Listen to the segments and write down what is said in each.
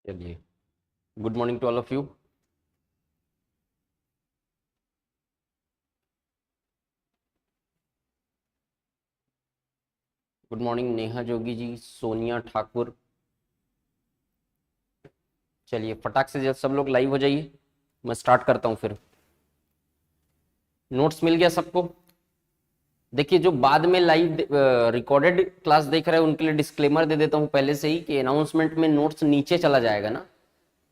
चलिए, good morning to all of you. Good morning Neha Jogi ji, Sonia Thakur. चलिए फटाक से जब सब लोग लाइव हो जाइए, मैं स्टार्ट करता हूँ। फिर नोट्स मिल गया सबको? देखिए, जो बाद में लाइव रिकॉर्डेड क्लास देख रहे हैं उनके लिए डिस्क्लेमर दे देता हूँ पहले से ही कि अनाउंसमेंट में नोट्स नीचे चला जाएगा ना,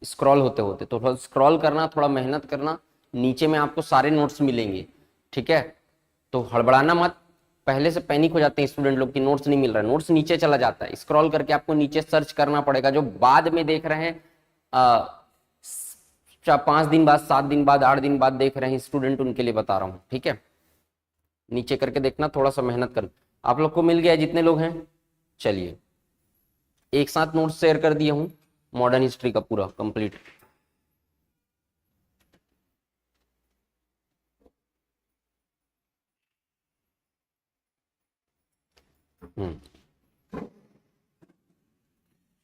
स्क्रॉल होते होते। तो थोड़ा स्क्रॉल करना, थोड़ा मेहनत करना, नीचे में आपको सारे नोट्स मिलेंगे। ठीक है, तो हड़बड़ाना मत। पहले से पैनिक हो जाते हैं स्टूडेंट लोग कि नोट्स नहीं मिल रहा है। नोट्स नीचे चला जाता है, स्क्रॉल करके आपको नीचे सर्च करना पड़ेगा। जो बाद में देख रहे हैं 5 दिन बाद, 7 दिन बाद, 8 दिन बाद देख रहे हैं स्टूडेंट, उनके लिए बता रहा हूँ। ठीक है, नीचे करके देखना, थोड़ा सा मेहनत करना। आप लोग को मिल गया जितने लोग हैं? चलिए, एक साथ नोट्स शेयर कर दिया हूँ, मॉडर्न हिस्ट्री का पूरा कंप्लीट।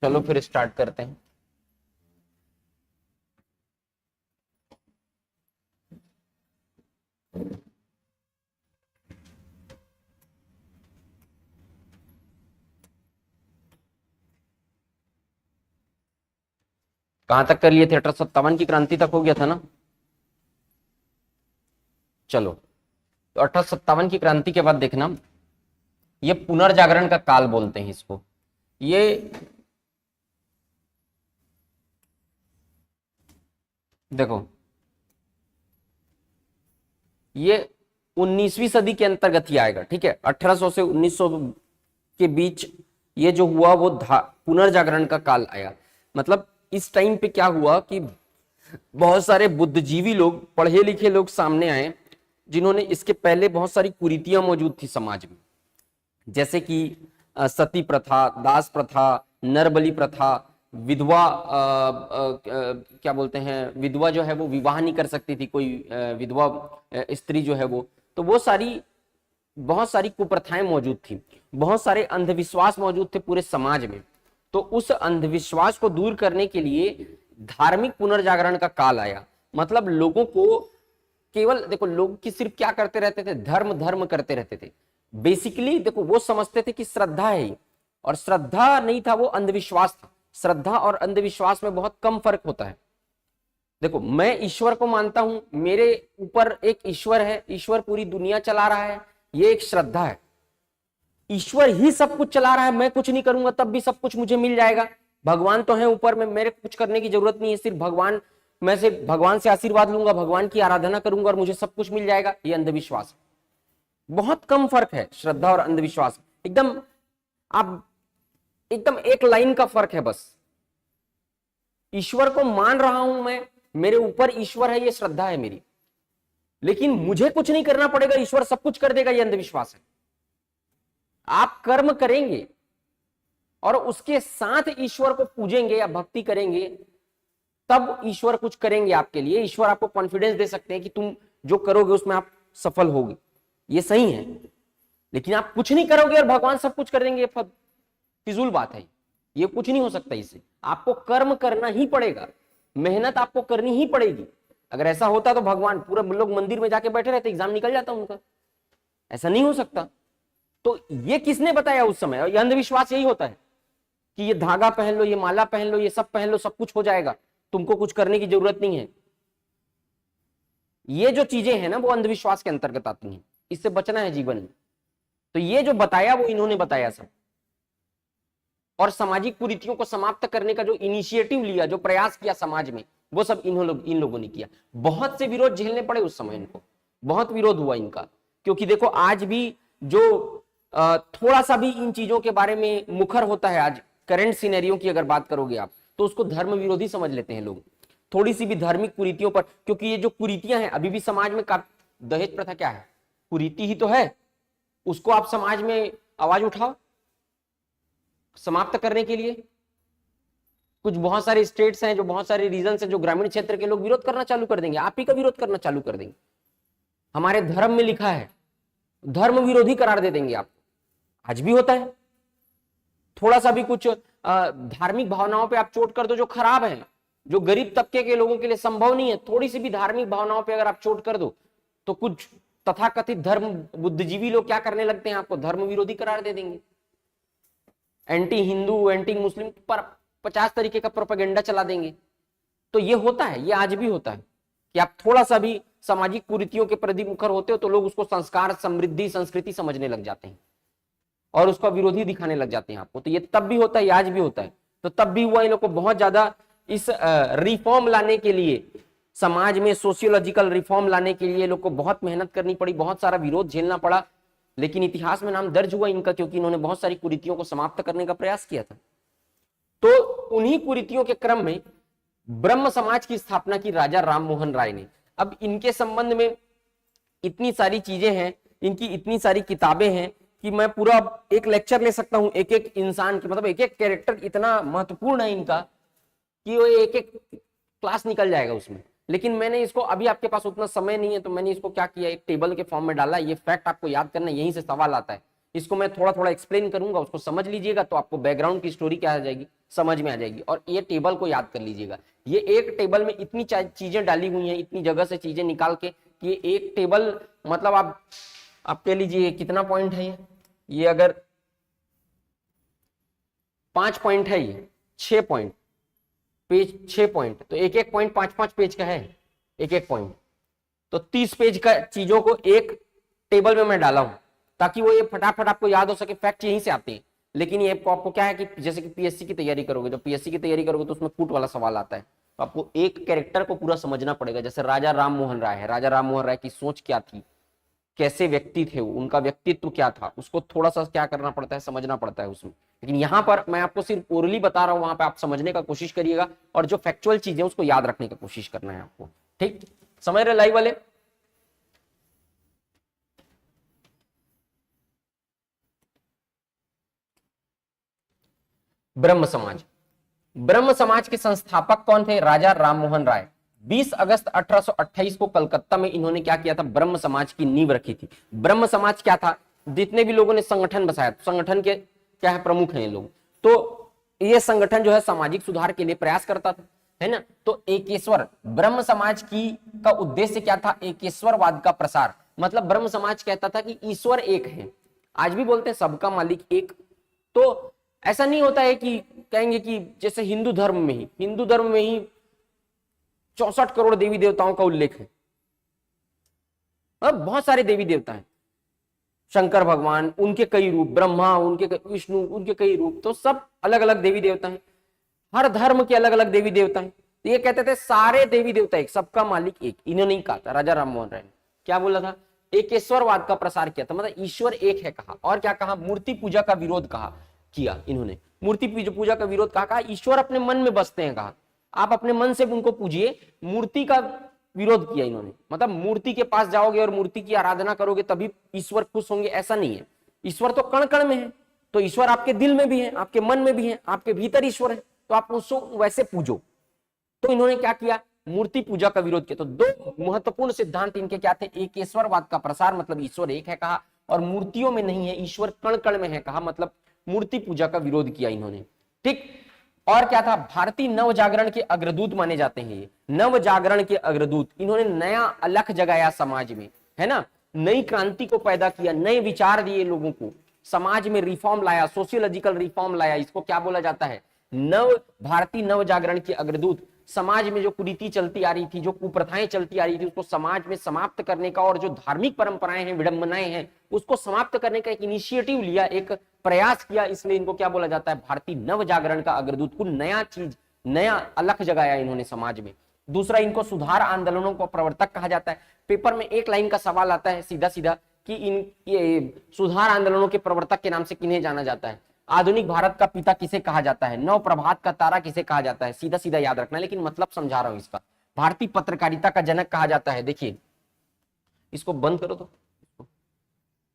चलो फिर स्टार्ट करते हैं। कहां तक कर लिए थे? 1857 की क्रांति तक हो गया था ना? चलो, तो 1857 की क्रांति के बाद देखना, ये पुनर्जागरण का काल बोलते हैं इसको। ये देखो, ये 19वीं सदी के अंतर्गत ही आएगा। ठीक है, 1800 से 1900 के बीच ये जो हुआ वो पुनर्जागरण का काल आया। मतलब इस टाइम पे क्या हुआ कि बहुत सारे बुद्धिजीवी लोग, पढ़े लिखे लोग सामने आए, जिन्होंने, इसके पहले बहुत सारी कुरीतियां मौजूद थी समाज में, जैसे कि सती प्रथा, दास प्रथा, नरबली प्रथा, विधवा क्या बोलते हैं, विधवा जो है वो विवाह नहीं कर सकती थी, कोई विधवा स्त्री जो है वो। तो वो सारी, बहुत सारी कुप्रथाएं मौजूद थी, बहुत सारे अंधविश्वास मौजूद थे पूरे समाज में। तो उस अंधविश्वास को दूर करने के लिए धार्मिक पुनर्जागरण का काल आया। मतलब लोगों को केवल, देखो, लोग की सिर्फ क्या करते रहते थे? धर्म धर्म करते रहते थे। बेसिकली देखो, वो समझते थे कि श्रद्धा है ये, और श्रद्धा नहीं था, वो अंधविश्वास था। श्रद्धा और अंधविश्वास में बहुत कम फर्क होता है। देखो, मैं ईश्वर को मानता हूं, मेरे ऊपर एक ईश्वर है, ईश्वर पूरी दुनिया चला रहा है, ये एक श्रद्धा है। ईश्वर ही सब कुछ चला रहा है, मैं कुछ नहीं करूंगा तब भी सब कुछ मुझे मिल जाएगा। भगवान तो है ऊपर में, मेरे कुछ करने की जरूरत नहीं है, सिर्फ भगवान, मैं से भगवान से आशीर्वाद लूंगा, भगवान की आराधना करूंगा और मुझे सब कुछ मिल जाएगा। ये अंधविश्वास है। बहुत कम फर्क है श्रद्धा और अंधविश्वास, एकदम, आप एकदम एक लाइन का फर्क है बस। ईश्वर को मान रहा हूं मैं, मेरे ऊपर ईश्वर है, ये श्रद्धा है मेरी, लेकिन मुझे कुछ नहीं करना पड़ेगा, ईश्वर सब कुछ कर देगा, ये अंधविश्वास है। आप कर्म करेंगे और उसके साथ ईश्वर को पूजेंगे या भक्ति करेंगे, तब ईश्वर कुछ करेंगे आपके लिए। ईश्वर आपको कॉन्फिडेंस दे सकते हैं कि तुम जो करोगे उसमें आप सफल होगे, ये सही है। लेकिन आप कुछ नहीं करोगे और भगवान सब कुछ कर देंगे, फिजूल बात है, ये कुछ नहीं हो सकता। इससे आपको कर्म करना ही पड़ेगा, मेहनत आपको करनी ही पड़ेगी। अगर ऐसा होता तो भगवान, पूरा लोग मंदिर में जाके बैठे रहते, एग्जाम निकल जाता उनका। ऐसा नहीं हो सकता। तो ये किसने बताया उस समय? और ये अंधविश्वास यही होता है कि ये धागा पहन लो, ये माला पहन लो, ये सब पहन लो, सब कुछ हो जाएगा, तुमको कुछ करने की जरूरत नहीं है। ये जो चीजें हैं ना, वो अंधविश्वास के अंतर्गत आती हैं। इससे बचना है जीवन में। तो ये जो बताया वो इन्होंने बताया सब। और सामाजिक कुरीतियों को समाप्त करने का जो इनिशिएटिव लिया, जो प्रयास किया समाज में, वो सब इन लोगों ने किया। बहुत से विरोध झेलने पड़े उस समय इनको, बहुत विरोध हुआ इनका। क्योंकि देखो, आज भी जो थोड़ा सा भी इन चीजों के बारे में मुखर होता है, आज करंट सिनेरियो की अगर बात करोगे आप, तो उसको धर्म विरोधी समझ लेते हैं लोग। थोड़ी सी भी धार्मिक कुरीतियों पर, क्योंकि ये जो कुरीतियां हैं अभी भी समाज में, दहेज प्रथा क्या है? कुरीति ही तो है। उसको आप समाज में आवाज उठाओ समाप्त करने के लिए। कुछ बहुत सारे स्टेट्स हैं, जो बहुत सारे रीजन हैं, जो ग्रामीण क्षेत्र के लोग विरोध करना चालू कर देंगे, आप ही का विरोध करना चालू कर देंगे। हमारे धर्म में लिखा है, धर्म विरोधी करार दे देंगे आप। आज भी होता है। थोड़ा सा भी कुछ धार्मिक भावनाओं पे आप चोट कर दो जो खराब है, जो गरीब तबके के लोगों के लिए संभव नहीं है, थोड़ी सी भी धार्मिक भावनाओं पे अगर आप चोट कर दो तो कुछ तथाकथित धर्म बुद्धिजीवी लोग क्या करने लगते हैं, आपको धर्म विरोधी करार दे देंगे, एंटी हिंदू एंटी मुस्लिम पर 50 तरीके का प्रोपेगेंडा चला देंगे। तो ये होता है, ये आज भी होता है कि आप थोड़ा सा भी सामाजिक कुरीतियों के प्रति मुखर होते हो तो लोग उसको संस्कार समृद्धि संस्कृति समझने लग जाते हैं और उसका विरोधी दिखाने लग जाते हैं आपको। तो ये तब भी होता है, आज भी होता है। तो तब भी हुआ, इन लोग को बहुत ज्यादा इस रिफॉर्म लाने के लिए, समाज में सोशियोलॉजिकल रिफॉर्म लाने के लिए लोग को बहुत मेहनत करनी पड़ी, बहुत सारा विरोध झेलना पड़ा, लेकिन इतिहास में नाम दर्ज हुआ इनका, क्योंकि इन्होंने बहुत सारी कुरीतियों को समाप्त करने का प्रयास किया था। तो उन्हीं कुरीतियों के क्रम में ब्रह्म समाज की स्थापना की राजा राम मोहन राय ने। अब इनके संबंध में इतनी सारी चीजें हैं, इनकी इतनी सारी किताबें हैं कि मैं पूरा एक लेक्चर ले सकता हूं एक एक इंसान की, मतलब एक एक कैरेक्टर इतना महत्वपूर्ण है इनका कि वो एक एक क्लास निकल जाएगा उसमें। लेकिन मैंने इसको, अभी आपके पास उतना समय नहीं है, तो मैंने इसको क्या किया, एक टेबल के फॉर्म में डाला। ये फैक्ट आपको याद करना, यहीं से सवाल आता है। इसको मैं थोड़ा थोड़ा एक्सप्लेन करूंगा, उसको समझ लीजिएगा तो आपको बैकग्राउंड की स्टोरी क्या आ जाएगी, समझ में आ जाएगी। और ये टेबल को याद कर लीजिएगा, ये एक टेबल में इतनी चीजें डाली हुई हैं, इतनी जगह से चीजें निकाल के, ये एक टेबल मतलब आप कह लीजिए कितना पॉइंट है ये अगर 5 पॉइंट है, ये 6 पॉइंट, पेज 6 पॉइंट, तो एक एक पॉइंट 5-5 पेज का है, एक एक पॉइंट, तो 30 पेज का चीजों को एक टेबल में मैं डाला हूं ताकि वो ये फटाफट आपको याद हो सके। फैक्ट यहीं से आते हैं, लेकिन ये आपको क्या है कि जैसे कि पीएससी की तैयारी करोगे, तो पीएससी की तैयारी करोगे तो उसमें कूट वाला सवाल आता है, तो आपको एक कैरेक्टर को पूरा समझना पड़ेगा। जैसे राजा राम मोहन राय है, राजा राम मोहन राय की सोच क्या थी, कैसे व्यक्ति थे, उनका व्यक्तित्व क्या था, उसको थोड़ा सा क्या करना पड़ता है, समझना पड़ता है उसमें। लेकिन यहाँ पर मैं आपको सिर्फ ओरली बता रहा हूँ, वहां पे आप समझने का कोशिश करिएगा और जो फैक्चुअल चीजें उसको याद रखने की कोशिश करना है आपको। ठीक, समझ रहे लाइव वाले? ब्रह्म समाज, ब्रह्म समाज के संस्थापक कौन थे? राजा राम मोहन राय। 20 अगस्त 1828 को कलकत्ता में इन्होंने क्या किया था, ब्रह्म समाज की नींव रखी थी। ब्रह्म समाज क्या था, जितने भी लोगों ने संगठन बसाया, संगठन के क्या है, प्रमुख हैं ये लोग। तो ये संगठन जो है सामाजिक सुधार के लिए प्रयास करता था, है ना। तो एकेश्वर ब्रह्म समाज की का उद्देश्य क्या था, एकेश्वरवाद का प्रसार। मतलब ब्रह्म समाज कहता था कि ईश्वर एक है, आज भी बोलते हैं सबका मालिक एक। तो ऐसा नहीं होता है कि कहेंगे कि जैसे हिंदू धर्म में ही 64 करोड़ देवी देवताओं का उल्लेख है, बहुत सारे देवी देवता हैं, शंकर भगवान, उनके कई रूप, ब्रह्मा उनके, विष्णु उनके कई रूप, तो सब अलग अलग देवी देवता हैं, हर धर्म के अलग अलग देवी देवता हैं। तो ये कहते थे सारे देवी देवता एक, सबका मालिक एक। इन्होंने नहीं कहा था, राजा राम मोहन राय ने क्या बोला था, एकेश्वरवाद का प्रसार किया था, मतलब ईश्वर एक है कहा। और क्या कहा, मूर्ति पूजा का विरोध किया इन्होंने। मूर्ति पूजा का विरोध कहा, ईश्वर अपने मन में बसते हैं कहा, आप अपने मन से उनको पूजिए। मूर्ति का विरोध किया इन्होंने, मतलब मूर्ति के पास जाओगे और मूर्ति की आराधना करोगे तभी ईश्वर खुश होंगे, ऐसा नहीं है। ईश्वर तो कण कण में है, तो ईश्वर आपके दिल में भी है, आपके मन में भी है, आपके भीतर ईश्वर है, तो आप उसको वैसे पूजो। तो इन्होंने क्या किया, मूर्ति पूजा का विरोध किया। तो 2 महत्वपूर्ण सिद्धांत इनके क्या थे, एकेश्वरवाद का प्रसार, मतलब ईश्वर एक है कहा, और मूर्तियों में नहीं है, ईश्वर कण कण में है कहा, मतलब मूर्ति पूजा का विरोध किया इन्होंने। ठीक, और क्या था, भारतीय नव जागरण के अग्रदूत माने जाते हैं ये, नव जागरण के अग्रदूत। इन्होंने नया अलख जगाया समाज में, है ना, नई क्रांति को पैदा किया, नए विचार दिए लोगों को, समाज में रिफॉर्म लाया, सोशियोलॉजिकल रिफॉर्म लाया। इसको क्या बोला जाता है, भारतीय नव जागरण के अग्रदूत। समाज में जो कुरीति चलती आ रही थी, जो कुप्रथाएं चलती आ रही थी, उसको समाज में समाप्त करने का, और जो धार्मिक परंपराएं हैं, विडंबनाएं हैं, उसको समाप्त करने का एक इनिशिएटिव लिया, एक प्रयास किया। इसलिए इनको क्या बोला जाता है, भारतीय नव जागरण का अग्रदूत। कुछ नया चीज, नया अलख जगाया इन्होंने समाज में। दूसरा, इनको सुधार आंदोलनों को प्रवर्तक कहा जाता है। पेपर में एक लाइन का सवाल आता है सीधा सीधा कि ये सुधार आंदोलनों के प्रवर्तक के नाम से किन्हें जाना जाता है, आधुनिक भारत का पिता किसे कहा जाता है, नव प्रभात का तारा किसे कहा जाता है। सीधा सीधा याद रखना, लेकिन मतलब समझा रहा हूं इसका। भारतीय पत्रकारिता का जनक कहा जाता है, देखिए इसको बंद करो तो,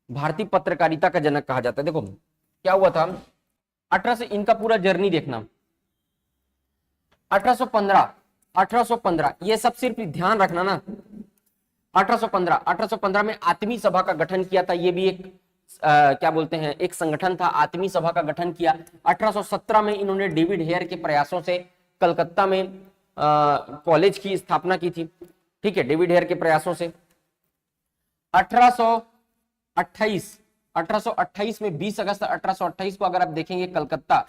भारतीय पत्रकारिता का जनक कहा जाता है। देखो क्या हुआ था, 1800, इनका पूरा जर्नी देखना, 1815 ये सब सिर्फ ध्यान रखना ना। 1815 में आत्मीय सभा का गठन किया था, ये भी एक क्या बोलते हैं, एक संगठन था, आत्मी सभा का गठन किया। 1817 में इन्होंने डेविड हेयर के प्रयासों से कलकत्ता में कॉलेज की स्थापना की थी। ठीक है, डेविड हेयर के प्रयासों से 1828 में 20 अगस्त 1828 को अगर आप देखेंगे कलकत्ता,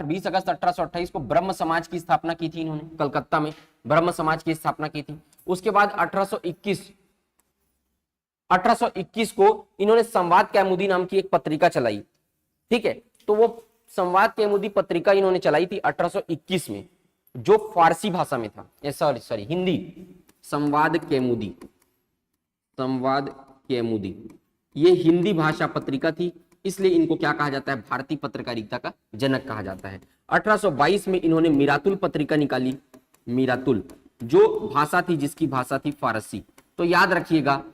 20 अगस्त 1828 को ब्रह्म समाज की स्थापना की थी इन्होंने, कलकत्ता में ब्रह्म समाज की स्थापना की थी। उसके बाद 1821 को इन्होंने संवाद कैमुदी नाम की एक पत्रिका चलाई। ठीक है, तो वो संवाद कैमुदी पत्रिका इन्होंने चलाई थी 1821 में, जो फारसी भाषा में था, सॉरी हिंदी, संवाद कैमुदी ये हिंदी भाषा पत्रिका थी, इसलिए इनको क्या कहा जाता है, भारतीय पत्रकारिता का जनक कहा जाता है। 1822 में इन्होंने मिरातुल पत्रिका निकाली, मिरातुल जो भाषा थी, जिसकी भाषा थी फारसी। तो याद रखिएगा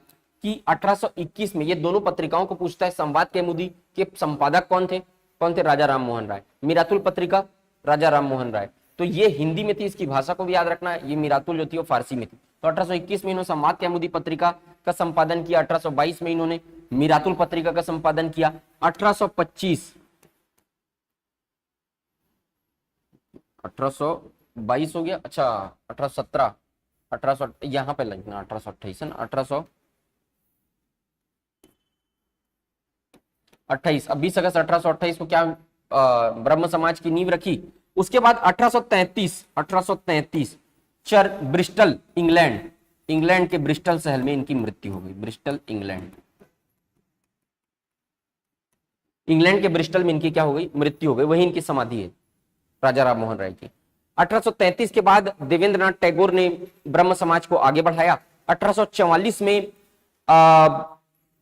कि 1821 में ये दोनों पत्रिकाओं को पूछता है, संवाद कैमुदी के संपादक कौन थे, राजा राम मोहन राय, मिरातुल पत्रिका राजा राम मोहन राय। तो ये हिंदी में थी, इसकी भाषा को भी याद रखना है, ये मिरातुल जो थी वो फारसी में थी। तो 1821 में इन्होंने संवाद कैमुदी पत्रिका का संपादन किया, 1822 में इन्होंने मिरातुल पत्रिका का संपादन किया। 1822 हो गया, अच्छा 1817, 1800 यहाँ पे लगना 1828 है ना, 1828, अब 20 अगस्त 1828 को क्या ब्रह्म समाज की नींव रखी। उसके बाद 1833 ब्रिस्टल इंग्लैंड के ब्रिस्टल शहर में इनकी मृत्यु हो गई। ब्रिस्टल इंग्लैंड के ब्रिस्टल में इनकी क्या हो गई, मृत्यु हो गई। वही इनकी समाधि है, राजा राम मोहन राय की। 1833 के बाद देवेंद्रनाथ टैगोर ने ब्रह्म समाज को आगे बढ़ाया। 1844 में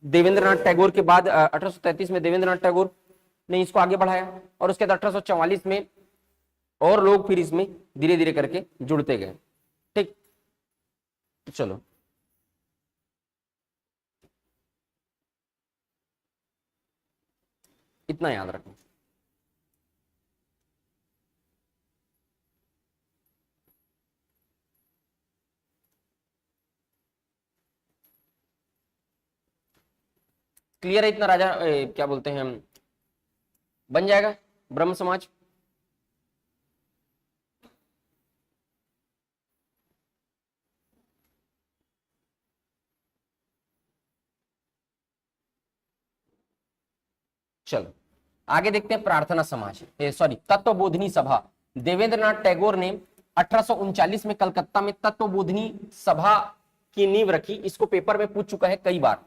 देवेंद्रनाथ टैगोर के बाद 1833 में देवेंद्रनाथ टैगोर ने इसको आगे बढ़ाया, और उसके बाद 1844 में और लोग फिर इसमें धीरे धीरे करके जुड़ते गए। ठीक, चलो इतना याद रखना। क्लियर है इतना? राजा क्या बोलते हैं, बन जाएगा ब्रह्म समाज। चलो आगे देखते हैं प्रार्थना समाज, सॉरी तत्वबोधिनी सभा। देवेंद्रनाथ टैगोर ने 1839 में कलकत्ता में तत्वबोधिनी सभा की नींव रखी। इसको पेपर में पूछ चुका है कई बार।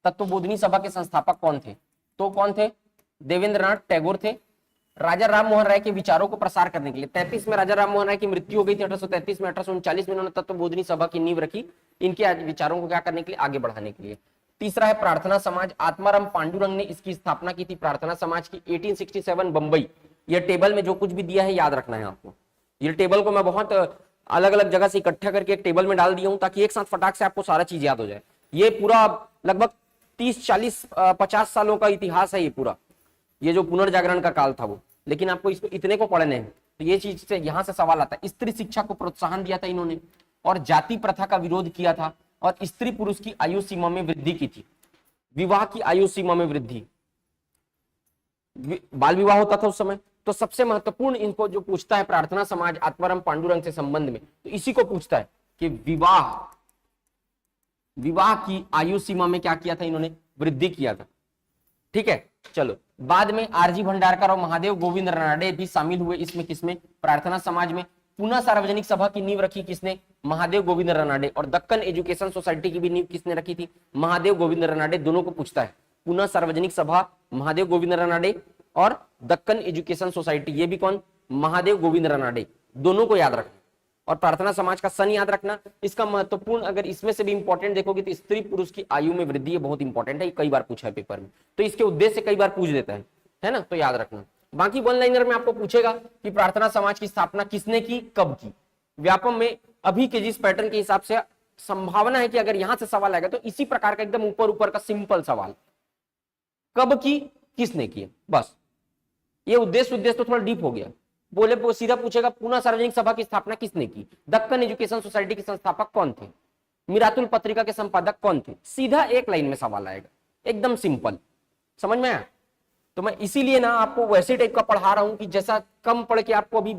तत्वबोधिनी सभा के संस्थापक कौन थे? तो कौन थे? देवेंद्रनाथ टैगोर थे। राजा राम मोहन राय के विचारों को प्रसार करने के लिए 33 में राजा राम मोहन राय की मृत्यु हो गई थी 1833 में। 1839 में उन्होंने तत्वबोधिनी सभा की नींव रखी, इनके विचारों को क्या करने के लिए, आगे बढ़ाने के लिए। तीसरा है प्रार्थना समाज। आत्माराम पांडुरंग ने इसकी स्थापना की थी, प्रार्थना समाज की, 1867 बंबई। ये टेबल में जो कुछ भी दिया है याद रखना है आपको। ये टेबल को मैं बहुत अलग अलग जगह से इकट्ठा करके एक टेबल में डाल दिया हूं, ताकि एक साथ फटाक से आपको सारा चीज याद हो जाए। ये पूरा लगभग 30, 40, 50 सालों का इतिहास है ये पूरा, ये जो पुनर्जागरण का काल था वो। लेकिन आपको इसको इतने को पढ़ने हैं, तो ये चीज से यहां से सवाल आता है। स्त्री शिक्षा को प्रोत्साहन दिया था इन्होंने, और जाति प्रथा का विरोध किया था, और स्त्री पुरुष की आयु सीमा में वृद्धि की थी। विवाह की आयु सीमा में वृद्धि, बाल विवाह होता था उस समय। तो सबसे महत्वपूर्ण इनको जो पूछता है प्रार्थना समाज आत्माराम पांडुरंग से संबंध में, तो इसी को पूछता है कि विवाह की आयु सीमा में क्या किया था इन्होंने, वृद्धि किया था। ठीक है, चलो बाद में आरजी भंडारकर और महादेव गोविंद रानडे भी शामिल हुए इसमें। किसमें? प्रार्थना समाज में। पुनः सार्वजनिक सभा की नींव रखी किसने? महादेव गोविंद रानडे। और दक्कन एजुकेशन सोसाइटी की भी नींव किसने रखी थी? महादेव गोविंद रानडे। दोनों को पूछता है, पुनः सार्वजनिक सभा महादेव गोविंद रानडे और दक्कन एजुकेशन सोसाइटी, ये भी कौन? महादेव गोविंद रानडे। दोनों को याद रखना, और प्रार्थना समाज का सन याद रखना। इसका महत्वपूर्ण, अगर इसमें से भी इंपॉर्टेंट देखोगे तो स्त्री पुरुष की आयु में वृद्धि, ये बहुत इंपॉर्टेंट है, ये कई बार पूछा है पेपर में, तो इसके उद्देश्य कई बार पूछ देता है ना, तो याद रखना। बाकी वन लाइनर में आपको पूछेगा कि प्रार्थना समाज की स्थापना किसने की, कब की। व्यापम में अभी के जिस पैटर्न के हिसाब से संभावना है कि अगर यहां से सवाल आएगा तो इसी प्रकार का एकदम ऊपर ऊपर का सिंपल सवाल, कब की, किसने की, बस। ये उद्देश्य तो थोड़ा डीप हो गया। बोले वो सीधा पूछेगा पुनः सार्वजनिक सभा की स्थापना किसने की, दक्कन एजुकेशन सोसाइटी के संस्थापक कौन थे, मिरातुल पत्रिका के संपादक कौन थे। सीधा एक लाइन में सवाल आएगा, एकदम सिंपल। समझ में आया? तो मैं इसीलिए ना आपको वैसे टाइप का पढ़ा रहा हूं कि जैसा कम पढ़ के आपको अभी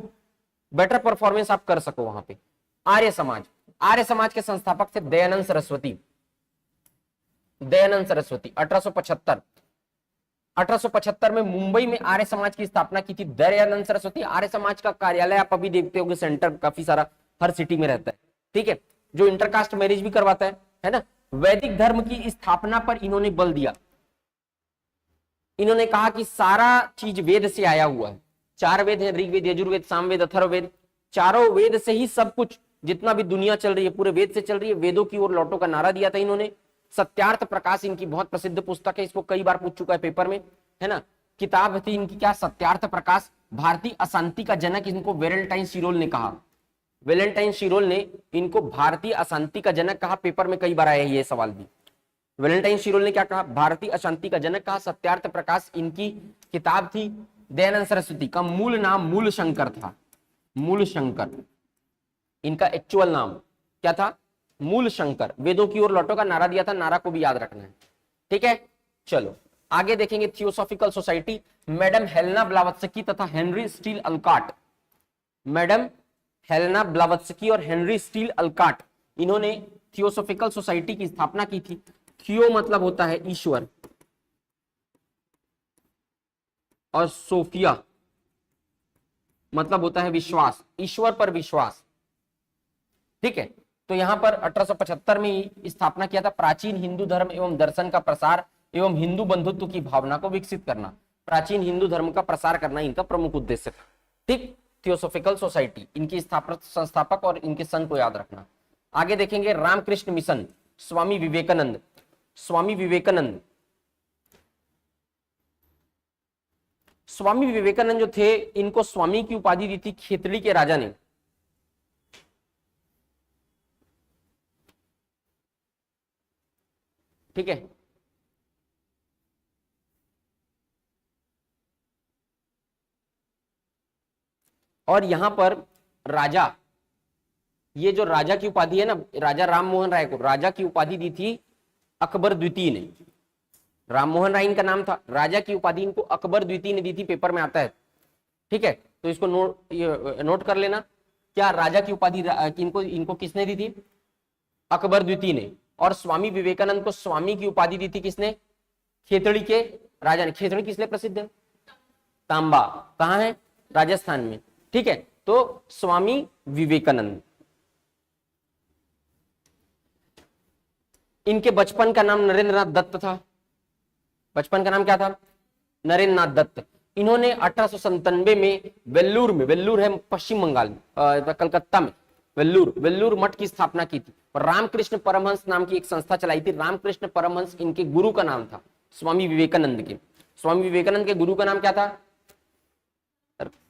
बेटर परफॉर्मेंस आप कर सको वहां पे। आर्य समाज, आर्य समाज के संस्थापक थे दयानंद सरस्वती। दयानंद सरस्वती 1875, 1875 में मुंबई में आर्य समाज की स्थापना की थी दयानंद सरस्वती। आर्य समाज का कार्यालय आप अभी देखते होंगे, सेंटर काफी सारा हर सिटी में रहता है, ठीक है, जो इंटरकास्ट मैरिज भी करवाता है ना। वैदिक धर्म की स्थापना पर इन्होंने बल दिया। इन्होंने कहा कि सारा चीज वेद से आया हुआ है, 4 वेद है, ऋग्वेद, यजुर्वेद, सामवेद, अथर्ववेद, चारों वेद से ही सब कुछ जितना भी दुनिया चल रही है पूरे वेद से चल रही है। वेदों की ओर लौटो का नारा दिया था इन्होंने। सत्यार्थ प्रकाश इनकी बहुत प्रसिद्ध पुस्तक है, इसको कई बार पूछ चुका है पेपर में, है ना। किताब थी इनकी क्या, सत्यार्थ प्रकाश। भारतीय अशांति का जनक इनको वेलेंटाइन शिरोल ने कहा। वेलेंटाइन शिरोल ने इनको भारतीय अशांति का जनक कहा, पेपर में कई बार आया ये सवाल भी। वेलेंटाइन शिरोल ने क्या कहा, भारतीय अशांति का जनक कहा। सत्यार्थ प्रकाश इनकी किताब थी। दयानंद सरस्वती का मूल नाम मूल शंकर था, मूल शंकर इनका एक्चुअल नाम क्या था, मूल शंकर। वेदों की ओर लौटो का नारा दिया था, नारा को भी याद रखना है, ठीक है। चलो आगे देखेंगे theosophical society. Madam Helena Blavatsky तथा Henry Steel Olcott, madam Helena Blavatsky और हेनरी स्टील अल्काट, इन्होंने थियोसॉफिकल सोसाइटी की स्थापना की थी। थियो मतलब होता है ईश्वर और सोफिया मतलब होता है विश्वास, ईश्वर पर विश्वास, ठीक है। तो यहां पर 1875 में स्थापना किया था। प्राचीन हिंदू धर्म एवं दर्शन का प्रसार एवं हिंदू बंधुत्व की भावना को विकसित करना, प्राचीन हिंदू धर्म का प्रसार करना इनका प्रमुख उद्देश्य था, ठीक। थियोसॉफिकल सोसाइटी, इनकी स्थापक संस्थापक और इनके सन को याद रखना। आगे देखेंगे रामकृष्ण मिशन, स्वामी विवेकानंद। स्वामी विवेकानंद, स्वामी विवेकानंद जो थे इनको स्वामी की उपाधि दी थी खेतड़ी के राजा ने। ठीक है, और यहां पर राजा, ये जो राजा की उपाधि है ना, राजा राममोहन राय को राजा की उपाधि दी थी अकबर द्वितीय ने। राममोहन राय इनका नाम था, राजा की उपाधि इनको अकबर द्वितीय ने दी थी, पेपर में आता है, ठीक है। तो इसको नोट कर लेना, क्या राजा की उपाधि इनको किसने दी थी, अकबर द्वितीय ने। और स्वामी विवेकानंद को स्वामी की उपाधि दी थी किसने, खेतड़ी के राजा ने। खेतड़ी किस लिए प्रसिद्ध है, तांबा, कहां है, राजस्थान में, ठीक है। तो स्वामी विवेकानंद, इनके बचपन का नाम नरेंद्र नाथ दत्त था। बचपन का नाम क्या था, नरेंद्र नाथ दत्त। इन्होंने 1897 में वेल्लूर में, वेल्लूर है पश्चिम बंगाल कलकत्ता में, वेल्लूर मठ की स्थापना की थी। और रामकृष्ण परमहंस नाम की एक संस्था चलाई थी। रामकृष्ण परमहंस इनके गुरु का नाम था, स्वामी विवेकानंद के। स्वामी विवेकानंद के गुरु का नाम क्या था,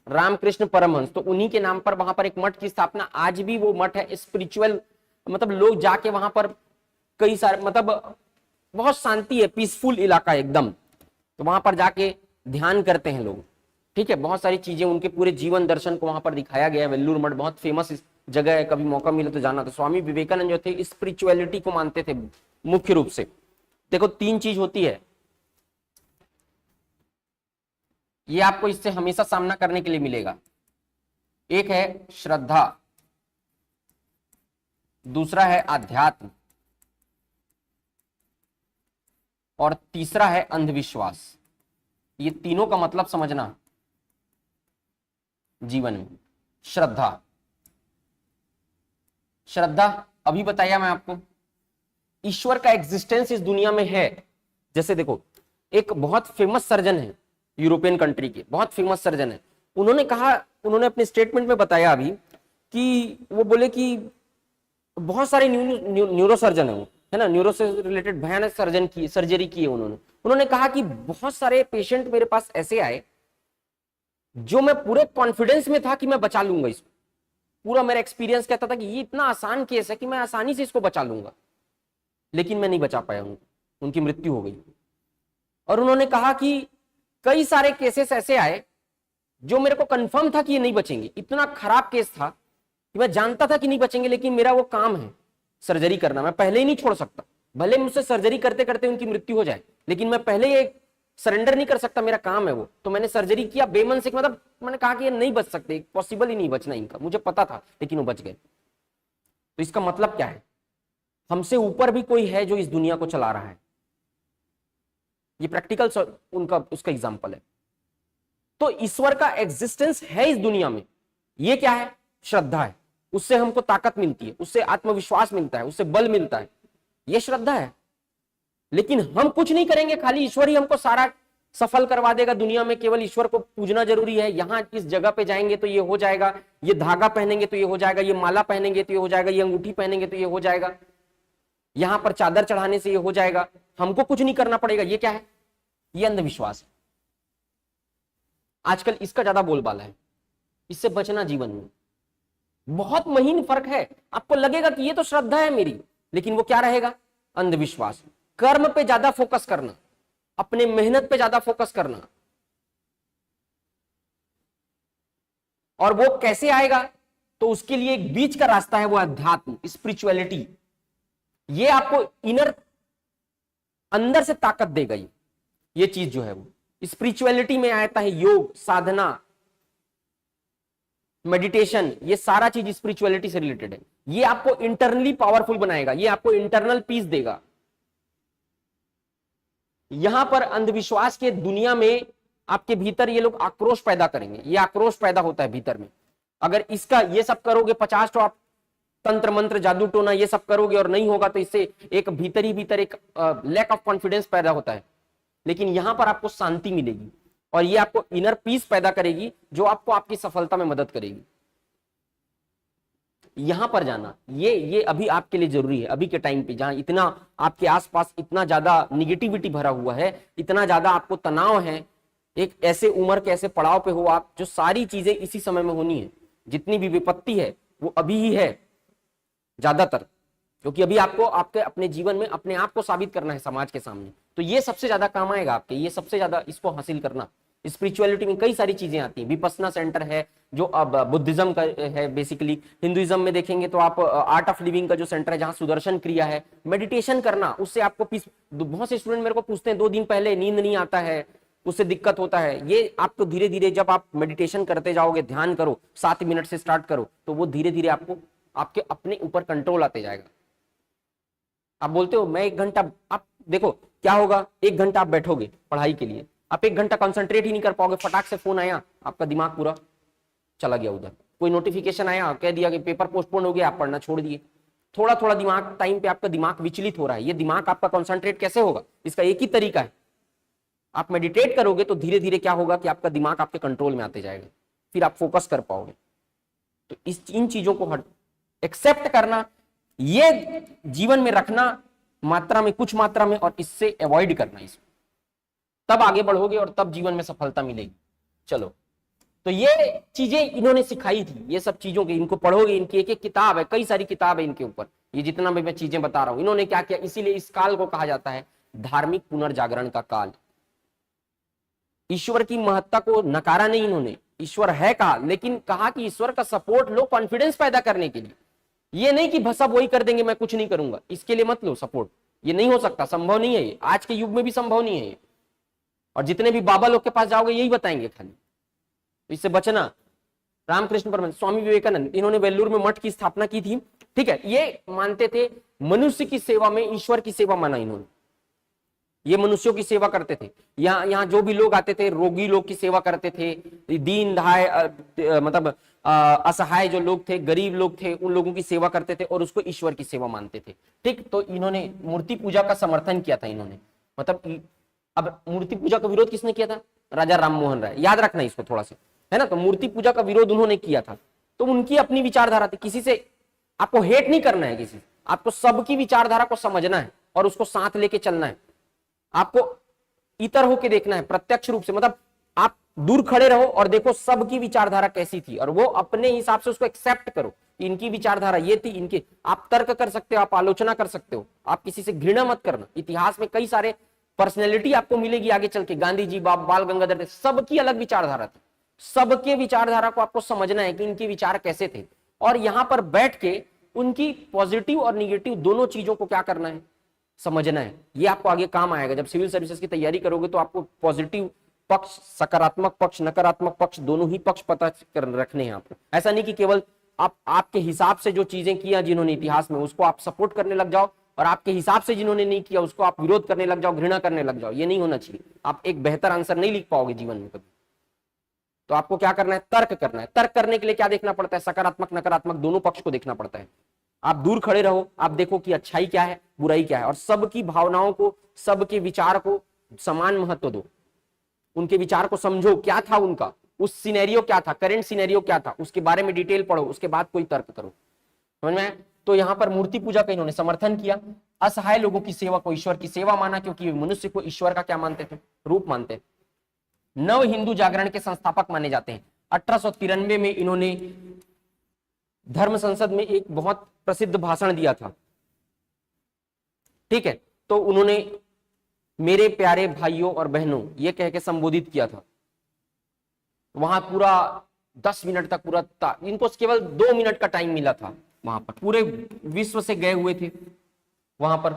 रामकृष्ण परमहंस। तो उन्हीं के नाम पर वहां पर एक मठ की स्थापना, आज भी वो मठ है स्पिरिचुअल, मतलब लोग जाके वहां पर कई सारे, मतलब बहुत शांति है, पीसफुल इलाका है एकदम। तो वहां पर जाके ध्यान करते हैं लोग, ठीक है। बहुत सारी चीजें, उनके पूरे जीवन दर्शन को वहां पर दिखाया गया है। वेल्लूर मठ बहुत फेमस जगह है, कभी मौका मिले तो जाना। तो स्वामी विवेकानंद जो थे स्पिरिचुअलिटी को मानते थे मुख्य रूप से। देखो 3 चीज होती है, ये आपको इससे हमेशा सामना करने के लिए मिलेगा। एक है श्रद्धा, दूसरा है आध्यात्म, और तीसरा है अंधविश्वास। ये तीनों का मतलब समझना जीवन में। श्रद्धा, श्रद्धा अभी बताया मैं आपको, ईश्वर का एग्जिस्टेंस इस दुनिया में है। जैसे देखो, एक बहुत फेमस सर्जन है यूरोपियन कंट्री के, बहुत फेमस सर्जन है। उन्होंने कहा, उन्होंने अपने स्टेटमेंट में बताया अभी कि वो बोले कि बहुत सारे न्यूरो सर्जन है वो, है ना, न्यूरो से रिलेटेड भयानक सर्जरी की है उन्होंने कहा कि बहुत सारे पेशेंट मेरे पास ऐसे आए जो मैं पूरे कॉन्फिडेंस में था कि मैं बचा लूंगा इसको। पूरा मेरा एक्सपीरियंस कहता था कि ये इतना आसान केस है कि मैं आसानी से इसको बचा लूंगा, लेकिन मैं नहीं बचा पाया, उनकी मृत्यु हो गई। और उन्होंने कहा कि कई सारे केसेस ऐसे आए जो मेरे को कंफर्म था कि ये नहीं बचेंगे, इतना खराब केस था कि मैं जानता था कि नहीं बचेंगे, लेकिन मेरा वो काम है सर्जरी करना, मैं पहले ही नहीं छोड़ सकता। भले मुझसे सर्जरी करते करते उनकी मृत्यु हो जाए, लेकिन मैं पहले ये सरेंडर नहीं कर सकता, मेरा काम है वो, तो मैंने सर्जरी किया बेमन से, मतलब मैंने कहा कि ये नहीं बच सकते, पॉसिबल ही नहीं बचना इनका, मुझे पता था, लेकिन वो बच गए। तो इसका मतलब क्या है, हमसे ऊपर भी कोई है जो इस दुनिया को चला रहा है। ये प्रैक्टिकल उनका उसका एग्जांपल है। तो ईश्वर का एग्जिस्टेंस है इस दुनिया में, ये क्या है, श्रद्धा है। उससे हमको ताकत मिलती है, उससे आत्मविश्वास मिलता है, उससे बल मिलता है, ये श्रद्धा है। लेकिन हम कुछ नहीं करेंगे, खाली ईश्वर ही हमको सारा सफल करवा देगा दुनिया में, केवल ईश्वर को पूजना जरूरी है। यहां इस जगह पे जाएंगे तो ये हो जाएगा, ये धागा पहनेंगे तो ये हो जाएगा, ये माला पहनेंगे तो ये हो जाएगा, ये अंगूठी पहनेंगे तो ये हो जाएगा, यहां पर चादर चढ़ाने से ये हो जाएगा, हमको कुछ नहीं करना पड़ेगा, ये क्या है, ये अंधविश्वास है। आजकल इसका ज्यादा बोलबाला है, इससे बचना जीवन में बहुत महीन फर्क है। आपको लगेगा कि ये तो श्रद्धा है मेरी, लेकिन वो क्या रहेगा, अंधविश्वास। कर्म पे ज्यादा फोकस करना, अपने मेहनत पे ज्यादा फोकस करना, और वो कैसे आएगा, तो उसके लिए एक बीच का रास्ता है, वो अध्यात्म, स्पिरिचुअलिटी। ये आपको इनर अंदर से ताकत देगा। ये चीज जो है वो स्पिरिचुअलिटी में आता है, योग, साधना, मेडिटेशन, ये सारा चीज स्पिरिचुअलिटी से रिलेटेड है। ये आपको इंटरनली पावरफुल बनाएगा, ये आपको इंटरनल पीस देगा। यहां पर अंधविश्वास के दुनिया में आपके भीतर ये लोग आक्रोश पैदा करेंगे, ये आक्रोश पैदा होता है भीतर में। अगर इसका ये सब करोगे, 50 तो आप तंत्र मंत्र जादू टोना ये सब करोगे और नहीं होगा, तो इससे एक भीतर ही भीतर एक लैक ऑफ कॉन्फिडेंस पैदा होता है। लेकिन यहां पर आपको शांति मिलेगी और ये आपको इनर पीस पैदा करेगी, जो आपको आपकी सफलता में मदद करेगी। यहां पर जाना ये अभी आपके लिए जरूरी है, अभी के टाइम पे जहां इतना आपके आसपास इतना ज्यादा निगेटिविटी भरा हुआ है, इतना ज्यादा आपको तनाव है। एक ऐसे उम्र के ऐसे पड़ाव पे हो आप, जो सारी चीजें इसी समय में होनी है, जितनी भी विपत्ति है वो अभी ही है ज्यादातर, क्योंकि अभी आपको आपके अपने जीवन में अपने आप को साबित करना है समाज के सामने। तो ये सबसे ज्यादा काम आएगा आपके, ये सबसे ज्यादा इसको हासिल करना। स्पिरिचुअलिटी में कई सारी चीजें आती हैं, विपस्सना सेंटर है जो अब बुद्धिज्म का है बेसिकली। हिंदुइज्म में देखेंगे तो आप आर्ट ऑफ लिविंग का जो सेंटर है, जहां सुदर्शन क्रिया है, मेडिटेशन करना, उससे आपको पीस। बहुत से स्टूडेंट मेरे को पूछते हैं 2 दिन पहले नींद नहीं आता है, उससे दिक्कत होता है। ये आपको धीरे धीरे जब आप मेडिटेशन करते जाओगे, ध्यान करो, 7 मिनट से स्टार्ट करो, तो वो धीरे धीरे आपको आपके अपने ऊपर कंट्रोल आते जाएगा। आप बोलते हो मैं 1 घंटा, आप देखो क्या होगा, 1 घंटा आप बैठोगे पढ़ाई के लिए, आप 1 घंटा कंसंट्रेट ही नहीं कर पाओगे। फटाक से फोन आया, आपका दिमाग पूरा चला गया उधर, कोई नोटिफिकेशन आया, कह दिया कि पेपर पोस्टपोन हो गया, आप पढ़ना छोड़ दिए। थोड़ा थोड़ा दिमाग टाइम पे आपका दिमाग विचलित हो रहा है। ये दिमाग आपका कंसंट्रेट कैसे होगा, इसका एक ही तरीका है, आप मेडिटेट करोगे तो धीरे धीरे क्या होगा कि आपका दिमाग आपके कंट्रोल में आते जाएगा, फिर आप फोकस कर पाओगे। तो इन चीजों को एक्सेप्ट करना, ये जीवन में रखना मात्रा में, कुछ मात्रा में, और इससे अवॉइड करना, इसमें तब आगे बढ़ोगे और तब जीवन में सफलता मिलेगी। चलो, तो ये चीजें इन्होंने सिखाई थी, ये सब चीजों की, इनको पढ़ोगे, इनकी एक एक किताब है, कई सारी किताब है इनके ऊपर, ये जितना भी मैं चीजें बता रहा हूं, इन्होंने क्या किया। इसीलिए इस काल को कहा जाता है धार्मिक पुनर्जागरण का काल। ईश्वर की महत्ता को नकारा नहीं इन्होंने, ईश्वर है कहा, लेकिन कहा कि ईश्वर का सपोर्ट लो कॉन्फिडेंस पैदा करने के लिए। ये नहीं कि सब वही कर देंगे, मैं कुछ नहीं करूंगा, इसके लिए मत लो सपोर्ट, ये नहीं हो सकता, संभव नहीं है, ये आज के युग में भी संभव नहीं है ये। और जितने भी बाबा लोग के पास जाओगे यही बताएंगे खाली, इससे बचना। रामकृष्ण परमहंस, स्वामी विवेकानंद, इन्होंने वेल्लूर में मठ की स्थापना की थी, ठीक है। ये मानते थे मनुष्य की सेवा में ईश्वर की सेवा माना इन्होंने, ये मनुष्यों की सेवा करते थे। यहाँ जो भी लोग आते थे, रोगी लोग की सेवा करते थे, दीन दहाय मतलब असहाय जो लोग थे, गरीब लोग थे, उन लोगों की सेवा करते थे और उसको ईश्वर की सेवा मानते थे, ठीक। तो इन्होंने मूर्ति पूजा का समर्थन किया था इन्होंने, मतलब अब मूर्ति पूजा का विरोध किसने किया था, राजा राम मोहन राय, याद रखना इसको थोड़ा सा, है ना। तो मूर्ति पूजा का विरोध उन्होंने किया था, तो उनकी अपनी विचारधारा थी। किसी से आपको हेट नहीं करना है, किसी आपको सबकी विचारधारा को समझना है और उसको साथ लेके चलना है। आपको इतर होके देखना है, प्रत्यक्ष रूप से, मतलब आप दूर खड़े रहो और देखो सबकी विचारधारा कैसी थी, और वो अपने हिसाब से उसको एक्सेप्ट करो। इनकी विचारधारा ये थी, इनके आप तर्क कर सकते हो, आप आलोचना कर सकते हो, आप किसी से घृणा मत करना। इतिहास में कई सारे पर्सनैलिटी आपको मिलेगी आगे चल के, गांधी जी, बाल गंगाधर, सबकी अलग विचारधारा थी। सबके विचारधारा को आपको समझना है कि इनके विचार कैसे थे, और यहां पर बैठ के उनकी पॉजिटिव और निगेटिव दोनों चीजों को क्या करना है, समझना है, ये आपको आगे काम आएगा। जब सिविल सर्विसेज की तैयारी करोगे तो आपको पॉजिटिव पक्ष, सकारात्मक पक्ष, नकारात्मक पक्ष दोनों ही पक्ष पता कर रखने हैं आपको। ऐसा नहीं कि केवल आप आपके हिसाब से जो चीजें किया जिन्होंने इतिहास में उसको आप सपोर्ट करने लग जाओ, और आपके हिसाब से जिन्होंने नहीं किया उसको आप विरोध करने लग जाओ, घृणा करने लग जाओ। ये नहीं होना चाहिए। आप एक बेहतर आंसर नहीं लिख पाओगे जीवन में कभी। तो आपको क्या करना है, तर्क करना है। तर्क करने के लिए क्या देखना पड़ता है, सकारात्मक नकारात्मक दोनों पक्ष को देखना पड़ता है। आप दूर खड़े रहो, आप देखो कि अच्छाई क्या है, बुराई क्या है, और सबकी भावनाओं को, सबके विचार को समान महत्व दो। उनके विचार को समझो, क्या था उनका, उस सिनेरियो क्या था, करेंट सिनेरियो क्या था, उसके बारे में डिटेल पढ़ो, उसके बाद कोई तर्क करो। समझ में? तो यहां पर मूर्ति पूजा का इन्होंने समर्थन किया। असहाय लोगों की सेवा को ईश्वर की सेवा माना, क्योंकि मनुष्य को ईश्वर का क्या मानते थे, रूप मानते थे। नव हिंदू जागरण के संस्थापक माने जाते हैं। 1893 में इन्होंने धर्म संसद में एक बहुत प्रसिद्ध भाषण दिया था। ठीक है, तो उन्होंने मेरे प्यारे भाइयों और बहनों ये कह के संबोधित किया था। वहां पूरा 10 मिनट तक पूरा इनको केवल 2 मिनट का टाइम मिला था। वहां पर पूरे विश्व से गए हुए थे वहां पर।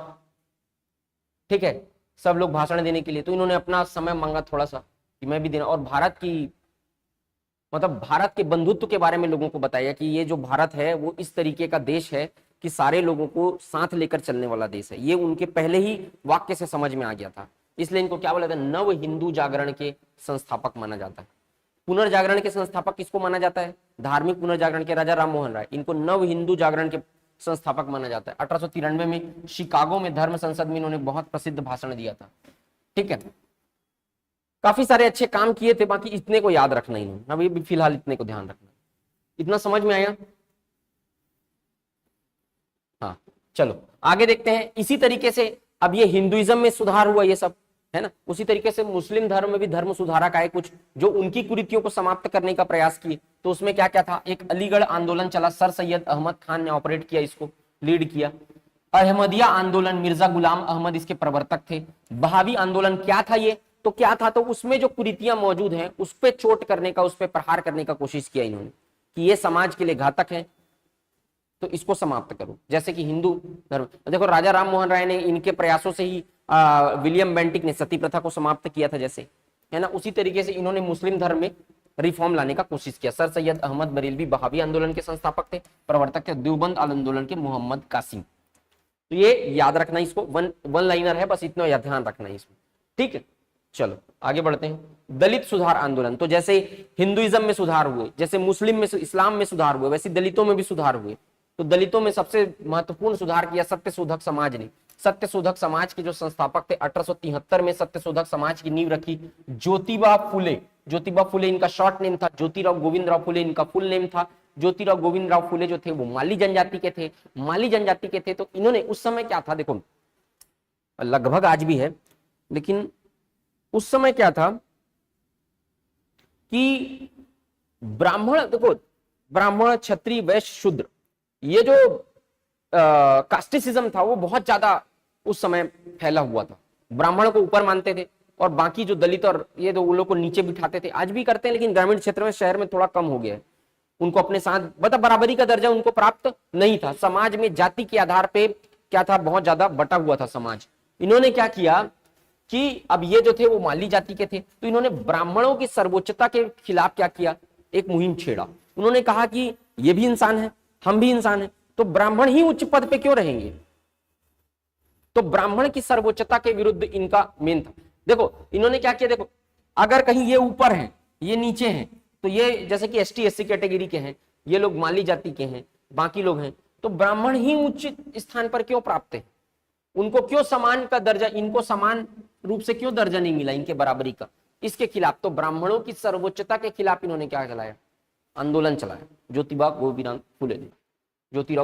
ठीक है, सब लोग भाषण देने के लिए, तो इन्होंने अपना समय मांगा थोड़ा सा कि मैं भी देना, और भारत की मतलब भारत के बंधुत्व के बारे में लोगों को बताया कि ये जो भारत है वो इस तरीके का देश है कि सारे लोगों को साथ लेकर चलने वाला देश है। ये उनके पहले ही वाक्य से समझ में आ गया था, इसलिए इनको क्या बोला जाता है, नव हिंदू जागरण के संस्थापक माना जाता है। पुनर्जागरण के संस्थापक किसको माना जाता है, धार्मिक पुनर्जागरण के राजा राम मोहन राय, इनको नव हिंदू जागरण के संस्थापक माना जाता है। 1893 में शिकागो में धर्म संसद में इन्होंने बहुत प्रसिद्ध भाषण दिया था। ठीक है, काफी सारे अच्छे काम किए थे, बाकी इतने को याद रखना ही नहीं, अभी फिलहाल इतने को ध्यान रखना। इतना समझ में आया? हाँ, चलो आगे देखते हैं। इसी तरीके से अब ये हिंदुइज्म में सुधार हुआ, ये सब है ना। उसी तरीके से मुस्लिम धर्म में भी धर्म सुधारक आए कुछ, जो उनकी कुरीतियों को समाप्त करने का प्रयास किए। तो उसमें क्या क्या था, एक अलीगढ़ आंदोलन चला, सर सैयद अहमद खान ने ऑपरेट किया, इसको लीड किया। अहमदिया आंदोलन, मिर्जा गुलाम अहमद इसके प्रवर्तक थे। बहावी आंदोलन क्या था ये, तो क्या था, तो उसमें जो कुरीतियां मौजूद हैं उस पर चोट करने का, उस पर प्रहार करने का कोशिश किया इन्होंने कि ये समाज के लिए घातक है, तो इसको समाप्त करो। जैसे कि हिंदू धर्म, देखो राजा राम मोहन राय ने, इनके प्रयासों से ही विलियम बेंटिक ने सती प्रथा को समाप्त किया था, जैसे है ना। उसी तरीके से इन्होंने मुस्लिम धर्म में रिफॉर्म लाने का कोशिश किया। सर सैयद अहमद बरेलवी बहावी आंदोलन के संस्थापक थे, प्रवर्तक थे देवबंद आंदोलन के मोहम्मद कासिम। तो ये याद रखना, इसको वन लाइनर है, बस इतना ध्यान रखना है इसमें। ठीक है, चलो आगे बढ़ते हैं। दलित सुधार आंदोलन, तो जैसे हिंदुइज्म में सुधार हुए, जैसे मुस्लिम में, इस्लाम में सुधार हुए, वैसे दलितों में भी सुधार हुए। तो दलितों में सबसे महत्वपूर्ण सुधार किया सत्यशोधक समाज ने। सत्यशोधक समाज के जो संस्थापक थे, 1873 में सत्यशोधक समाज की नींव रखी ज्योतिबा फुले। ज्योतिबा फुले इनका शॉर्ट नेम था, ज्योतिराव गोविंदराव फुले इनका फुल नेम था। ज्योतिराव गोविंदराव फुले जो थे वो माली जनजाति के थे, माली जनजाति के थे। तो इन्होंने उस समय क्या था, देखो लगभग आज भी है, लेकिन उस समय क्या था कि ब्राह्मण, देखो ब्राह्मण क्षत्रिय वैश्य शूद्र, ये जो कास्टिसिज्म था वो बहुत ज्यादा उस समय फैला हुआ था। ब्राह्मण को ऊपर मानते थे और बाकी जो दलित और ये तो उन लोग को नीचे बिठाते थे। आज भी करते हैं, लेकिन ग्रामीण क्षेत्र में, शहर में थोड़ा कम हो गया है। उनको अपने साथ मतलब बराबरी का दर्जा उनको प्राप्त नहीं था। समाज में जाति के आधार पे क्या था, बहुत ज्यादा बटा हुआ था समाज। इन्होंने क्या किया कि अब ये जो थे वो माली जाति के थे, तो इन्होंने ब्राह्मणों की सर्वोच्चता के खिलाफ क्या किया, एक मुहिम छेड़ा। उन्होंने कहा कि ये भी इंसान है, हम भी इंसान हैं, तो ब्राह्मण ही उच्च पद पे क्यों रहेंगे। तो ब्राह्मण की सर्वोच्चता के विरुद्ध इनका मेन था। देखो इन्होंने क्या किया, देखो अगर कहीं ये ऊपर है ये नीचे हैं, तो ये जैसे कि एसटी एससी कैटेगरी के हैं, ये लोग माली जाति के हैं, बाकी लोग हैं, तो ब्राह्मण ही उच्च स्थान पर क्यों प्राप्त है, उनको क्यों समान का दर्जा, इनको समान रूप से क्यों दर्जा नहीं मिला, इनके बराबरी का, इसके खिलाफ। तो ब्राह्मणों की सर्वोच्चता के खिलाफ इन्होंने क्या चलाया, आंदोलन चलाया। ज्योतिराव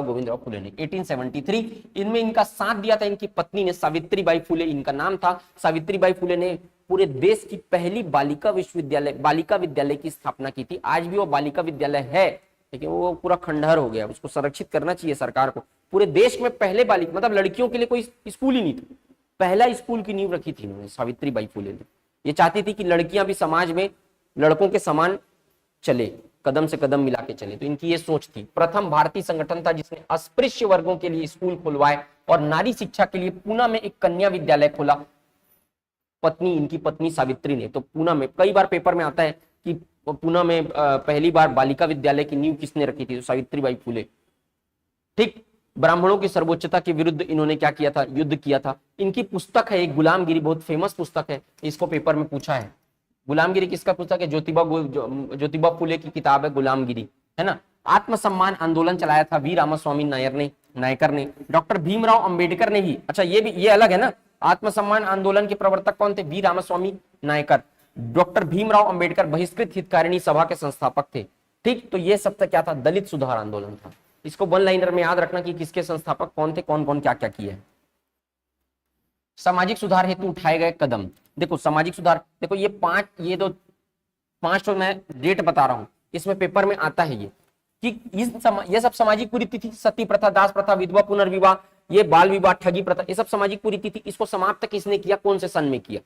गोविंदराव फुले ने 1873 इनमें इनका साथ दिया था इनकी पत्नी ने, सावित्रीबाई फुले इनका नाम था। सावित्रीबाई फुले ने पूरे देश की पहली बालिका विद्यालय की स्थापना की थी। आज भी वो बालिका विद्यालय है, लेकिन वो पूरा खंडहर हो गया, उसको संरक्षित करना चाहिए सरकार को। पूरे देश में पहले बालिका, मतलब लड़कियों के लिए कोई स्कूल ही नहीं था, पहला स्कूल की नींव रखी थी इन्होंने, सावित्रीबाई फुले ने। ये चाहती थी कि लड़कियां भी समाज में लड़कों के समान चले, कदम से कदम मिला के चले, तो इनकी ये सोच थी। प्रथम भारतीय संगठन था जिसने अस्पृश्य वर्गों के लिए स्कूल खुलवाए और नारी शिक्षा के लिए पूना में एक कन्या विद्यालय खोला, इनकी पत्नी सावित्री ने। तो पूना में कई बार पेपर में आता है कि पूना में पहली बार बालिका विद्यालय की नींव किसने रखी थी, तो सावित्रीबाई फुले। ठीक, ब्राह्मणों की सर्वोच्चता के विरुद्ध इन्होंने क्या किया था, युद्ध किया था। इनकी पुस्तक है एक गुलामगिरी, बहुत फेमस पुस्तक है, इसको पेपर में पूछा है। गुलामगिरी किसका पुस्तक है, ज्योतिबा फुले की किताब है गुलामगिरी, है ना। आत्मसम्मान आंदोलन चलाया था वी रामास्वामी नायकर ने। डॉक्टर भीमराव अंबेडकर ने भी, अच्छा ये अलग है ना, आत्मसम्मान आंदोलन के प्रवर्तक कौन थे, वी रामास्वामी नायकर। डॉक्टर भीमराव अंबेडकर बहिष्कृत हितकारिणी सभा के संस्थापक थे। ठीक, तो ये सब क्या था, दलित सुधार आंदोलन था। इसको वन लाइनर में याद रखना कि किसके संस्थापक कौन थे, कौन कौन क्या क्या किए। सामाजिक सुधार हेतु उठाए गए कदम, देखो सामाजिक सुधार, देखो ये पांच तो मैं डेट बता रहा हूं, इसमें पेपर में आता है ये कि ये सब सामाजिक कुरीति थी। सती प्रथा, दास प्रथा, विधवा पुनर्विवाह, ये बाल विवाह, ठगी प्रथा, ये सब सामाजिक कुरीति थी। इसको समाप्त किसने किया, कौन से सन में किया।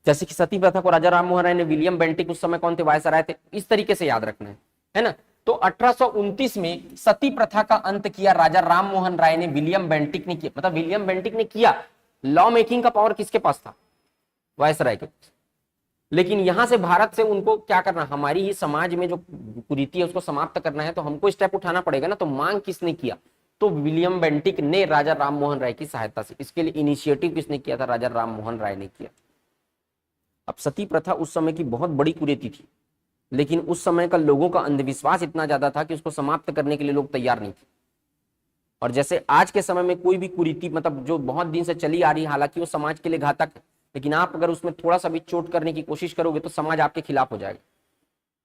जैसे कि सती प्रथा को राजा राम मोहन राय ने, विलियम बेंटिक उस समय कौन थे, वायसराय थे। इस तरीके से याद रखना है ना। तो 1829 में सती प्रथा का अंत किया राजा राम मोहन राय ने, विलियम बेंटिक ने किया। मतलब विलियम बेंटिक ने किया, लॉ मेकिंग का पावर किसके पास था, वायसराय के पास। लेकिन यहां से भारत से उनको क्या करना, हमारी ही समाज में जो कुरीति है उसको समाप्त करना है, तो हमको स्टेप उठाना पड़ेगा ना। तो मांग किसने किया, तो विलियम बेंटिक ने राजा राम मोहन राय की सहायता से। इसके लिए इनिशिएटिव किसने किया था, राजा राम मोहन राय ने किया। अब सती प्रथा उस समय की बहुत बड़ी कुरीति थी, लेकिन उस समय का लोगों का अंधविश्वास इतना ज्यादा था कि उसको समाप्त करने के लिए लोग तैयार नहीं थे। और जैसे आज के समय में कोई भी कुरीति, मतलब जो बहुत दिन से चली आ रही है, हालांकि वो समाज के लिए घातक है, लेकिन आप अगर उसमें थोड़ा सा भी चोट करने की कोशिश करोगे तो समाज आपके खिलाफ हो जाएगा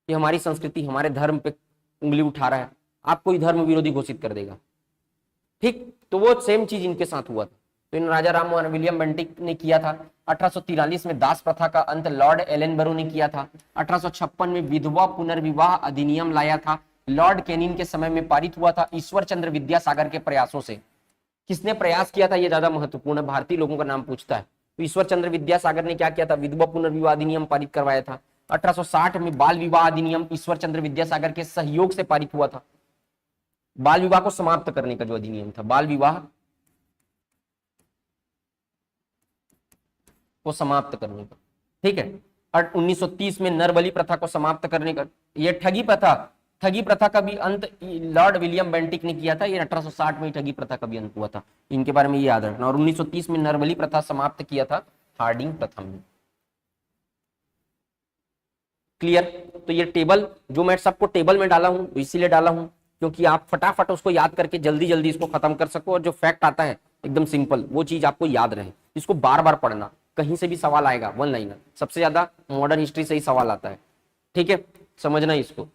कि हमारी संस्कृति, हमारे धर्म पे उंगली उठा रहा है, आपको ही धर्म विरोधी घोषित कर देगा। ठीक, तो वो सेम चीज इनके साथ हुआ था। तो इन राजा राम मोहन विलियम बेंटिक ने किया था। 1843 में दास प्रथा का अंत लॉर्ड एलेनबरो ने किया था। 1856 में विधवा पुनर्विवाह अधिनियम लाया था, लॉर्ड कैनिंग के समय में पारित हुआ था, ईश्वर चंद्र विद्यासागर के प्रयासों से। किसने प्रयास किया था, ये ज्यादा महत्वपूर्ण है, भारतीय लोगों का नाम पूछता है। तो ईश्वर चंद्र विद्यासागर ने क्या किया था, विधवा पुनर्विवाह अधिनियम पारित करवाया था। 1860 में बाल विवाह अधिनियम ईश्वर चंद्र विद्यासागर के सहयोग से पारित हुआ था। बाल विवाह को समाप्त करने का जो अधिनियम था, बाल विवाह को समाप्त करने का, ठीक है। और 1930 में नरबली प्रथा को समाप्त करने का, ये ठगी प्रथा का भी अंत लॉर्ड विलियम बेंटिक ने किया था। ये 1860 में ठगी प्रथा का भी अंत हुआ था, इनके बारे में ये याद रखना। और 1930 में नरबली प्रथा समाप्त किया था हार्डिंग प्रथम ने। क्लियर। तो ये टेबल जो मैं सबको टेबल में डाला हूं, इसीलिए डाला हूं क्योंकि आप फटाफट उसको याद करके जल्दी जल्दी इसको खत्म कर सको, और जो फैक्ट आता है एकदम सिंपल, वो चीज आपको याद रहे। इसको बार बार पढ़ना, कहीं से भी सवाल आएगा वन लाइनर, सबसे ज्यादा मॉडर्न हिस्ट्री से ही सवाल आता है, ठीक है, समझना इसको।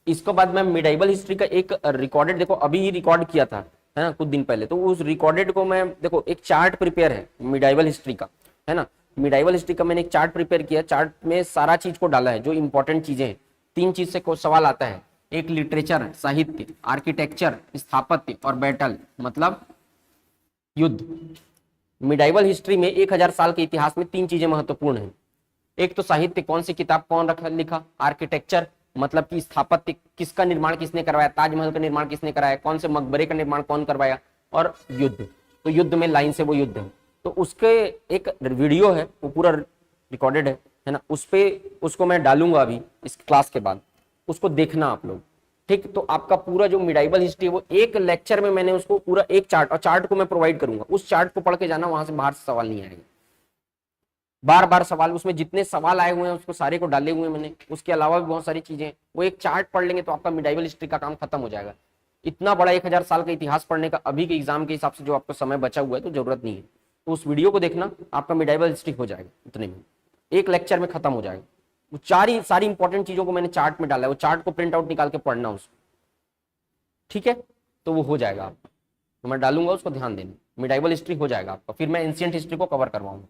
इसके बाद मैं मिडाइवल हिस्ट्री का एक रिकॉर्डेड, देखो अभी ही रिकॉर्ड किया था, है ना, कुछ दिन पहले। तो उस रिकॉर्डेड को मैं, देखो एक चार्ट प्रिपेयर है मिडाइवल हिस्ट्री का, है ना। मिडाइवल हिस्ट्री का मैंने एक चार्ट प्रिपेयर किया, चार्ट में सारा चीज को डाला है जो इंपॉर्टेंट चीजें हैं। 3 चीज से को सवाल आता है, एक लिटरेचर, साहित्य, आर्किटेक्चर, स्थापत्य, और बैटल, मतलब युद्ध। मिडाइवल हिस्ट्री में 1000 साल के इतिहास में 3 चीजें महत्वपूर्ण हैं। एक तो साहित्य, कौन सी किताब कौन लिखा, आर्किटेक्चर मतलब कि स्थापत्य, किसका निर्माण किसने करवाया, ताजमहल का निर्माण किसने कराया, कौन से मकबरे का निर्माण कौन करवाया, और युद्ध। तो युद्ध में लाइन से वो युद्ध है, तो उसके एक वीडियो है, वो पूरा रिकॉर्डेड है ना, उस पे उसको मैं डालूंगा अभी इस क्लास के बाद, उसको देखना आप लोग, ठीक। तो आपका पूरा जो मिडाइवल हिस्ट्री है वो एक लेक्चर में मैंने उसको पूरा एक चार्ट, और चार्ट को मैं प्रोवाइड करूंगा, उस चार्ट को पढ़ के जाना, वहां से बाहर से सवाल नहीं आएगा। बार बार सवाल, उसमें जितने सवाल आए हुए हैं उसको सारे को डाले हुए हैं मैंने, उसके अलावा भी बहुत सारी चीजें, वो एक चार्ट पढ़ लेंगे तो आपका मिडाइवल हिस्ट्री का काम खत्म हो जाएगा। इतना बड़ा 1000 साल का इतिहास पढ़ने का अभी के एग्जाम के हिसाब से जो आपको समय बचा हुआ है तो जरूरत नहीं है। तो उस वीडियो को देखना, आपका मिडाइवल हिस्ट्री हो जाएगा इतने में, एक लेक्चर में खत्म हो जाएगा। वो सारी इंपॉर्टेंट चीजों को मैंने चार्ट में डाला है, वो चार्ट को प्रिंट आउट निकाल के पढ़ना उसको, ठीक है, तो वो हो जाएगा आपका। तो मैं डालूंगा, उसको ध्यान देना, मिडाइवल हिस्ट्री हो जाएगा आपका। फिर मैं एंशिएंट हिस्ट्री को कवर करवाऊंगा,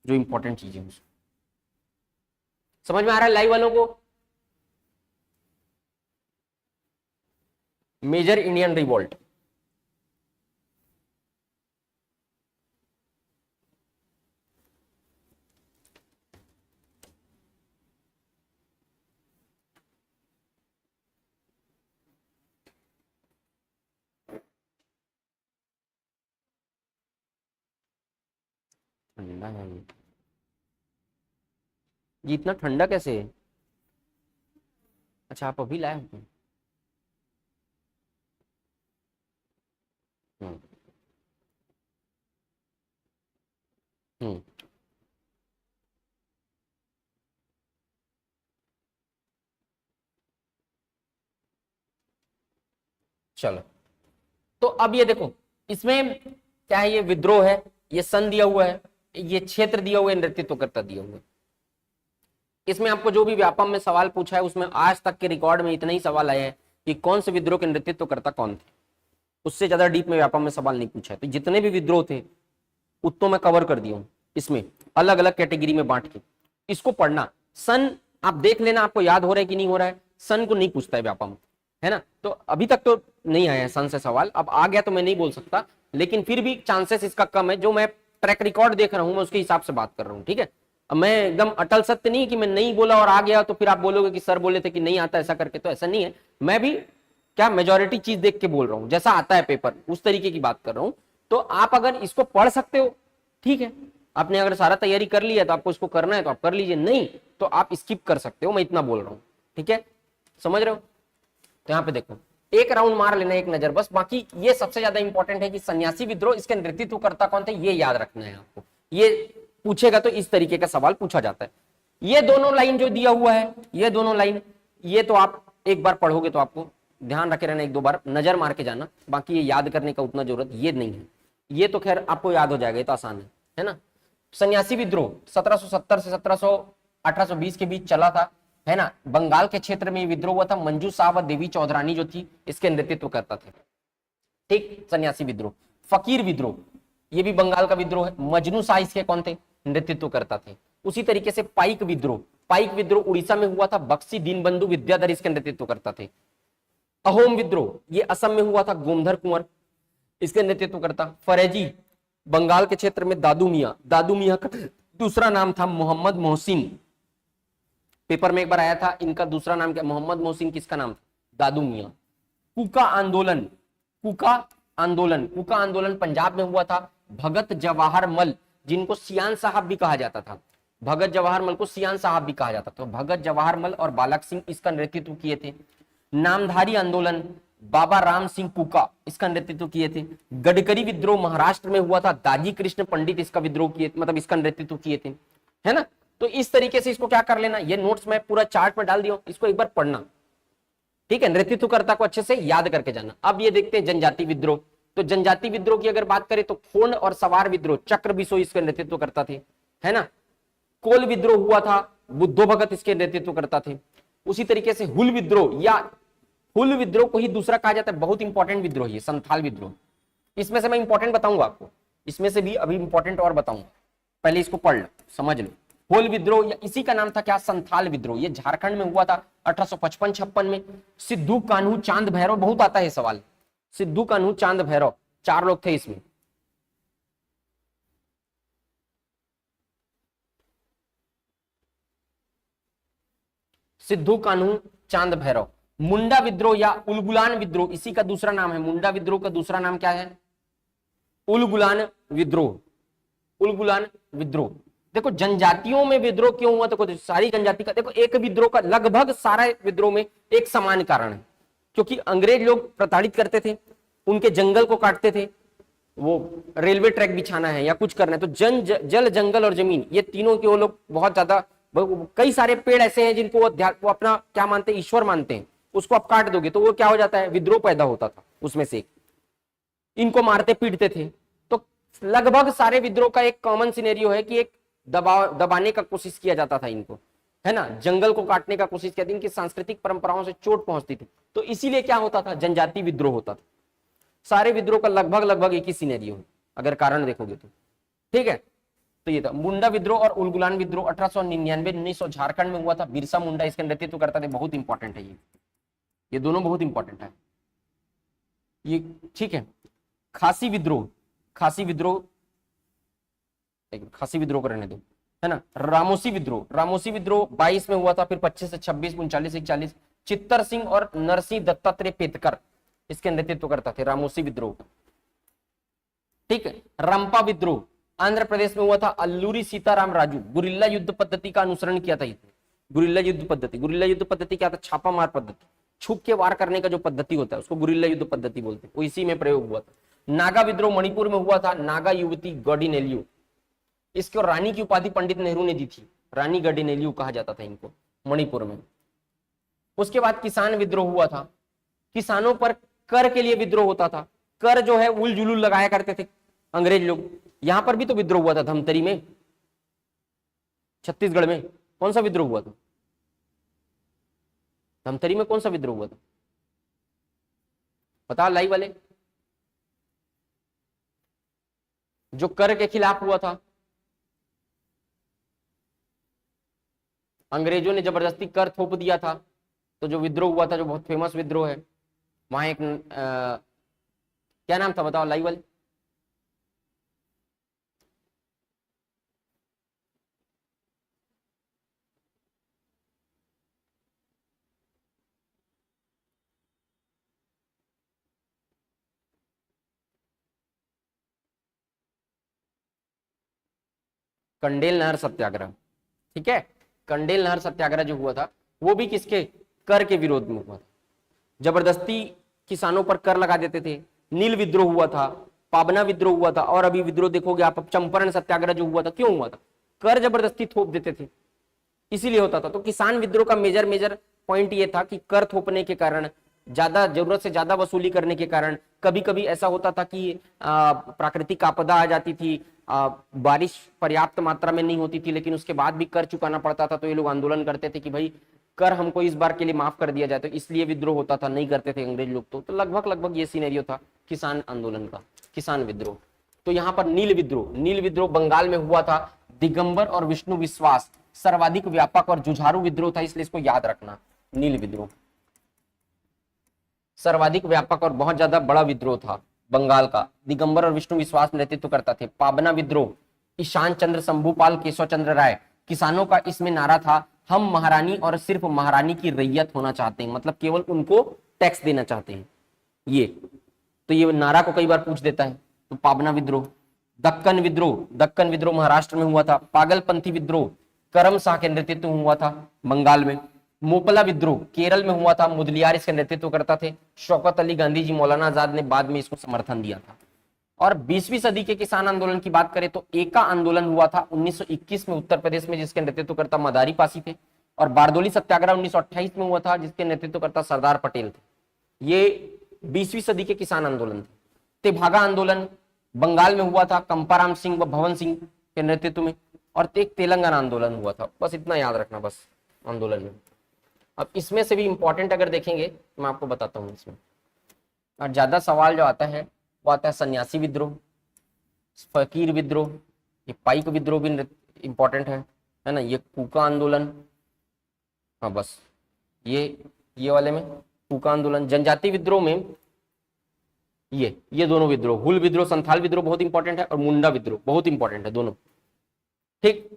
जो इंपॉर्टेंट चीजें हैं। समझ में आ रहा है लाइव वालों को। मेजर इंडियन रिवोल्ट, ठंडा है ये इतना ठंडा कैसे है? अच्छा आप अभी लाए हो? हम्म। हम्म। चलो तो अब ये देखो इसमें क्या है, ये विद्रोह है, ये सन दिया हुआ है, ये क्षेत्र दिया हुआ है, नेतृत्वकर्ता दिया हुआ है। इसमें आपको जो भी व्यापम में सवाल पूछा है उसमें आज तक के रिकॉर्ड में इतना ही सवाल आया है कि कौन से विद्रोह के नेतृत्वकर्ता कौन थे, उससे ज्यादा डीप में व्यापम में सवाल नहीं पूछा है। तो जितने भी विद्रोह थे उतनों मैं कवर कर दिया हूं इसमें अलग अलग कैटेगरी में बांट के। इसको पढ़ना, सन आप देख लेना आपको याद हो रहा है कि नहीं हो रहा है। सन को नहीं पूछता है व्यापम, है ना, तो अभी तक तो नहीं आया है सन से सवाल, अब आ गया तो मैं नहीं बोल सकता, लेकिन फिर भी चांसेस इसका कम है। जो मैं ट्रैक रिकॉर्ड देख रहा हूं मैं उसके हिसाब से बात कर रहा हूं, ठीक है। अब मैं एकदम अटल सत्य नहीं कि मैं नहीं बोला और आ गया तो फिर आप बोलोगे कि सर बोले थे कि नहीं आता ऐसा करके, तो ऐसा नहीं है। मैं भी क्या मेजोरिटी चीज देख के बोल रहा हूं, जैसा आता है पेपर उस तरीके की बात कर रहा हूं। तो आप अगर इसको पढ़ सकते हो ठीक है, आपने अगर सारा तैयारी कर लिया तो आपको इसको करना है तो आप कर लीजिए, नहीं तो आप स्किप कर सकते हो, मैं इतना बोल रहा हूं, ठीक है, समझ रहे हो। तो यहाँ पे देखो एक राउंड मार लेना एक नजर बस, बाकी ये सबसे ज्यादा इंपॉर्टेंट है कि सन्यासी विद्रोह इसके नेतृत्वकर्ता कौन थे ये याद रखना है आपको। ये पूछेगा तो इस तरीके का सवाल पूछा जाता है। ये दोनों लाइन जो दिया हुआ है, ये दोनों लाइन, ये तो आप एक बार पढ़ोगे तो आपको ध्यान रखे रहना, एक दो बार नजर मार के जाना, बाकी ये याद करने का उतना जरूरत ये नहीं है। ये तो खैर आपको याद हो जाएगा, ये तो आसान है ना। सन्यासी विद्रोह 1770 से 1820 के बीच चला था, है ना। बंगाल के क्षेत्र में विद्रोह हुआ था, मंजू साहब और देवी चौधरानी जो थी इसके नेतृत्व करता थे, ठीक। सन्यासी विद्रोह। फकीर विद्रोह ये भी बंगाल का विद्रोह है, मजनू शाह इसके कौन थे, नेतृत्व करता थे। उसी तरीके से पाइक विद्रोह, पाइक विद्रोह उड़ीसा में हुआ था, बक्सी दीनबंधु विद्याधर इसके नेतृत्व करता थे। अहोम विद्रोह ये असम में हुआ था, गोमधर कुंवर इसके नेतृत्व करता। फरेजी बंगाल के क्षेत्र में दादू मियां, दादू मियां का दूसरा नाम था मोहम्मद मोहसिन, पेपर में एक बार आया था, इनका दूसरा नाम क्या, मोहम्मद मोहसिन किसका नाम था, दादू मियां। कुका आंदोलन, कुका आंदोलन, कुका आंदोलन पंजाब में हुआ था, भगत जवाहर मल जिनको सियान साहब भी कहा जाता था, भगत जवाहर मल को सियान साहब भी कहा जाता था, भगत जवाहर मल और बालक सिंह इसका नेतृत्व किए थे। नामधारी आंदोलन बाबा राम सिंह कुका इसका नेतृत्व किए थे। गडकरी विद्रोह महाराष्ट्र में हुआ था, दाजी कृष्ण पंडित इसका विद्रोह किए, मतलब इसका नेतृत्व किए थे, है ना। तो इस तरीके से इसको क्या कर लेना, ये नोट्स मैं पूरा चार्ट में डाल दिया, इसको एक बार पढ़ना, ठीक है, नेतृत्वकर्ता को अच्छे से याद करके जाना। अब ये देखते हैं जनजाति विद्रोह। तो जनजाति विद्रोह की अगर बात करें तो खोंड और सवार विद्रोह चक्र बिसोई इसके नेतृत्व करता थे, है ना। कोल विद्रोह हुआ था, बुद्धो भगत इसके नेतृत्व करता थे। उसी तरीके से हुल विद्रोह या हुल विद्रोह को ही दूसरा कहा जाता है, बहुत इंपॉर्टेंट विद्रोह है संथाल विद्रोह। इसमें से मैं इंपॉर्टेंट बताऊंगा आपको, इसमें से भी अभी इंपॉर्टेंट और बताऊंगा, पहले इसको पढ़ लो समझ लो। होल विद्रोह या इसी का नाम था क्या, संथाल विद्रोह, ये झारखंड में हुआ था 1855-56 में। सिद्धू कान्हू चांद भैरव, बहुत आता है सवाल, सिद्धू कान्हू चांद भैरव 4 लोग थे इसमें। सिद्धू कान्हू चांद भैरव। मुंडा विद्रोह या उलगुलान विद्रोह इसी का दूसरा नाम है, मुंडा विद्रोह का दूसरा नाम क्या है, उलगुलान विद्रोह, उलगुलान विद्रोह। देखो जनजातियों में विद्रोह क्यों हुआ, देखो सारी जनजाति का, देखो एक विद्रोह का लगभग सारा विद्रोह में एक समान कारण है, क्योंकि अंग्रेज लोग प्रताड़ित करते थे, उनके जंगल को काटते थे, वो रेलवे ट्रैक बिछाना है या कुछ करना है, तो जल जंगल और जमीन ये तीनों के वो लोग बहुत ज्यादा, कई सारे पेड़ ऐसे हैं जिनको वो अपना क्या मानते हैं, ईश्वर मानते हैं, उसको आप काट दोगे तो वो क्या हो जाता है, विद्रोह पैदा होता था उसमें से। इनको मारते पीटते थे। तो लगभग सारे विद्रोह का एक कॉमन सिनेरियो है कि एक दबाने का कोशिश किया जाता था इनको, है ना, जंगल को काटने का कोशिश किया था, इनकी सांस्कृतिक परंपराओं से चोट पहुंचती थी, तो इसीलिए क्या होता था, जनजाति विद्रोह होता था। सारे विद्रोह का लगभग एक ही सिनेरियो है अगर कारण देखोगे तो, ठीक है। तो ये था मुंडा विद्रोह और उलगुलान विद्रोह 1899-1900 झारखंड में हुआ था, बिरसा मुंडा इसका नेतृत्व करता था, बहुत इंपॉर्टेंट है ये दोनों बहुत इंपॉर्टेंट है ये, ठीक है। खासी विद्रोह, खासी विद्रोह, खासी विद्रोह को रहने दो, है ना। रामोसी विद्रोह, रामोसी विद्रोह 22 में हुआ था, फिर 25 से 26, 39 41। चित्तर सिंह और नरसिंह दत्तात्रेय पेतकर इसके नेतृत्व करता थे रामोसी विद्रोह, ठीक है। रंपा विद्रोह, आंध्र प्रदेश में हुआ था अल्लूरी सीताराम राजू, गुरिल्ला युद्ध पद्धति का अनुसरण किया था इसने। गुरिल्ला युद्ध पद्धति, गुरिल्ला युद्ध पद्धति क्या था? छापा मार पद्धति, छुप के वार करने का जो पद्धति होता है उसको गुरिल्ला युद्ध पद्धति बोलते हैं, वो इसी में प्रयोग हुआ था। नागा विद्रोह मणिपुर में हुआ था, नागा युवती गॉडिनेलियो, इसको रानी की उपाधि पंडित नेहरू ने दी थी, रानी गॉडिनेलियो कहा जाता था इनको मणिपुर में। उसके बाद किसान विद्रोह हुआ था, किसानों पर कर के लिए विद्रोह होता था, कर जो है उल जुलूल लगाया करते थे अंग्रेज लोग। यहां पर भी तो विद्रोह हुआ था धमतरी में, छत्तीसगढ़ में कौन सा विद्रोह हुआ था? धमतरी में कौन सा विद्रोह हुआ था? पता लाइव वाले, जो कर के खिलाफ हुआ था, अंग्रेजों ने जबरदस्ती कर थोप दिया था, तो जो विद्रोह हुआ था, जो बहुत फेमस विद्रोह है, वहां एक क्या नाम था बताओ लाइव वाले? कंडेल नहर सत्याग्रह, ठीक है। कंडेल नहर सत्याग्रह जो हुआ था वो भी किसके? कर के विरोध में हुआ था, जबरदस्ती किसानों पर कर लगा देते थे। नील विद्रोह हुआ था, पाबना विद्रोह हुआ था, और अभी विद्रोह देखोगे आप चंपारण सत्याग्रह जो हुआ था, क्यों हुआ था? कर जबरदस्ती थोप देते थे, इसीलिए होता था। तो किसान विद्रोह का मेजर पॉइंट ये था कि कर थोपने के कारण, ज्यादा जरूरत से ज्यादा वसूली करने के कारण, कभी कभी ऐसा होता था कि प्राकृतिक आपदा आ जाती थी, बारिश पर्याप्त मात्रा में नहीं होती थी, लेकिन उसके बाद भी कर चुकाना पड़ता था, तो ये लोग आंदोलन करते थे कि भाई कर हमको इस बार के लिए माफ कर दिया जाए, तो इसलिए विद्रोह होता था, नहीं करते थे अंग्रेज लोग। तो लगभग ये सिनेरियो था किसान आंदोलन का, किसान विद्रोह। तो यहाँ पर नील विद्रोह बंगाल में हुआ था। दिगंबर और विष्णु विश्वास सर्वाधिक व्यापक और जुझारू विद्रोह था, इसलिए इसको याद रखना। नील विद्रोह सर्वाधिक व्यापक और बहुत ज्यादा बड़ा विद्रोह था बंगाल का। दिगंबर और विष्णु विश्वास नेतृत्व करता थे। पाबना विद्रोह ईशान चंद्र शंभुपाल केशव चंद्र राय, किसानों का इसमें नारा था, हम महारानी और सिर्फ महारानी की रैयत होना चाहते हैं, मतलब केवल उनको टैक्स देना चाहते हैं ये। तो ये नारा को कई बार पूछ देता है। तो पाबना विद्रोह। दक्कन विद्रोह महाराष्ट्र में हुआ था। पागलपंथी विद्रोह करम शाह के नेतृत्व में हुआ था बंगाल में। मोपला विद्रोह केरल में हुआ था, मुदलियार इसका नेतृत्व करता थे। शौकत अली गांधी जी, मौलाना आजाद ने बाद में इसको समर्थन दिया था। और 20वीं सदी के किसान आंदोलन की बात करें तो एका आंदोलन हुआ था 1921 में उत्तर प्रदेश में, जिसके नेतृत्व करता मदारी पासी थे। और बारदोली सत्याग्रह 1928 में हुआ था, जिसके नेतृत्व करता सरदार पटेल थे। ये 20वीं सदी के किसान आंदोलन थे। तेभागा आंदोलन बंगाल में हुआ था, कंपाराम सिंह व भवन सिंह के नेतृत्व में। और एक तेलंगाना आंदोलन हुआ था। बस इतना याद रखना बस आंदोलन में। अब इसमें से भी इंपॉर्टेंट अगर देखेंगे तो मैं आपको बताता हूँ इसमें। और ज्यादा सवाल जो आता है वो आता है सन्यासी विद्रोह, फकीर विद्रोह, ये पाइक विद्रोह भी इंपॉर्टेंट है ना, ये कूका आंदोलन। हाँ बस ये वाले में कूका आंदोलन। जनजाति विद्रोह में ये दोनों विद्रोह, हुल विद्रोह, संथाल विद्रोह बहुत इंपॉर्टेंट है, और मुंडा विद्रोह बहुत इंपॉर्टेंट है दोनों, ठीक।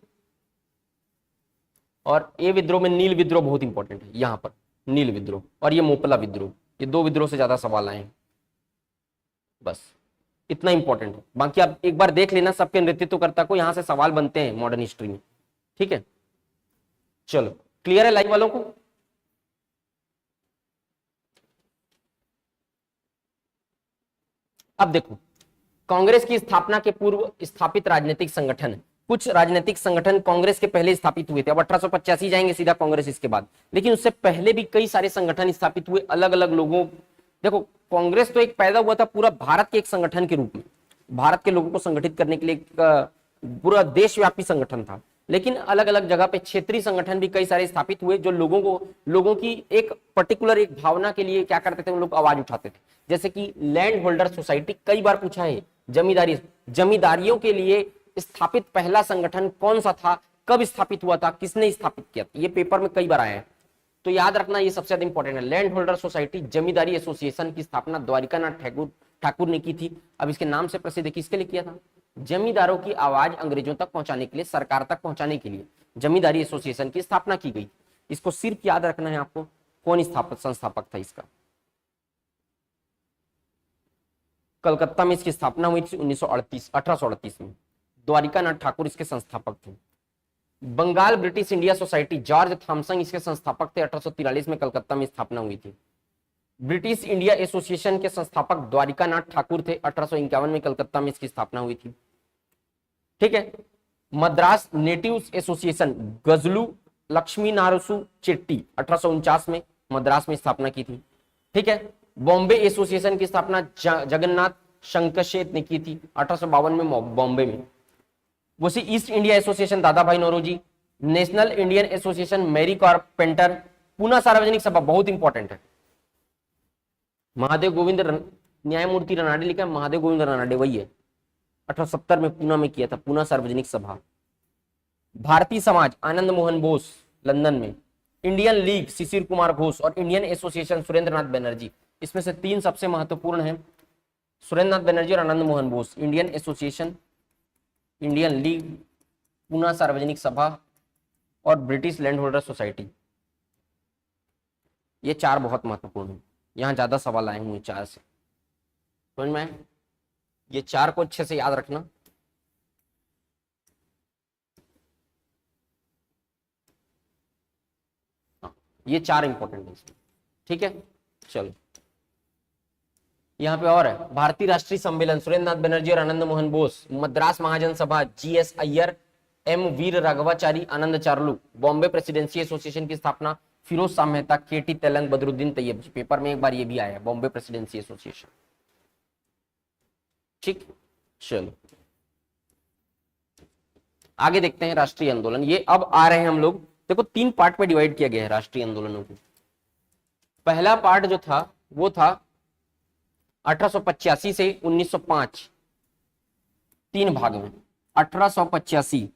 और ये विद्रोह में नील विद्रोह बहुत इंपॉर्टेंट है, यहां पर नील विद्रोह। और ये मोपला विद्रोह, ये दो विद्रोह से ज्यादा सवाल आए हैं। बस इतना इंपॉर्टेंट है। बाकी आप एक बार देख लेना, सबके नेतृत्वकर्ता को यहां से सवाल बनते हैं मॉडर्न हिस्ट्री में, ठीक है। चलो क्लियर है लाइव वालों को? अब देखो, कांग्रेस की स्थापना के पूर्व स्थापित राजनीतिक संगठन, कुछ राजनीतिक संगठन कांग्रेस के पहले स्थापित हुए थे। अब 1885 जाएंगे सीधा कांग्रेस इसके बाद, लेकिन उससे पहले भी कई सारे संगठन स्थापित हुए अलग अलग लोगों। देखो कांग्रेस तो एक पैदा हुआ था पूरा भारत के एक संगठन के रूप में, भारत के लोगों को संगठित करने के लिए एक पूरा देशव्यापी संगठन था। लेकिन अलग अलग जगह पे क्षेत्रीय संगठन भी कई सारे स्थापित हुए, जो लोगों की एक पर्टिकुलर एक भावना के लिए क्या करते थे, उन लोग आवाज उठाते थे। जैसे कि लैंड होल्डर सोसाइटी, कई बार पूछा है, जमींदारियों के लिए स्थापित पहला संगठन कौन सा था, कब स्थापित हुआ था, किसने स्थापित किया था, ये पेपर में कई बार आया है। तो याद रखना ये सबसे ज्यादा इंपॉर्टेंट है। लैंड होल्डर सोसाइटी जमींदारी एसोसिएशन की स्थापना द्वारिकानाथ ठाकुर ने की थी। अब इसके नाम से प्रसिद्ध किसके लिए किया था? जमींदारों की आवाज अंग्रेजों तक पहुंचाने के लिए, सरकार तक पहुंचाने के लिए जमींदारी एसोसिएशन की स्थापना की गई। इसको सिर्फ याद रखना है आपको, कौन संस्थापक था इसका। कलकत्ता में इसकी स्थापना हुई थी 1838 में। द्वारिकानाथ ठाकुर इसके संस्थापक थे। Bengal British India society, George Thomson इसके संस्थापक थे। 1843 में कलकत्ता में स्थापना हुई थी। ब्रिटिश इंडिया एसोसिएशन के संस्थापक द्वारिकानाथ ठाकुर थे। 1851 में कलकत्ता में इसकी स्थापना हुई थी। ठीक है। मद्रास नेटिव्स एसोसिएशन, गजलू लक्ष्मी नारसू चेट्टी 1849 में मद्रास में स्थापना की थी। ठीक है। बॉम्बे एसोसिएशन की स्थापना जगन्नाथ शंकरशेठ ने की थी 1852 में बॉम्बे में। वैसे east India association Dadabhai Naoroji. National Indian association Mary Carpenter. Poona Sarvajanik Sabha बहुत इंपॉर्टेंट है। महादेव गोविंद न्यायमूर्ति रनाडे लिखा है, महादेव गोविंद रनाडे वही है। 1870 में पूना में किया था पूना सार्वजनिक सभा। भारतीय समाज आनंद मोहन बोस लंदन में। इंडियन लीग शिशिर कुमार घोष और इंडियन एसोसिएशन सुरेंद्र नाथ बनर्जी। इसमें से तीन सबसे महत्वपूर्ण हैं, सुरेंद्र नाथ बनर्जी और Anand Mohan Bose. Indian association, Indian league, Poona Sarvajanik Sabha और ब्रिटिश लैंड होल्डर सोसाइटी। ये चार बहुत महत्वपूर्ण है। यहां ज्यादा सवाल आए हुए चार से, समझ में आए? ये चार को अच्छे से याद रखना। ये चार इंपॉर्टेंट है इसमें। ठीक है, चलो यहां पे और है। भारतीय राष्ट्रीय सम्मेलन सुरेंद्र नाथ बनर्जी और आनंद मोहन बोस। मद्रास महाजन सभा GS अय्यर, M वीर राघवाचारी, आनंद चार्लू। बॉम्बे प्रेसिडेंसी एसोसिएशन की स्थापना फिरोज शाह मेहता, KT तेलंग, बदरुद्दीन तैयब। पेपर में एक बार ये भी आया, बॉम्बे प्रेसिडेंसी एसोसिएशन। ठीक, चलो आगे देखते हैं राष्ट्रीय आंदोलन। ये अब आ रहे हैं हम लोग, देखो 3 पार्ट में डिवाइड किया गया है राष्ट्रीय आंदोलनों को। पहला पार्ट जो था वो था 1885 से 1905, 3 भाग में। 1885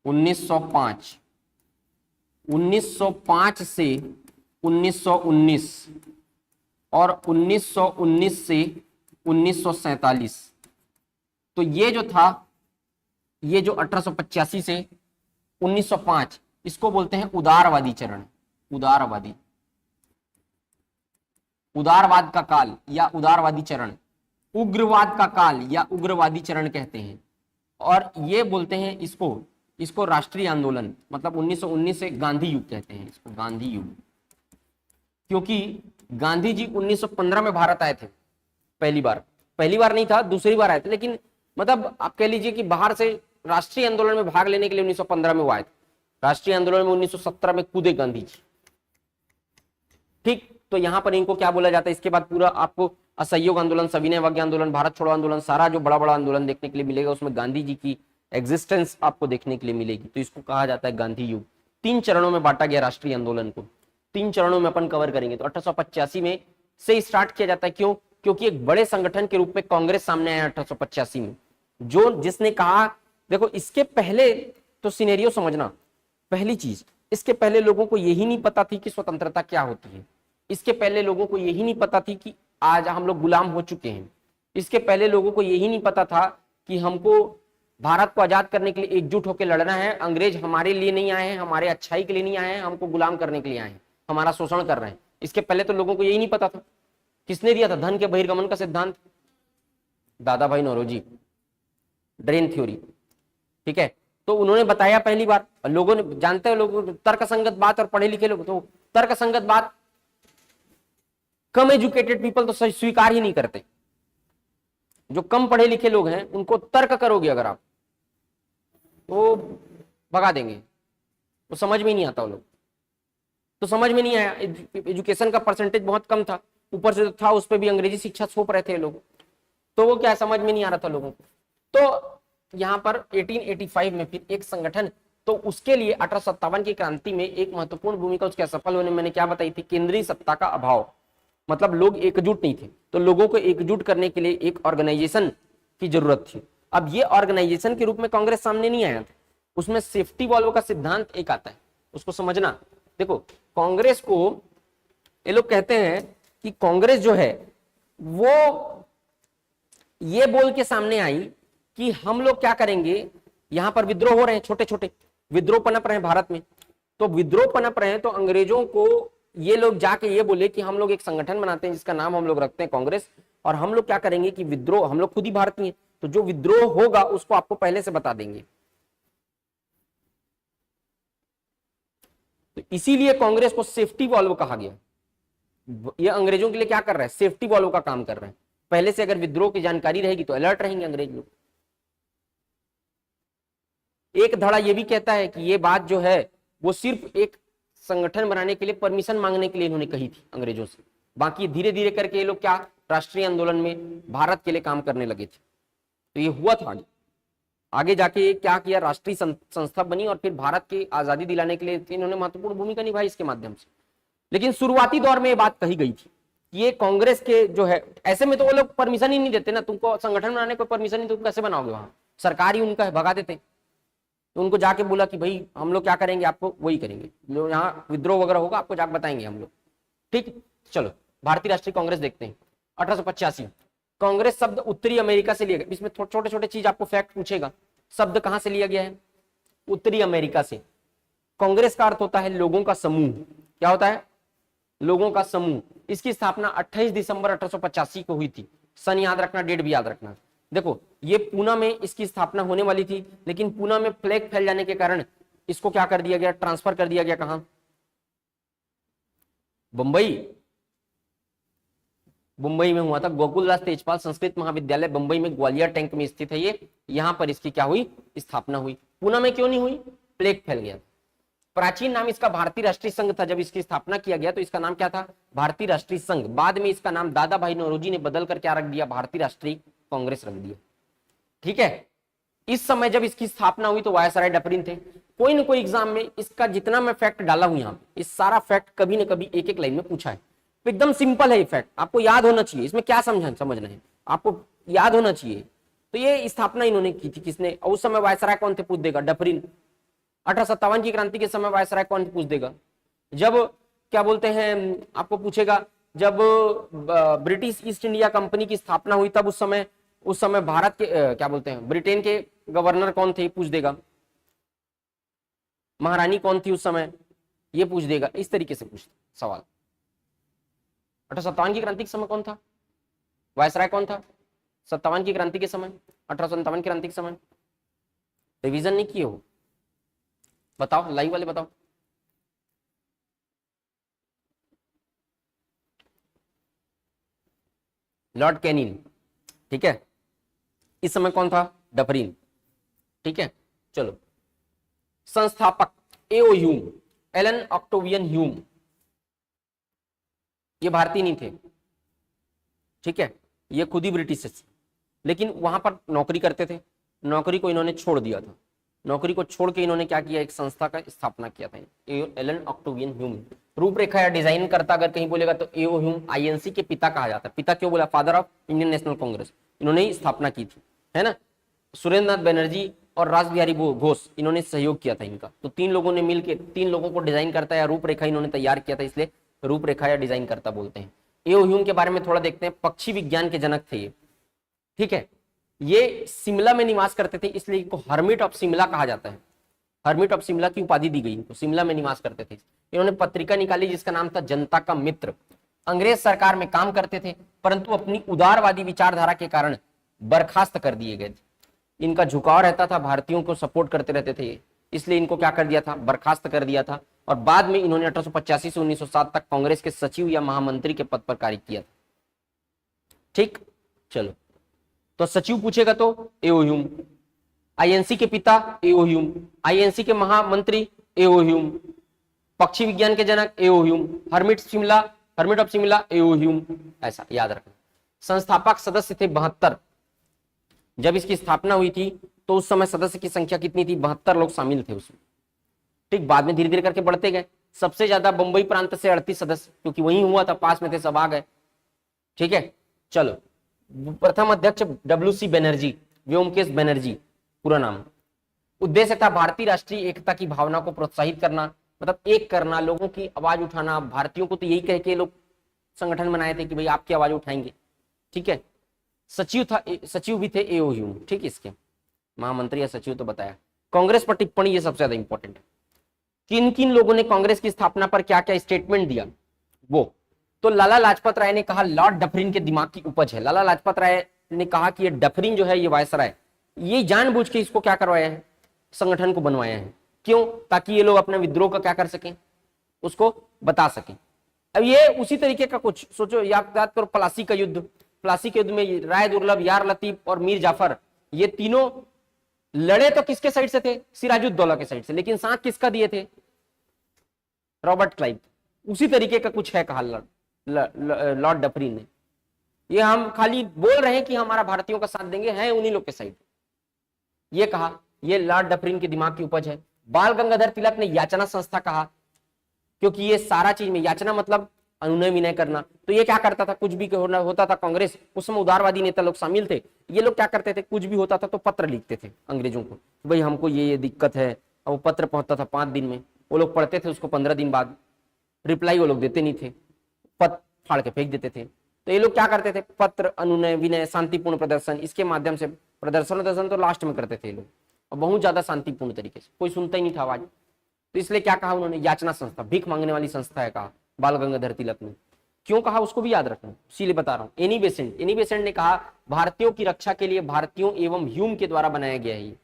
1905, 1905 से 1919 और 1919 से 1947। तो ये जो था, ये जो 1885 से 1905, इसको बोलते हैं उदारवादी चरण। उदारवादी, उदारवाद का काल या उदारवादी चरण, उग्रवाद का काल या उग्रवादी चरण कहते हैं। और ये बोलते हैं इसको राष्ट्रीय आंदोलन, मतलब 1919 से गांधी युग कहते हैं इसको, गांधी युग। क्योंकि गांधी जी 1915 में भारत आए थे पहली बार नहीं था, दूसरी बार आए थे, लेकिन मतलब आप कह लीजिए कि बाहर से राष्ट्रीय आंदोलन में भाग लेने के लिए 1915 में वो आए थे। राष्ट्रीय आंदोलन में 1917 में कूदे गांधी जी। ठीक, तो यहां पर इनको क्या बोला जाता है, इसके बाद पूरा आपको असहयोग आंदोलन, सविनय अवज्ञा आंदोलन, भारत छोड़ो आंदोलन, सारा जो बड़ा बड़ा आंदोलन देखने के लिए मिलेगा, उसमें गांधी जी की एग्जिस्टेंस आपको देखने के लिए मिलेगी। तो इसको कहा जाता है गांधी युग। 3 चरणों में बांटा गया राष्ट्रीय आंदोलन को, 3 चरणों में अपन कवर करेंगे। तो 1885 में से स्टार्ट किया जाता है। क्यों? क्योंकि एक बड़े संगठन के रूप में कांग्रेस सामने आया 1885 में, जिसने कहा, देखो इसके पहले तो सिनेरियो समझना। पहली चीज, इसके पहले लोगों को यही नहीं पता थी कि स्वतंत्रता क्या होती है। इसके पहले लोगों को यही नहीं पता थी कि आज हम लोग गुलाम हो चुके हैं। इसके पहले लोगों को यही नहीं पता था कि हमको भारत को आजाद करने के लिए एकजुट होकर लड़ना है। अंग्रेज हमारे लिए नहीं आए हैं, हमारे अच्छाई के लिए नहीं आए हैं, हमको गुलाम करने के लिए आए हैं, हमारा शोषण कर रहे हैं। इसके पहले तो लोगों को यही नहीं पता था। किसने दिया था धन के बहिर्गमन का सिद्धांत? दादा भाई नौरोजी, ड्रेन थ्योरी। ठीक है, तो उन्होंने बताया पहली बार। लोगों ने, जानते हैं लोग, तर्कसंगत बात और पढ़े लिखे लोग, तो तर्कसंगत बात कम एजुकेटेड पीपल तो स्वीकार ही नहीं करते। जो कम पढ़े लिखे लोग हैं उनको तर्क करोगे अगर आप, तो भगा देंगे, वो समझ में नहीं आता। वो लोग तो समझ में नहीं आया। एजुकेशन का परसेंटेज बहुत कम था, ऊपर से था उस पर भी अंग्रेजी शिक्षा थोप रहे थे लोग, तो वो क्या समझ में नहीं आ रहा था लोगों को। तो यहाँ पर 1885 में फिर एक संगठन, तो उसके लिए 1857 की क्रांति में एक महत्वपूर्ण भूमिका उसके असफल होने, मैंने क्या बताई थी, केंद्रीय सत्ता का अभाव। मतलब लोग एकजुट नहीं थे, तो लोगों को एकजुट करने के लिए एक ऑर्गेनाइजेशन की जरूरत थी। अब ये ऑर्गेनाइजेशन के रूप में कांग्रेस सामने नहीं आया था। उसमें सेफ्टी वॉल्व का सिद्धांत एक आता है, उसको समझना। देखो कांग्रेस को ये लोग कहते हैं कि कांग्रेस जो है वो ये बोल के सामने आई कि हम लोग क्या करेंगे, यहां पर विद्रोह हो रहे हैं, छोटे छोटे विद्रोह पनप रहे हैं भारत में। तो विद्रोह पनप रहे हैं, तो अंग्रेजों को ये लोग जाके ये बोले कि हम लोग एक संगठन बनाते हैं जिसका नाम हम लोग रखते हैं कांग्रेस, और हम लोग क्या करेंगे कि विद्रोह, हम लोग खुद ही भारतीय हैं, तो जो विद्रोह होगा उसको आपको पहले से बता देंगे। तो इसीलिए कांग्रेस को सेफ्टी वॉल्व कहा गया। ये अंग्रेजों के लिए क्या कर रहा है, सेफ्टी वॉल्व का काम कर रहा है। पहले से अगर विद्रोह की जानकारी रहेगी तो अलर्ट रहेंगे अंग्रेज लोग। एक धड़ा ये भी कहता है कि ये बात जो है वो सिर्फ एक संगठन बनाने के लिए, परमिशन मांगने के लिए इन्होंने कही थी अंग्रेजों से। बाकी धीरे धीरे करके ये लोग क्या राष्ट्रीय आंदोलन में भारत के लिए काम करने लगे थे। तो ये हुआ था आगे जाके क्या किया, राष्ट्रीय संस्था बनी और फिर भारत की आजादी दिलाने के लिए इन्होंने महत्वपूर्ण भूमिका निभाई इसके माध्यम से। लेकिन शुरुआती दौर में ये बात कही गई थी कि ये कांग्रेस के जो है, ऐसे में तो वो लोग परमिशन ही नहीं देते ना, तुमको संगठन बनाने को परमिशन नहीं, तुम कैसे बनाओगे, वहां सरकार ही उनका है, भगा देते। तो उनको जाके बोला कि भाई हम लोग क्या करेंगे, आपको वही करेंगे, जो यहाँ विद्रोह वगैरह होगा आपको जाके बताएंगे हम लोग। ठीक, चलो भारतीय राष्ट्रीय कांग्रेस देखते हैं। 1885 कांग्रेस शब्द उत्तरी अमेरिका से लिया गया। इसमें छोटे छोटे चीज आपको फैक्ट पूछेगा, शब्द कहां से लिया गया है, उत्तरी अमेरिका से। कांग्रेस का अर्थ होता है लोगों का समूह। क्या होता है, लोगों का समूह। इसकी स्थापना 28 दिसंबर 1885 को हुई थी। सन याद रखना, डेट भी याद रखना। देखो ये पूना में इसकी स्थापना होने वाली थी, लेकिन पूना में प्लेग फैल जाने के कारण इसको क्या कर दिया गया, ट्रांसफर कर दिया गया कहां, बंबई। मुंबई में हुआ था, गोकुलदास तेजपाल संस्कृत महाविद्यालय बंबई में ग्वालियर टैंक में स्थित है ये। यहां पर इसकी क्या हुई, स्थापना हुई। पूना में क्यों नहीं हुई, प्लेग फैल गया। प्राचीन नाम इसका भारतीय राष्ट्रीय संघ था। जब इसकी स्थापना किया गया तो इसका नाम क्या था, भारतीय राष्ट्रीय संघ। बाद में इसका नाम दादा भाई नौरोजी ने बदल कर क्या रख दिया, भारतीय राष्ट्रीय कांग्रेस रख दिया। ठीक है, इस समय जब इसकी स्थापना हुई तो वायसराय डफरिन थे। कोई ना कोई एग्जाम में इसका जितना मैं फैक्ट डाला हूं यहाँ पे, इस सारा फैक्ट कभी ना कभी एक एक लाइन में पूछा है। तो एकदम सिंपल है फैक्ट, आपको याद होना चाहिए। इसमें क्या समझना है, आपको याद होना चाहिए। तो ये स्थापना इन्होंने की थी, किसने, और उस समय वायसराय कौन थे, पूछ देगा, डफरिन। 1857 की क्रांति के समय वायसराय कौन पूछ देगा, जब क्या बोलते हैं आपको पूछेगा, जब ब्रिटिश ईस्ट इंडिया कंपनी की स्थापना हुई तब उस समय भारत के क्या बोलते हैं, ब्रिटेन के गवर्नर कौन थे, पूछ देगा। महारानी कौन थी उस समय, ये पूछ देगा। इस तरीके से पूछ सवाल। 1857 की क्रांति के समय कौन था, वायसराय कौन था, 57 की क्रांति के समय, 1857 की क्रांति के समय। रिवीजन नहीं किए हो, बताओ, लाइव वाले बताओ। Lord Canning. ठीक है, इस समय कौन था, डफरिन। ठीक है, चलो। संस्थापक एओ ह्यूम, एलन ऑक्टेवियन ह्यूम, ये भारतीय नहीं थे। ठीक है, ये खुद ही ब्रिटिश थे, लेकिन वहां पर नौकरी करते थे। नौकरी को इन्होंने छोड़ दिया था। नौकरी को छोड़ के इन्होंने क्या किया, एक संस्था का स्थापना किया था, एलन ऑक्टेवियन ह्यूम। रूपरेखा या डिजाइन करता अगर कहीं बोलेगा तो एओ ह्यूम आईएनसी के पिता कहा जाता है। पिता क्यों बोला, father of Indian national Congress, इन्होंने ही स्थापना की थी, है ना। सुरेंद्र नाथ बनर्जी और रास बिहारी घोष, इन्होंने सहयोग किया था इनका। तो तीन लोगों ने मिलकर, तीन लोगों को डिजाइन करता या रूपरेखा इन्होंने तैयार किया था, इसलिए रूपरेखा या डिजाइन करता बोलते हैं। एओ ह्यूम के बारे में थोड़ा देखते हैं। पक्षी विज्ञान के जनक थे ये। ठीक है, ये शिमला में निवास करते थे, इसलिए इनको हर्मिट ऑफ शिमला कहा जाता है। हर्मिट ऑफ शिमला की उपाधि दी गई इनको, शिमला में निवास करते थे। इन्होंने पत्रिका निकाली जिसका नाम था जनता का मित्र। अंग्रेज सरकार में काम करते थे, परंतु अपनी उदारवादी विचारधारा के कारण बर्खास्त कर दिए गए थे। इनका झुकाव रहता था, भारतीयों को सपोर्ट करते रहते थे, इसलिए इनको क्या कर दिया था, बर्खास्त कर दिया था। और बाद में इन्होंने 1885 से 1907 तक कांग्रेस के सचिव या महामंत्री के पद पर कार्य किया था। ठीक, चलो। तो सचिव पूछेगा तो एओ ह्यूम, आईएनसी के पिता एओ ह्यूम, आईएनसी के महामंत्री एओ ह्यूम, पक्षी विज्ञान के जनक A O Hume, hermit of Shimla A O Hume, ऐसा याद रखना। संस्थापक सदस्य थे 72। जब इसकी स्थापना हुई थी तो उस समय सदस्य की संख्या कितनी थी, 72 लोग शामिल थे उसमें। ठीक, बाद में धीरे धीरे करके बढ़ते गए। सबसे ज्यादा बंबई प्रांत से 38 सदस्य, क्योंकि वही हुआ था, पास में थे, सब आ गए। ठीक है, चलो। प्रथम अध्यक्ष WC बनर्जी, व्योमकेश बनर्जी पूरा नाम। उद्देश्य था भारतीय राष्ट्रीय एकता की भावना को प्रोत्साहित करना, मतलब एक करना, लोगों की आवाज उठाना। भारतीयों को तो यही कह के लोग संगठन बनाए थे कि भाई आपकी आवाज उठाएंगे। ठीक है, सचिव भी थे एओ ह्यूम। ठीक, इसके महामंत्री या सचिव तो बताया। कांग्रेस पर टिप्पणी, ये सबसे ज्यादा इंपॉर्टेंट है। किन किन लोगों ने कांग्रेस की स्थापना पर क्या क्या स्टेटमेंट दिया, वो। तो लाला लाजपत राय ने कहा लॉर्ड डफरिन के दिमाग की उपज है। लाला लाजपत राय ने कहा कि ये डफरिन जो है ये वायसराय, ये जानबूझ के इसको क्या करवाया है, संगठन को बनवाया है। क्यों? ताकि ये लोग अपने विद्रोह का क्या कर सकें, उसको बता सकें। अब ये उसी तरीके का कुछ सोचो, याद करो प्लासी का युद्ध। प्लासी के युद्ध में राय दुर्लभ, यार लतीफ और मीर जाफर, ये तीनों लड़े तो किसके साइड से थे, सिराजुद्दौला के साइड से, लेकिन साथ किसका दिए थे, रॉबर्ट क्लाइव। उसी तरीके का कुछ है कहा लॉर्ड डफरिन ने। ये हम खाली बोल रहे हैं कि हमारा भारतीयों का साथ देंगे, हैं उन्हीं लोग के साइड। ये कहा, ये लॉर्ड डफरिन के दिमाग की उपज है। बाल गंगाधर तिलक ने याचना संस्था कहा, क्योंकि ये सारा चीज में याचना मतलब अनुनय विनय करना। तो ये क्या करता था, कुछ भी होता था, कांग्रेस उस समय उदारवादी नेता लोग शामिल थे, ये लोग क्या करते थे, कुछ भी होता था तो पत्र लिखते थे अंग्रेजों को, भाई हमको ये दिक्कत है। और वो पत्र पहुंचता था 5 दिन में, वो लोग पढ़ते थे उसको, 15 दिन बाद रिप्लाई वो लोग देते नहीं थे, पत्र फाड़ के फेंक देते थे। तो ये लोग क्या करते थे, पत्र, अनुनय विनय, शांतिपूर्ण प्रदर्शन, इसके माध्यम से प्रदर्शन तो लास्ट में करते थे ये लोग, और बहुत ज्यादा शांतिपूर्ण तरीके से, कोई सुनता ही नहीं था आवाज। तो इसलिए क्या कहा उन्होंने, याचना संस्था, भीख मांगने वाली संस्था है कहा बाल गंगाधर तिलक ने। क्यों कहा उसको भी याद रखना, इसीलिए बता रहा हूं। एनी बेसेंट ने कहा भारतीयों की रक्षा के लिए भारतीयों एवं ह्यूम के द्वारा बनाया गया है, ये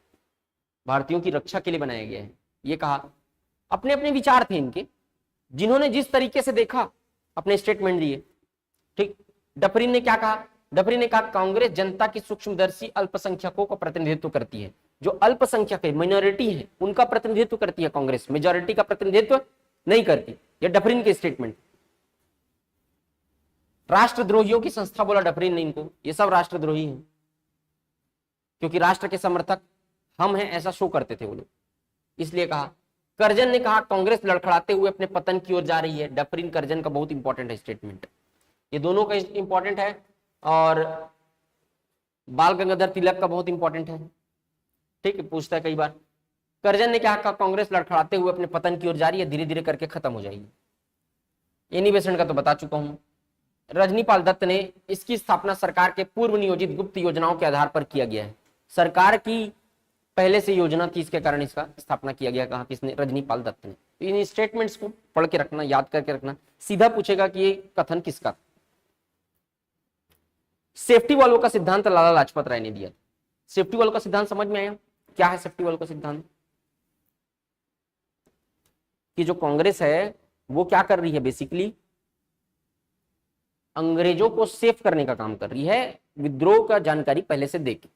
भारतीयों की रक्षा के लिए बनाया गया है। ये कहा, अपने अपने विचार थे इनके, जिन्होंने जिस तरीके से देखा अपने स्टेटमेंट दिए। ठीक, डफरिन ने क्या कहा, डफरिन ने कहा कांग्रेस जनता की सूक्ष्मदर्शी अल्पसंख्यकों का प्रतिनिधित्व करती है। जो अल्पसंख्यक है, माइनॉरिटी है, उनका प्रतिनिधित्व करती है कांग्रेस, मेजॉरिटी का प्रतिनिधित्व नहीं करती। ये डफरिन के स्टेटमेंट। राष्ट्रद्रोहियों की संस्था बोला डफरिन ने इनको, ये सब राष्ट्रद्रोही हैं, क्योंकि राष्ट्र के समर्थक हम हैं ऐसा शो करते थे वो लोग, इसलिए कहा। करजन ने कहा कांग्रेस लड़खड़ाते हुए अपने पतन की ओर जा रही है। डफरिन करजन का बहुत इंपॉर्टेंट है स्टेटमेंट, ये दोनों का इंपॉर्टेंट है, और बाल गंगाधर तिलक का बहुत इंपॉर्टेंट है। ठीक है, पूछता है कई बार। करजन ने कहा कांग्रेस लड़खड़ाते हुए अपने पतन की ओर जा रही है, धीरे धीरे करके खत्म हो जाएगी। एनी बेसेंट का तो बता चुका हूं। रजनीपाल दत्त ने, इसकी स्थापना सरकार के पूर्व नियोजित गुप्त योजनाओं के आधार पर किया गया है। सरकार की पहले से योजना थी, इसके कारण इसका स्थापना किया गया। कहा किसने, रजनीपाल दत्त ने। तो इन स्टेटमेंट्स को पढ़ के रखना, याद करके रखना, सीधा पूछेगा कि ये कथन किसका। सेफ्टी वाल्व का सिद्धांत लाला लाजपत राय ने दिया। सेफ्टी वाल्व का सिद्धांत समझ में आया, क्या है सेफ्टी वाल्व का सिद्धांत? कि जो कांग्रेस है वो क्या कर रही है, बेसिकली अंग्रेजों को सेफ करने का काम कर रही है, विद्रोह का जानकारी पहले से देके।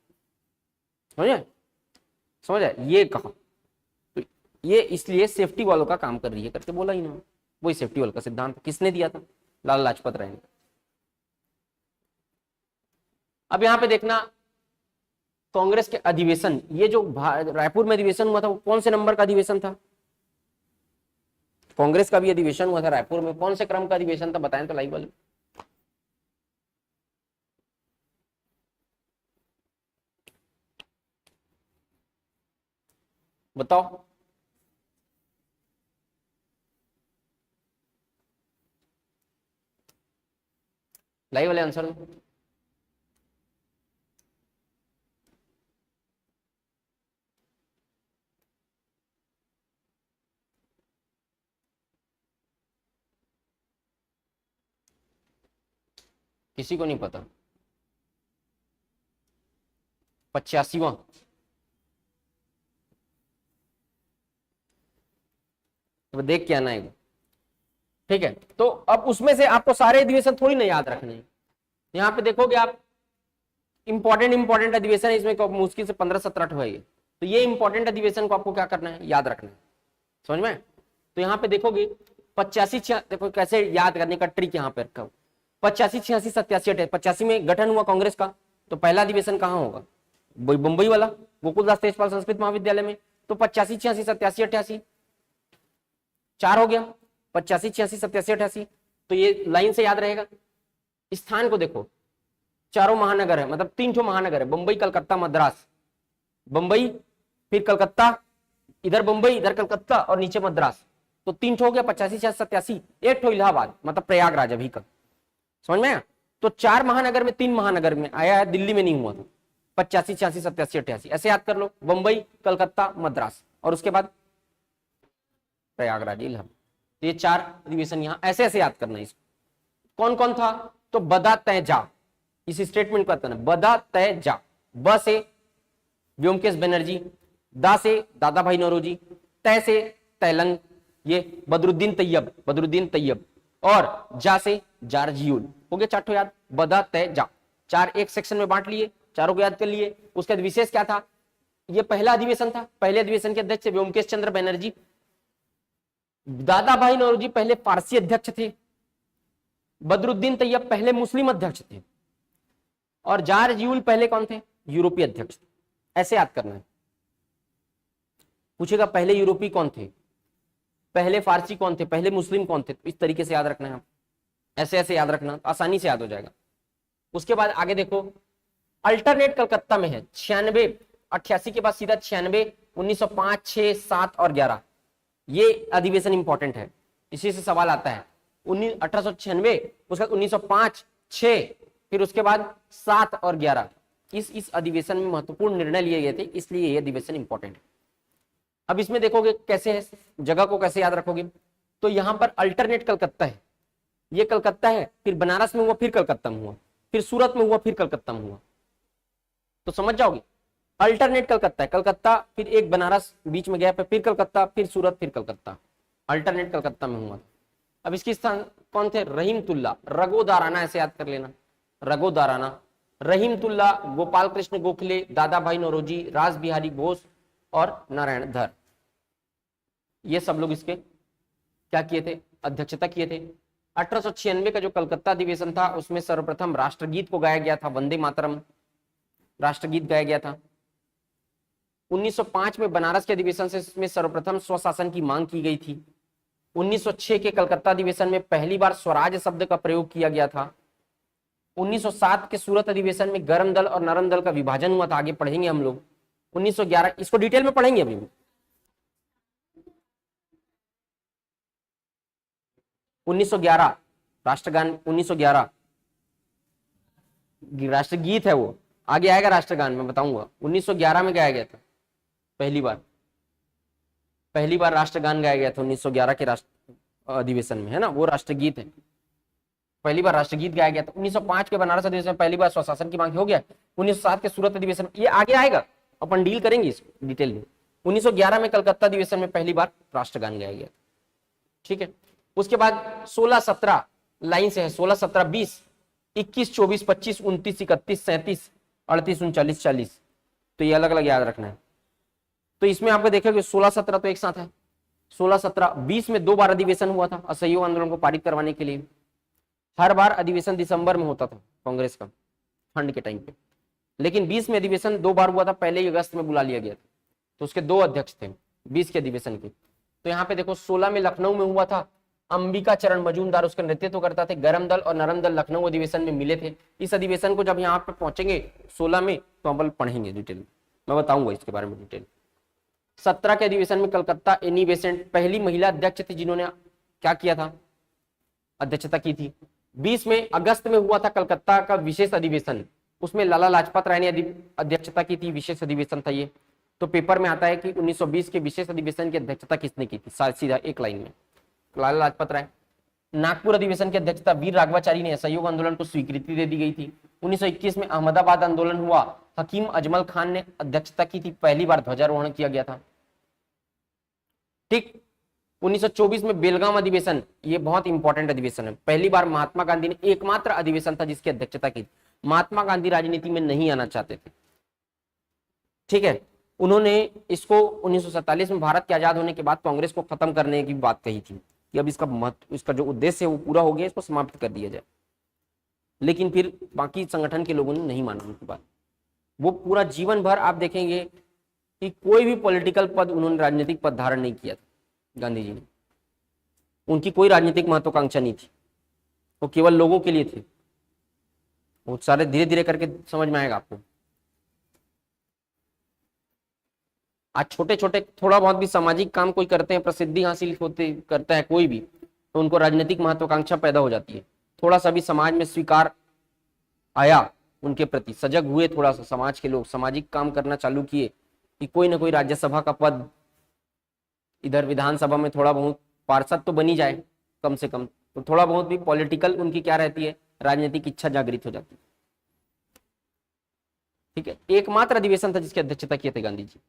समझ आए ये कहा, तो ये इसलिए सेफ्टी वालों का काम कर रही है करके बोला इन्होंने। वही सेफ्टी वालों का सिद्धांत किसने दिया था, लाला लाजपत राय ने। अब यहां पे देखना कांग्रेस के अधिवेशन, ये जो रायपुर में अधिवेशन हुआ था वो कौन से नंबर का अधिवेशन था? कांग्रेस का भी अधिवेशन हुआ था रायपुर में, कौन से क्रम का अधिवेशन था बताएं तो लाइव वाले। बताओ। लाइव वाले आंसर दो। किसी को नहीं पता? 85वां। तो देख के आना है। ठीक है, तो अब उसमें से आपको सारे अधिवेशन थोड़ी ना याद रखने हैं। यहाँ पे देखोगे आप इंपॉर्टेंट अधिवेशन है, इसमें मुश्किल से 15-17 है। तो ये इंपॉर्टेंट अधिवेशन को आपको क्या करना है, याद रखना है। समझ में? तो यहाँ पे देखोगे 85, देखो कैसे याद करने का ट्रिक यहाँ पे रखा। 85, 86, 87, 85 में गठन हुआ कांग्रेस का, तो पहला अधिवेशन कहाँ होगा, मुंबई वाला गोकुलदास तेजपाल संस्कृत महाविद्यालय में। तो 85, 86, 87, 88 4 हो गया, 85, 86, 87, 88। तो ये लाइन से याद रहेगा। स्थान को देखो, चारों महानगर है, मतलब 3 ठो महानगर है, बंबई, कलकत्ता, मद्रास। बंबई, फिर कलकत्ता, इधर बंबई, इधर कलकत्ता और नीचे मद्रास। तो 3 ठो हो गया, 85, 86, 87। 1 ठो इलाहाबाद, मतलब प्रयागराज अभी का। समझ में आया? तो 4 महानगर में 3 महानगर में आया है, दिल्ली में नहीं हुआ था। 85, 86, 87, 88 ऐसे याद कर लो, बंबई, कलकत्ता, मद्रास, और उसके बाद प्रयागराज, इलाहाबाद। तो ये 4 अधिवेशन यहाँ ऐसे ऐसे याद करना है इसको। कौन कौन था? तो बदा तय जा, इस स्टेटमेंट का कहना बदा तय जा। ब से व्योमकेश बनर्जी, दा से दादा भाई नौरोजी, तय से तैलंग, ये बदरुद्दीन तैयब, बदरुद्दीन तैयब, और जा से जारजियुल। हो गया चार ठो याद, बदा तय जा। चार एक सेक्शन में बांट लिए, चारों को याद कर लिए। उसके बाद विशेष क्या था? ये पहला अधिवेशन था, पहले अधिवेशन के अध्यक्ष व्योमकेश चंद्र बनर्जी। दादा भाई नौरोजी पहले फारसी अध्यक्ष थे, बदरुद्दीन तैयब पहले मुस्लिम अध्यक्ष थे, और जारजियुल पहले कौन थे? यूरोपीय अध्यक्ष थे। ऐसे याद करना है। पूछेगा पहले यूरोपीय कौन थे, पहले फारसी कौन थे, पहले मुस्लिम कौन थे, तो इस तरीके से याद रखना है। ऐसे ऐसे याद रखना, आसानी से याद हो जाएगा। उसके बाद आगे देखो, अल्टरनेट कलकत्ता में है 96, 88 के बाद सीधा 96, 1905, 6, 7 और 11। ये अधिवेशन इंपॉर्टेंट है, इसी से सवाल आता है। 1896, उसके बाद 1905, 6, फिर उसके बाद 7 और 11। इस अधिवेशन में महत्वपूर्ण निर्णय लिए गए थे, इसलिए यह अधिवेशन इंपॉर्टेंट है। अब इसमें देखोगे कैसे है, जगह को कैसे याद रखोगे। तो यहां पर अल्टरनेट कलकत्ता है, ये कलकत्ता है, फिर बनारस में हुआ, फिर कलकत्ता में हुआ, फिर सूरत में हुआ, फिर कलकत्ता में हुआ। तो समझ जाओगे, अल्टरनेट कलकत्ता है, कलकत्ता फिर एक बनारस बीच में गया, फिर कलकत्ता, फिर सूरत, फिर कलकत्ता। अल्टरनेट कलकत्ता में हुआ। अब इसके स्थान कौन थे? रहीमतुल्ला, रगोदाराना, ऐसे याद कर लेना, रगोदाराना, रहीमतुल्ला, गोपाल कृष्ण गोखले, दादा भाई नौरोजी, रास बिहारी बोस और नारायण धर। ये सब लोग इसके क्या किए थे? अध्यक्षता किए थे। 1896 का जो कलकत्ता अधिवेशन था, उसमें सर्वप्रथम राष्ट्रगीत को गाया गया था, वंदे मातरम राष्ट्रगीत गाया गया था। 1905 में बनारस के अधिवेशन से इसमें सर्वप्रथम स्वशासन की मांग की गई थी। 1906 के कलकत्ता अधिवेशन में पहली बार स्वराज शब्द का प्रयोग किया गया था। 1907 के सूरत अधिवेशन में गर्म दल और नरम दल का विभाजन हुआ था, आगे पढ़ेंगे हम लोग। 1911 इसको डिटेल में पढ़ेंगे अभी भी। 1911 राष्ट्रगान, 1911 राष्ट्रगीत है वो, आगे आएगा राष्ट्रगान में बताऊंगा। 1911 में गाया गया था पहली बार राष्ट्रगान गाया गया था 1911 के राष्ट्र अधिवेशन में, है ना, वो राष्ट्रगीत है। पहली बार राष्ट्रगीत गाया गया था। 1905 के बनारस अधिवेशन में पहली बार स्वशासन की मांग हो गया। 1907 के सूरत अधिवेशन, ये आगे आएगा, अपन डील करेंगे इसको डिटेल में। 1911 में कलकत्ता अधिवेशन में पहली बार राष्ट्रगान गाया गया, ठीक है। उसके बाद 16-17 लाइन से है, 16-17, 20, 21, 24, 25, 29, 31, 37, 38, 39, 40। तो ये अलग अलग याद रखना है। तो इसमें आपको देखोगे 16-17 तो एक साथ है, 16-17, 20 में 2 बार अधिवेशन हुआ था असहयोग आंदोलन को पारित करवाने के लिए। हर बार अधिवेशन दिसंबर में होता था कांग्रेस का, फंड के टाइम पे, लेकिन 20 में अधिवेशन 2 बार हुआ था, पहले ही अगस्त में बुला लिया गया था। तो उसके 2 अध्यक्ष थे 20 के अधिवेशन के। तो यहाँ पे देखो 16 में लखनऊ में हुआ था, अंबिका चरण मजूमदार उसका नेतृत्व करता थे। गरम दल और नरम दल लखनऊ अधिवेशन में मिले थे। इस अधिवेशन को जब यहाँ पे पहुंचेंगे 16 में तो हम पढ़ेंगे डिटेल में, मैं बताऊंगा इसके बारे में डिटेल। 17 के अधिवेशन में कलकत्ता एनी बेसेंट पहली महिला अध्यक्ष थी जिन्होंने क्या किया था, अध्यक्षता की थी। 20 में अगस्त में हुआ था कलकत्ता का विशेष अधिवेशन, उसमें लाला लाजपत राय ने अध्यक्षता की थी, विशेष अधिवेशन था ये। तो पेपर में आता है कि 1920 के विशेष अधिवेशन की अध्यक्षता किसने की थी, सीधा एक लाइन में, लाला लाजपत राय। नागपुर अधिवेशन की अध्यक्षता वीर राघवाचारी ने, असहयोग आंदोलन को स्वीकृति दे दी गई थी। 1921 में अहमदाबाद आंदोलन हुआ, हकीम अजमल खान ने अध्यक्षता की थी, पहली बार ध्वजारोहण किया गया था, ठीक। 1924 में बेलगाम अधिवेशन, ये बहुत इंपॉर्टेंट अधिवेशन है, पहली बार महात्मा गांधी ने, एकमात्र अधिवेशन था जिसकी अध्यक्षता की। महात्मा गांधी राजनीति में नहीं आना चाहते थे, ठीक है। उन्होंने इसको 1947 में भारत के आजाद होने के बाद कांग्रेस को खत्म करने की बात कही थी कि अब इसका जो उद्देश्य है वो पूरा हो गया, इसको समाप्त कर दिया जाए। लेकिन फिर बाकी संगठन के लोगों ने नहीं माना उनकी बात। वो पूरा जीवन भर आप देखेंगे कि कोई भी पॉलिटिकल पद उन्होंने, राजनीतिक पद धारण नहीं किया था गांधी जी ने। उनकी कोई राजनीतिक महत्वाकांक्षा नहीं थी, वो केवल लोगों के लिए थे। वो सारे धीरे धीरे करके समझ में आएगा आपको। आज छोटे छोटे थोड़ा बहुत भी सामाजिक काम कोई करते हैं, प्रसिद्धि हासिल होते करता है कोई भी, तो उनको राजनीतिक महत्वाकांक्षा पैदा हो जाती है। थोड़ा सा भी समाज में स्वीकार आया उनके प्रति, सजग हुए थोड़ा सा समाज के लोग, सामाजिक काम करना चालू किए कि कोई ना कोई राज्यसभा का पद, इधर विधानसभा में थोड़ा बहुत पार्षद तो बनी जाए कम से कम, तो थोड़ा बहुत भी पॉलिटिकल उनकी क्या रहती है, राजनीतिक इच्छा जागृत हो जाती है। ठीक है, एकमात्र अधिवेशन था जिसकी अध्यक्षता किए थे गांधी जी।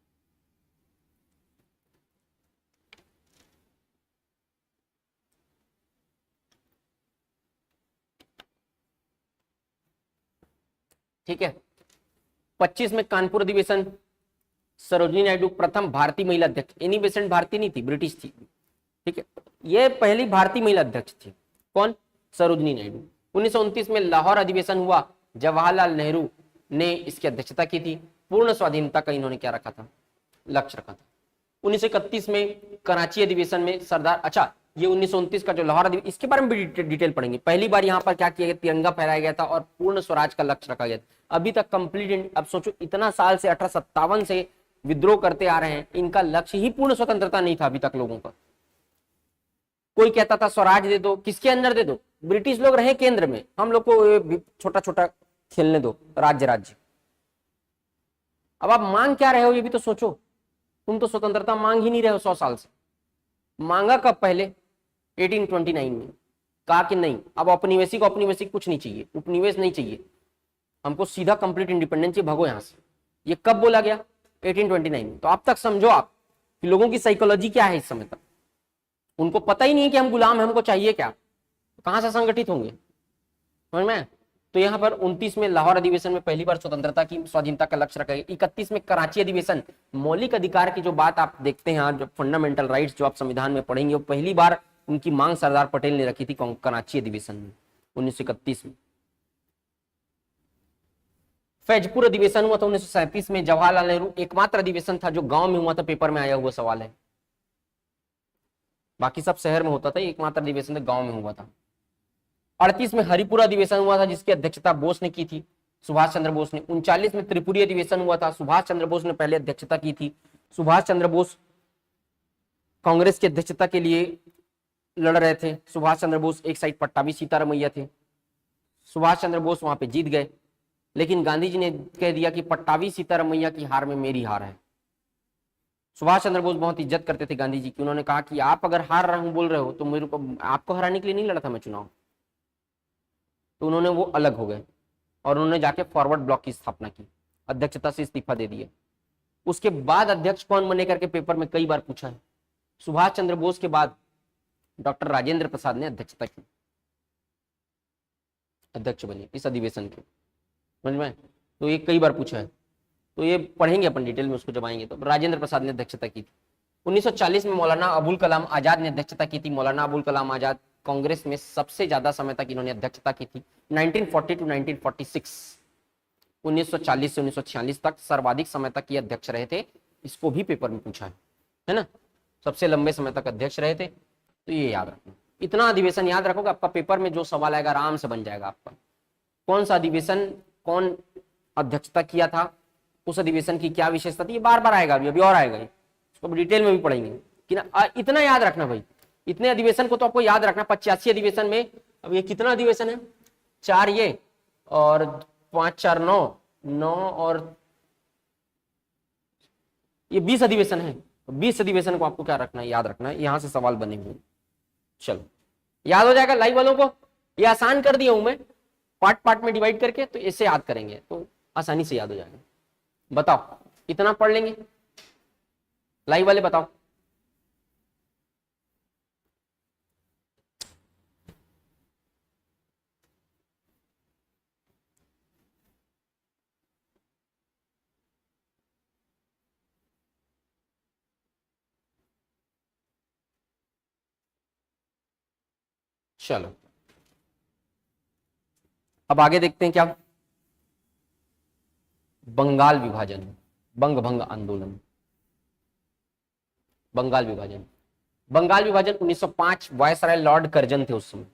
ठीक है, 25 में कानपुर अधिवेशन, सरोजिनी नायडू प्रथम भारतीय महिला अध्यक्ष। एनी बेसेंट भारतीय नहीं थी, ब्रिटिश थी। ठीक है, ये पहली भारतीय महिला अध्यक्ष थी। कौन? सरोजिनी नायडू। 1929 में लाहौर अधिवेशन हुआ, जवाहरलाल नेहरू ने इसकी अध्यक्षता की थी। पूर्ण स्वाधीनता का इन्होंने क्या रखा था, लक्ष्य रखा था। 1931 में कराची अधिवेशन में सरदार, अच्छा ये 1929 का जो लाहौर अधिवेशन, इसके बारे में भी डिटेल पढ़ेंगे। पहली बार यहाँ पर क्या किया गया, तिरंगा फहराया गया था और पूर्ण स्वराज का लक्ष्य रखा गया था। अभी तक कंप्लीट, अब सोचो इतना साल से 1857 से विद्रोह करते आ रहे हैं, इनका लक्ष्य ही पूर्ण स्वतंत्रता नहीं था अभी तक लोगों का। कोई कहता था स्वराज दे दो, किसके अंदर दे दो, ब्रिटिश लोग रहे केंद्र में, हम लोग को छोटा छोटा खेलने दो, राज्य राज्य। अब आप मांग क्या रहे हो ये भी तो सोचो, तुम तो स्वतंत्रता मांग ही नहीं रहे हो 100 साल से। मांगा कब? पहले 1829 में कहा कि नहीं, अब औपनिवेशिक औपनिवेशिक कुछ नहीं चाहिए, उपनिवेश नहीं चाहिए, हमको सीधा कंप्लीट इंडिपेंडेंस चाहिए, भगो यहां से। ये कब बोला गया? 1829 में। तो अब तक समझो आप कि लोगों की साइकोलॉजी क्या है इस समय तक, उनको पता ही नहीं है कि हम गुलाम हैं, हमको चाहिए क्या, कहां से संगठित होंगे, समझ में? तो यहाँ पर 29 में लाहौर अधिवेशन में पहली बार स्वतंत्रता की, स्वाधीनता का लक्ष्य रखा गया। 31 में कराची अधिवेशन, मौलिक अधिकार की जो बात आप देखते हैं, जो फंडामेंटल राइट्स जो आप संविधान में पढ़ेंगे, वो पहली बार उनकी मांग सरदार पटेल ने रखी थी कराची अधिवेशन में 1931 में। फैजपुर अधिवेशन हुआ था 1937 में, जवाहरलाल नेहरू, एकमात्र अधिवेशन था जो गांव में हुआ था, पेपर में आया हुआ सवाल है, बाकी सब शहर में होता था, एकमात्र अधिवेशन गांव में हुआ था। 38 में हरिपुरा अधिवेशन हुआ था जिसकी अध्यक्षता बोस ने की थी, सुभाष चंद्र बोस ने। 39 में त्रिपुरी अधिवेशन हुआ था, सुभाष चंद्र बोस ने पहले अध्यक्षता की थी। सुभाष चंद्र बोस कांग्रेस की अध्यक्षता के लिए लड़ रहे थे। सुभाष चंद्र बोस एक साइड पट्टाभी सीतारमैया थे, सुभाष चंद्र बोस वहां पे जीत गए, लेकिन गांधी जी ने कह दिया कि पट्टाभी सीतारमैया की हार में मेरी हार है। सुभाष चंद्र बोस बहुत इज्जत करते थे गांधी जी की, उन्होंने कहा कि आप अगर हार रहा हूं बोल रहे हो तो मेरे को, आपको हराने के लिए नहीं लड़ा था मैं चुनाव। तो उन्होंने वो अलग हो गए और उन्होंने जाके फॉरवर्ड ब्लॉक की स्थापना की, अध्यक्षता से इस्तीफा दे दिया। उसके बाद अध्यक्ष कौन बने करके पेपर में कई बार पूछा है। सुभाष चंद्र बोस के बाद डॉक्टर राजेंद्र प्रसाद ने अध्यक्षता की, अध्यक्ष बने इस अधिवेशन के, समझ में? तो ये कई बार पूछा है, तो ये पढ़ेंगे अपन डिटेल में उसको जब आएंगे। तो राजेंद्र प्रसाद ने अध्यक्षता की थी। 1940 में मौलाना अबुल कलाम आजाद ने अध्यक्षता की थी। मौलाना अबुल कलाम आजाद कांग्रेस में सबसे ज्यादा समय तक इन्होंने अध्यक्षता की थी, 1940 टू 1946, 1940 से 1946 तक सर्वाधिक समय तक ये अध्यक्ष रहे थे। इसको भी पेपर में पूछा है ना, सबसे लंबे समय तक अध्यक्ष रहे थे। तो ये याद रखना, इतना अधिवेशन याद रखोगे, आपका पेपर में जो सवाल आएगा आराम से बन जाएगा आपका। कौन सा अधिवेशन, कौन अध्यक्षता किया था, उस अधिवेशन की क्या विशेषता थी, ये बार बार आएगा, अभी और आएगा, इसको डिटेल में भी पढ़ेंगे कि ना। इतना याद रखना भाई, इतने अधिवेशन को तो आपको याद रखना। 85 अधिवेशन में, अब ये कितना अधिवेशन है, 4 ये और 5 4 9 9 और ये 20 अधिवेशन है। 20 अधिवेशन को आपको क्या रखना है, याद रखना है, यहां से सवाल बने हुए। चलो याद हो जाएगा लाइव वालों को, ये आसान कर दिया हूं मैं, पार्ट पार्ट में डिवाइड करके, तो इसे याद करेंगे तो आसानी से याद हो जाएगा। बताओ इतना पढ़ लेंगे, लाइव वाले बताओ। चलो अब आगे देखते हैं क्या, बंगाल विभाजन, बंग भंग आंदोलन, बंगाल विभाजन। बंगाल विभाजन 1905, वायसराय लॉर्ड कर्जन थे उस समय।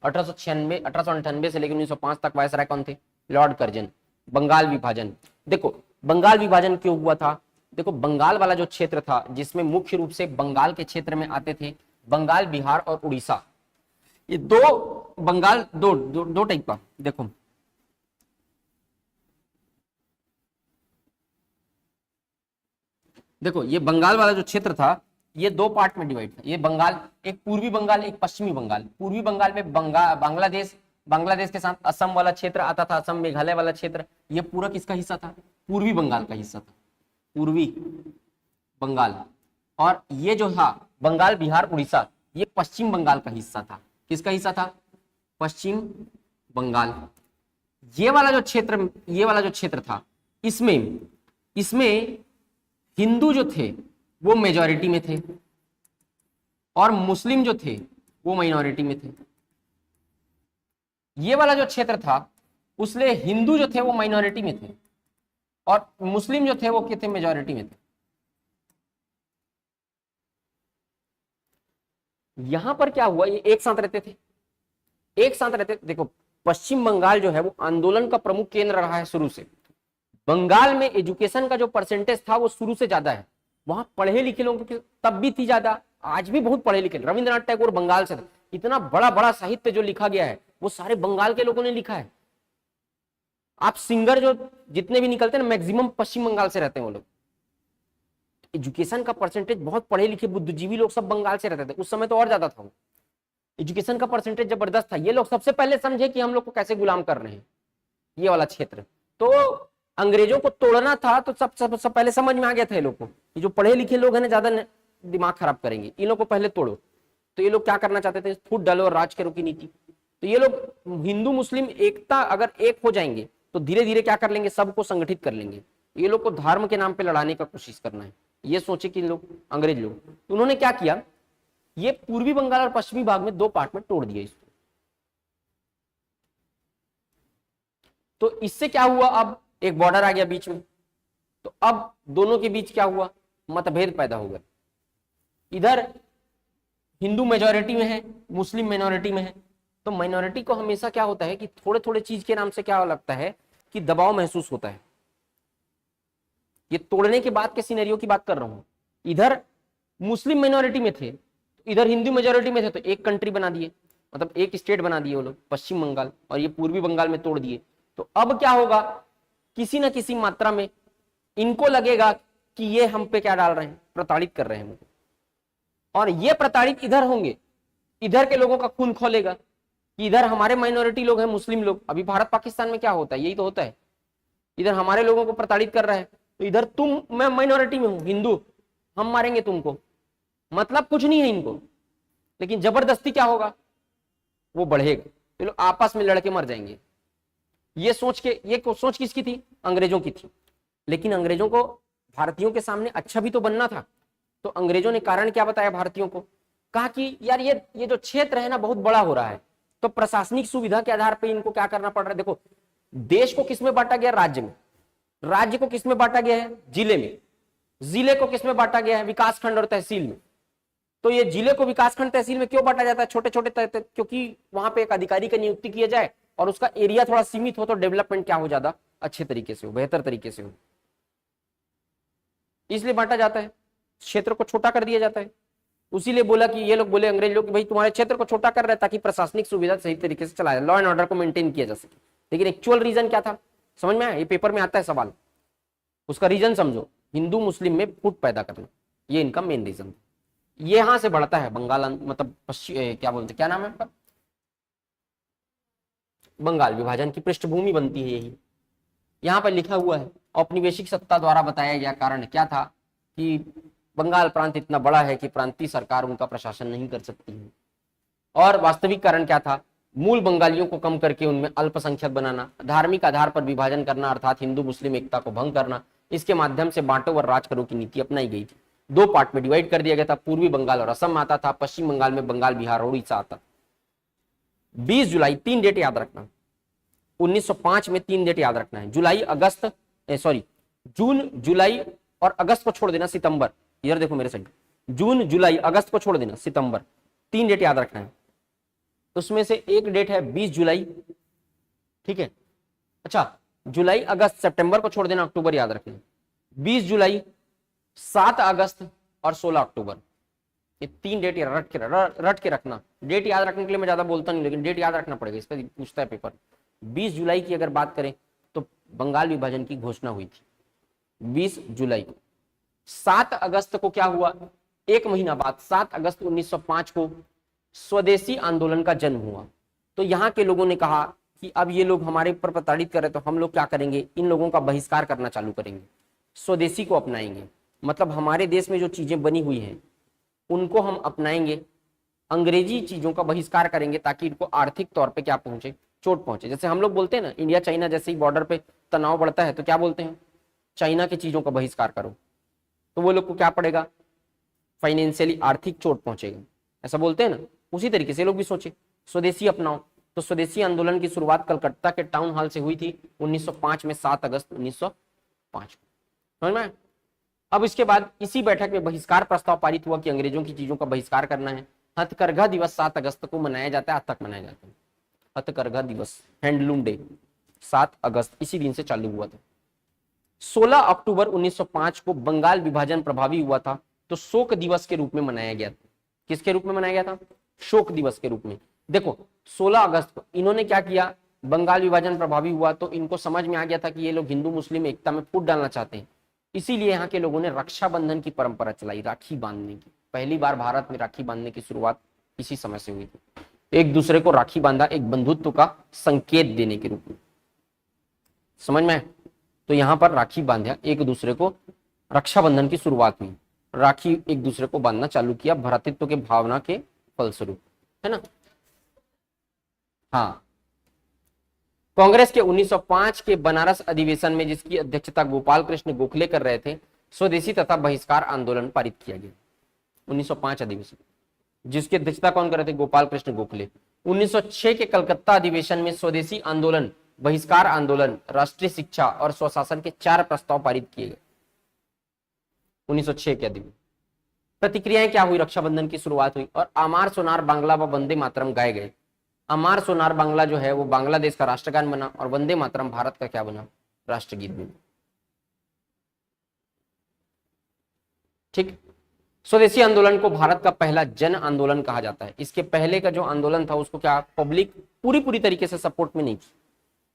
1898 से लेकर 1905 तक वायसराय कौन थे, लॉर्ड कर्जन। बंगाल विभाजन, देखो बंगाल विभाजन क्यों हुआ था, देखो बंगाल वाला जो क्षेत्र था जिसमें मुख्य रूप से बंगाल के क्षेत्र में आते थे बंगाल, बिहार और उड़ीसा, ये दो बंगाल, दो टाइप का। देखो देखो ये बंगाल वाला जो क्षेत्र था ये दो पार्ट में डिवाइड था। ये बंगाल, एक पूर्वी बंगाल, एक पश्चिमी बंगाल। पूर्वी बंगाल में बांग्लादेश के साथ असम वाला क्षेत्र आता था, असम मेघालय वाला क्षेत्र। ये पूरा किसका हिस्सा था? पूर्वी बंगाल का हिस्सा था, पूर्वी बंगाल। और ये जो था बंगाल, बिहार, उड़ीसा, ये पश्चिम बंगाल का हिस्सा था। किसका हिस्सा था? पश्चिम बंगाल। ये वाला जो क्षेत्र था, इसमें हिंदू जो थे वो मेजॉरिटी में थे और मुस्लिम जो थे वो माइनॉरिटी में थे। ये वाला जो क्षेत्र था उसमें हिंदू जो थे वो माइनॉरिटी में थे और मुस्लिम जो थे वो क्या थे? मेजॉरिटी में थे। यहां पर क्या हुआ? ये एक साथ रहते थे, देखो पश्चिम बंगाल जो है वो आंदोलन का प्रमुख केंद्र रहा है शुरू से। बंगाल में एजुकेशन का जो परसेंटेज था वो शुरू से ज्यादा है। वहां पढ़े लिखे लोगों की तब भी थी ज्यादा, आज भी बहुत पढ़े लिखे। रविंद्रनाथ टैगोर बंगाल से था। इतना बड़ा बड़ा साहित्य जो लिखा गया है वो सारे बंगाल के लोगों ने लिखा है। आप सिंगर जो जितने भी निकलते हैं ना, मैक्सिमम पश्चिम बंगाल से रहते हैं वो लोग। एजुकेशन का परसेंटेज, बहुत पढ़े लिखे बुद्धिजीवी लोग सब बंगाल से रहते थे। उस समय तो और ज्यादा था वो। एजुकेशन का परसेंटेज जबरदस्त था। ये लोग सबसे पहले समझे कि हम लोग को कैसे गुलाम कर रहे हैं, ये वाला क्षेत्र। तो अंग्रेजों को तोड़ना था तो सब पहले समझ में आ गया था ये लोग को। ये जो पढ़े लिखे लोग हैं ना, ज्यादा दिमाग खराब करेंगे, इन लोग को पहले तोड़ो। तो ये लोग क्या करना चाहते थे? फूट डालो और राज करो की नीति। तो ये लोग हिंदू मुस्लिम एकता, अगर एक हो जाएंगे तो धीरे धीरे क्या कर लेंगे? सबको संगठित कर लेंगे। ये लोग को धर्म के नाम पे लड़ाने का कोशिश करना है, ये सोचे कि लोग, अंग्रेज लोग। तो उन्होंने क्या किया? ये पूर्वी बंगाल और पश्चिमी भाग में दो पार्ट में तोड़ दिया इसको। तो इससे क्या हुआ? अब एक बॉर्डर आ गया बीच में। तो अब दोनों के बीच क्या हुआ? मतभेद पैदा हो गया। इधर हिंदू मेजॉरिटी में है, मुस्लिम माइनॉरिटी में है। तो माइनॉरिटी को हमेशा क्या होता है कि थोड़े थोड़े चीज के नाम से क्या लगता है कि दबाव महसूस होता है। ये तोड़ने के बाद के सिनेरियो की बात कर रहा हूं। इधर मुस्लिम माइनॉरिटी में थे, इधर हिंदू मेजॉरिटी में थे, तो एक कंट्री बना दिए, मतलब एक स्टेट बना दिए वो लोग, पश्चिम बंगाल, और ये पूर्वी बंगाल में तोड़ दिए। तो अब क्या होगा? किसी ना किसी मात्रा में इनको लगेगा कि ये हम पे क्या डाल रहे हैं? प्रताड़ित कर रहे हैं। और ये प्रताड़ित इधर होंगे, इधर के लोगों का खून खोलेगा कि इधर हमारे माइनॉरिटी लोग हैं, मुस्लिम लोग। अभी भारत पाकिस्तान में क्या होता है? यही तो होता है। इधर हमारे लोगों को प्रताड़ित कर रहा है, तो इधर तुम, मैं माइनॉरिटी में हूं, हिंदू, हम मारेंगे तुमको। मतलब कुछ नहीं है इनको, लेकिन जबरदस्ती क्या होगा? वो बढ़ेगा, तो लोग आपस में लड़के मर जाएंगे। ये सोच किसकी थी? अंग्रेजों की थी। लेकिन अंग्रेजों को भारतीयों के सामने अच्छा भी तो बनना था। तो अंग्रेजों ने कारण क्या बताया भारतीयों को? कहा कि यार ये जो क्षेत्र है ना बहुत बड़ा हो रहा है, तो प्रशासनिक सुविधा के आधार पर इनको क्या करना पड़ रहा है? देखो, देश को किसमें बांटा गया? राज्य में। राज्य को किसमें बांटा गया है? जिले में। जिले को किसमें बांटा गया है? विकासखंड और तहसील में। तो ये जिले को विकासखंड तहसील में क्यों बांटा जाता है? छोटे छोटे, क्योंकि वहां पे एक अधिकारी की नियुक्ति किया जाए और उसका एरिया थोड़ा सीमित हो, तो डेवलपमेंट क्या हो, ज्यादा अच्छे तरीके से हो, बेहतर तरीके से हो, इसलिए बांटा जाता है। क्षेत्र को छोटा कर दिया जाता है। उसीलिए बोला कि ये लोग बोले, अंग्रेज लोग, कि भाई तुम्हारे क्षेत्र को छोटा कर रहे हैं ताकि प्रशासनिक सुविधा सही तरीके से चलाया, लॉ एंड ऑर्डर को मेंटेन किया जा सके। लेकिन एक्चुअल रीजन क्या था? समझ में आया? ये पेपर में आता है सवाल, उसका रीजन समझो। हिंदू मुस्लिम में फूट पैदा करना, ये इनका मेन रीजन। ये यहां से बढ़ता है बंगाल, मतलब क्या बोलते, क्या नाम है आपका? बंगाल विभाजन की पृष्ठभूमि बनती है यही। यहां पर लिखा हुआ है, औपनिवेशिक सत्ता द्वारा बताया गया कारण क्या था कि बंगाल प्रांत इतना बड़ा है कि प्रांतीय सरकार उनका प्रशासन नहीं कर सकती है। और वास्तविक कारण क्या था? मूल बंगालियों को कम करके उनमें अल्पसंख्यक बनाना, धार्मिक आधार पर विभाजन करना, अर्थात हिंदू मुस्लिम एकता को भंग करना। इसके माध्यम से बांटो और राज करो की नीति अपनाई गई थी। दो पार्ट में डिवाइड कर दिया गया था। पूर्वी बंगाल और असम आता था, पश्चिम बंगाल में बंगाल, बिहार और उड़ीसा आता। 20 जुलाई, 3 डेट याद रखना। 1905 में 3 डेट याद रखना है। जून, जुलाई और अगस्त को छोड़ देना, सितंबर। इधर देखो मेरे साइड, जून, जुलाई, अगस्त को छोड़ देना, सितंबर। 3 डेट याद रखना है। उसमें से एक डेट है 20 जुलाई, ठीक है? अच्छा, जुलाई, अगस्त, सितंबर को छोड़ देना, अक्टूबर याद रखना। 20 जुलाई, 7 अगस्त और 16 अक्टूबर, ये 3 डेट रट के रखना। डेट याद रखने के लिए मैं ज्यादा बोलता नहीं, लेकिन डेट याद रखना पड़ेगा, इस पर पूछता है पेपर। 20 जुलाई की अगर बात करें तो बंगाल विभाजन की घोषणा हुई थी 20 जुलाई को। 7 अगस्त को क्या हुआ? एक महीना बाद 7 अगस्त 1905 को स्वदेशी आंदोलन का जन्म हुआ। तो यहाँ के लोगों ने कहा कि अब ये लोग हमारे ऊपर प्रताड़ित कर रहे तो हम लोग क्या करेंगे, इन लोगों का बहिष्कार करना चालू करेंगे, स्वदेशी को अपनाएंगे। मतलब हमारे देश में जो चीजें बनी हुई हैं उनको हम अपनाएंगे, अंग्रेजी चीजों का बहिष्कार करेंगे ताकि इनको आर्थिक तौर पे क्या पहुंचे, चोट पहुंचे। जैसे हम लोग बोलते हैं ना, इंडिया चाइना जैसे ही बॉर्डर पे तनाव बढ़ता है तो क्या बोलते हैं, चाइना की चीजों का बहिष्कार करो, तो वो लोग को क्या पड़ेगा, फाइनेंशियली आर्थिक चोट पहुंचेगा, ऐसा बोलते हैं ना। उसी तरीके से लोग भी सोचे स्वदेशी अपनाओ। तो स्वदेशी आंदोलन की शुरुआत कलकत्ता के टाउन हॉल से हुई थी 1905 में, 7 अगस्त 1905 को, समझ में। अब इसके बाद इसी बैठक में बहिष्कार प्रस्ताव पारित हुआ कि अंग्रेजों की चीजों का बहिष्कार करना है। हथकरघा दिवस 7 अगस्त को मनाया जाता है, आज तक मनाया जाता है। हथकरघा दिवस, हैंडलूम डे, 7 अगस्त इसी दिन से चालू हुआ था। 16 अक्टूबर 1905 को बंगाल विभाजन प्रभावी हुआ था, तो शोक दिवस के रूप में मनाया गया था। किसके रूप में मनाया गया था, शोक दिवस के रूप में। देखो 16 अगस्त को इन्होंने क्या किया, बंगाल विभाजन प्रभावी हुआ तो इनको समझ में आ गया था कि ये लोग हिंदू मुस्लिम एकता में फूट डालना चाहते हैं, इसीलिए यहाँ के लोगों ने रक्षाबंधन की परंपरा चलाई, राखी बांधने की। पहली बार भारत में राखी बांधने की शुरुआत इसी समय से हुई थी। एक दूसरे को राखी बांधा, एक बंधुत्व का संकेत देने के रूप में, समझ में। तो यहां पर राखी बांधा, एक दूसरे को, रक्षाबंधन की शुरुआत हुई, राखी एक दूसरे को बांधना चालू किया भ्रातृत्व के भावना के फलस्वरूप, है ना। हाँ, कांग्रेस के 1905 के बनारस अधिवेशन में, जिसकी अध्यक्षता गोपाल कृष्ण गोखले कर रहे थे, स्वदेशी तथा बहिष्कार आंदोलन पारित किया गया। 1905 अधिवेशन, जिसकी अध्यक्षता कौन कर रहे थे, गोपाल कृष्ण गोखले। 1906 के कलकत्ता अधिवेशन में स्वदेशी आंदोलन, बहिष्कार आंदोलन, राष्ट्रीय शिक्षा और स्वशासन के 4 प्रस्ताव पारित किए गए 1906 के अधिवेशन। प्रतिक्रियाएं क्या हुई, रक्षाबंधन की शुरुआत हुई और अमार सोनार बांग्ला व वंदे मातरम गाए गए। अमार सोनार बांग्ला जो है वो बांग्लादेश का राष्ट्रगान बना और वंदे मातरम भारत का क्या बना, राष्ट्रगीत बना। ठीक। स्वदेशी आंदोलन को भारत का पहला जन आंदोलन कहा जाता है। इसके पहले का जो आंदोलन था उसको क्या पब्लिक पूरी तरीके से सपोर्ट में नहीं की,